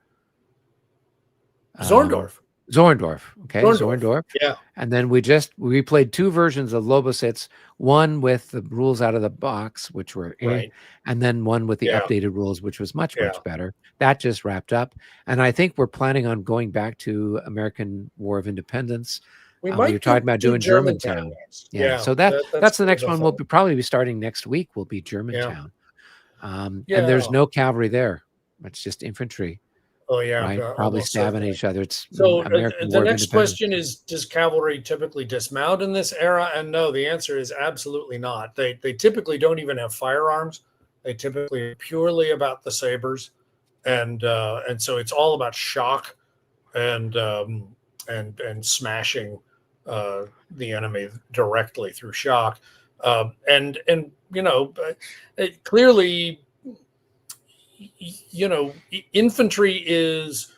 Zorndorf. Zorndorf. Okay, Zorndorf. Yeah. And then we played 2 versions of Lobositz, one with the rules out of the box, which were Right. and then one with the Yeah. updated rules, which was much Yeah. better. That just wrapped up. And I think we're planning on going back to American War of Independence. We We might were talking about doing Germantown. next. Yeah. So that's the next one. We'll We'll probably be starting next week. Will be Germantown. And Yeah. there's no cavalry there. It's just infantry. Oh yeah, Right. Probably almost stabbing certainly. each other. It's So American the War of next Independence. question is: does cavalry typically dismount in this era? And no, the answer is absolutely not. They typically don't even have firearms. They typically are purely about the sabers, and so it's all about shock and smashing the enemy directly through shock. And clearly, infantry is,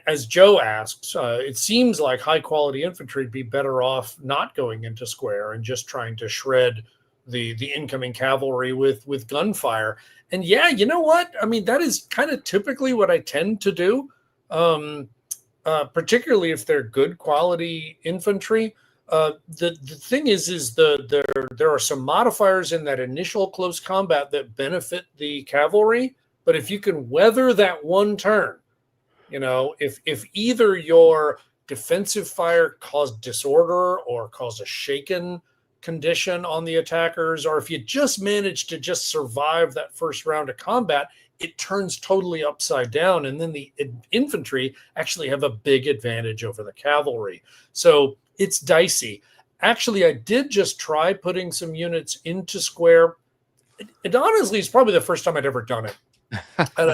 as Joe asks, it seems like high quality infantry would be better off not going into square and just trying to shred the incoming cavalry with gunfire. And yeah, you know what? I mean, that is kind of typically what I tend to do, particularly if they're good quality infantry. The thing is there are some modifiers in that initial close combat that benefit the cavalry, but if you can weather that one turn, if either your defensive fire caused disorder or caused a shaken condition on the attackers, or if you just manage to just survive that first round of combat, it turns totally upside down, and then the infantry actually have a big advantage over the cavalry. So it's dicey. Actually, I did just try putting some units into square. It honestly is probably the first time I'd ever done it at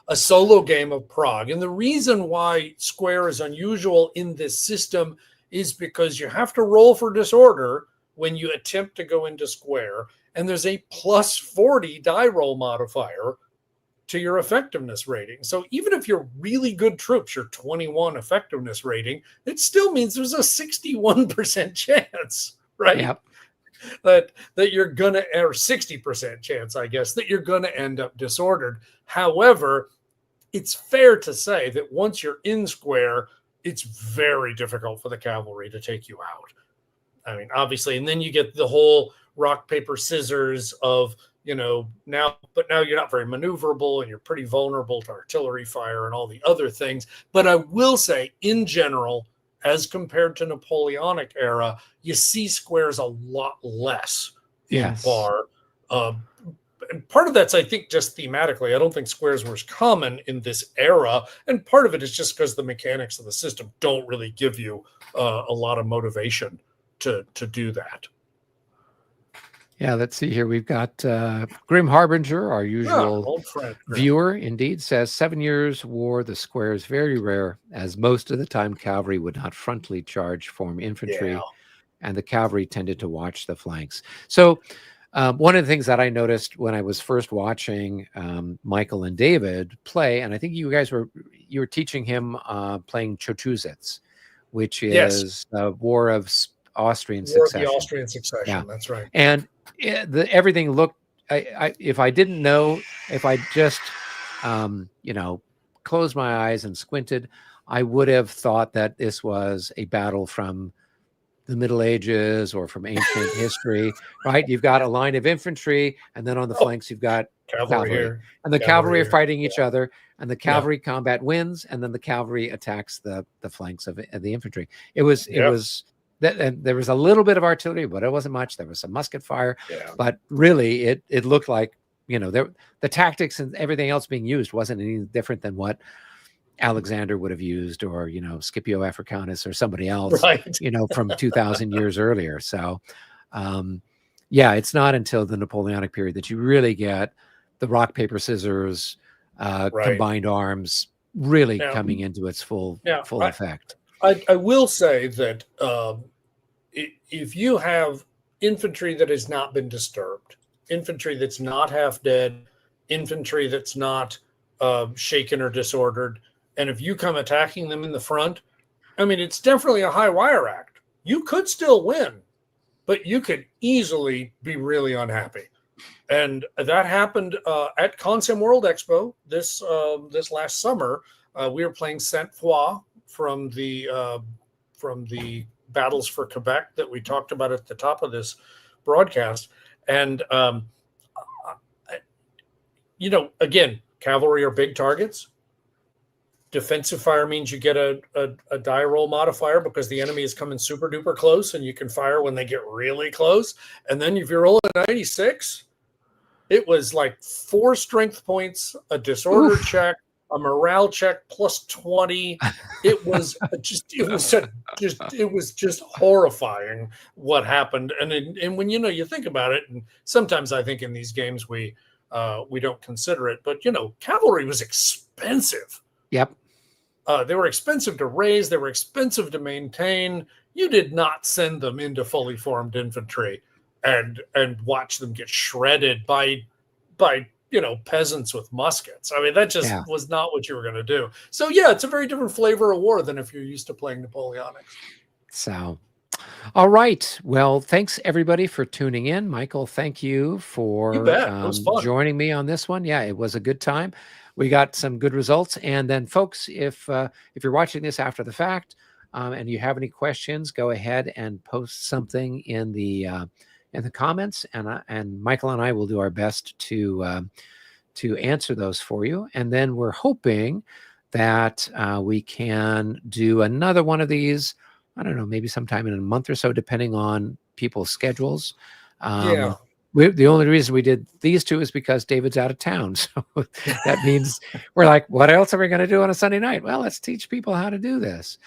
a solo game of Prague. And the reason why square is unusual in this system is because you have to roll for disorder when you attempt to go into square, and there's a plus 40 die roll modifier to your effectiveness rating. So even if you're really good troops, your 21 effectiveness rating, it still means there's a 61% chance, right? Yep. That you're gonna, or 60% chance, I guess, that you're gonna end up disordered. However, it's fair to say that once you're in square, it's very difficult for the cavalry to take you out. I mean, obviously, and then you get the whole rock, paper, scissors of, now you're not very maneuverable and you're pretty vulnerable to artillery fire and all the other things. But I will say, in general, as compared to Napoleonic era, you see squares a lot less in B.A.R. And part of that's, I think, just thematically. I don't think squares were as common in this era. And part of it is just because the mechanics of the system don't really give you a lot of motivation to do that. Yeah, let's see here. We've got Grim Harbinger, our usual old friend, viewer, indeed, says 7 years war, the square is very rare, as most of the time cavalry would not frontally charge form infantry, and the cavalry tended to watch the flanks. So one of the things that I noticed when I was first watching Michael and David play, and I think you were teaching him playing Chochuzets, which Yes, is the War of Austrian War of the Succession. Austrian Yeah, Succession. That's right. and everything looked. If I didn't know, if I just, closed my eyes and squinted, I would have thought that this was a battle from the Middle Ages or from ancient history, right? You've got a line of infantry, and then on the Oh, flanks you've got cavalry cavalry, here, and the cavalry cavalry are here. fighting each other, and the Yeah, cavalry combat wins, and then the cavalry attacks the flanks of the infantry. It was yeah, that, and there was a little bit of artillery, but it wasn't much. There was some musket fire, yeah. but really it looked like, the tactics and everything else being used wasn't any different than what Alexander would have used, or Scipio Africanus or somebody else, Right. from 2,000 years earlier. So, yeah, it's not until the Napoleonic period that you really get the rock paper scissors, Right. combined arms really Now, coming into its full now effect. I will say that if you have infantry that has not been disturbed, infantry that's not half dead, infantry that's not shaken or disordered, and if you come attacking them in the front, I mean, it's definitely a high wire act. You could still win, but you could easily be really unhappy. And that happened at Consim World Expo this last summer. We were playing Saint Foy from the battles for Quebec that we talked about at the top of this broadcast, and again, cavalry are big targets. Defensive fire means you get a die roll modifier because the enemy is coming super duper close, and you can fire when they get really close. And then if you're rolling 96, it was like 4 strength points, a disorder check, a morale check plus 20. It was just horrifying what happened. And when you think about it, and sometimes I think in these games we don't consider it, but cavalry was expensive. Yep. They were expensive to raise. They were expensive to maintain. You did not send them into fully formed infantry and watch them get shredded by peasants with muskets. I mean, that just was not what you were going to do. So yeah, it's a very different flavor of war than if you're used to playing Napoleonic. So, all right. Well, thanks everybody for tuning in. Michael, thank you for joining me on this one. Yeah, it was a good time. We got some good results. And then, folks, if you're watching this after the fact and you have any questions, go ahead and post something in the comments, and Michael and I will do our best to answer those for you. And then we're hoping that we can do another one of these. I don't know, maybe sometime in a month or so, depending on people's schedules. Yeah. The only reason we did these two is because David's out of town. So that means we're like, what else are we going to do on a Sunday night? Well, let's teach people how to do this.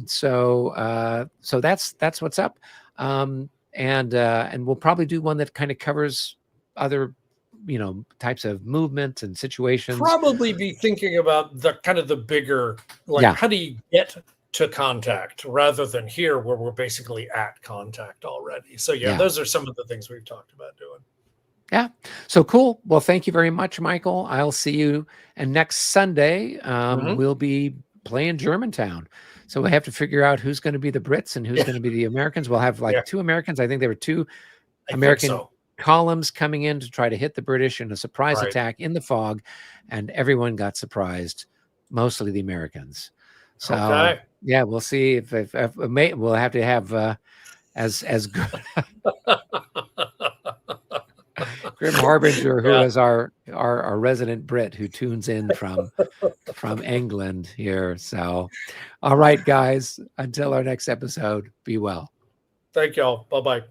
So that's what's up. And we'll probably do one that kind of covers other, types of movement and situations. Probably be thinking about the kind of the bigger, how do you get to contact rather than here where we're basically at contact already. So those are some of the things we've talked about doing. Yeah. So cool. Well, thank you very much, Michael. I'll see you. And next Sunday, we'll be playing Germantown. So we have to figure out who's going to be the Brits and who's going to be the Americans. We'll have 2 Americans. I think there were 2 American columns coming in to try to hit the British in a surprise attack in the fog. And everyone got surprised, mostly the Americans. So yeah, we'll see if we'll have to have as good Grim Harbinger, who is our resident Brit who tunes in from England here. So, all right, guys, until our next episode, be well. Thank y'all. Bye-bye.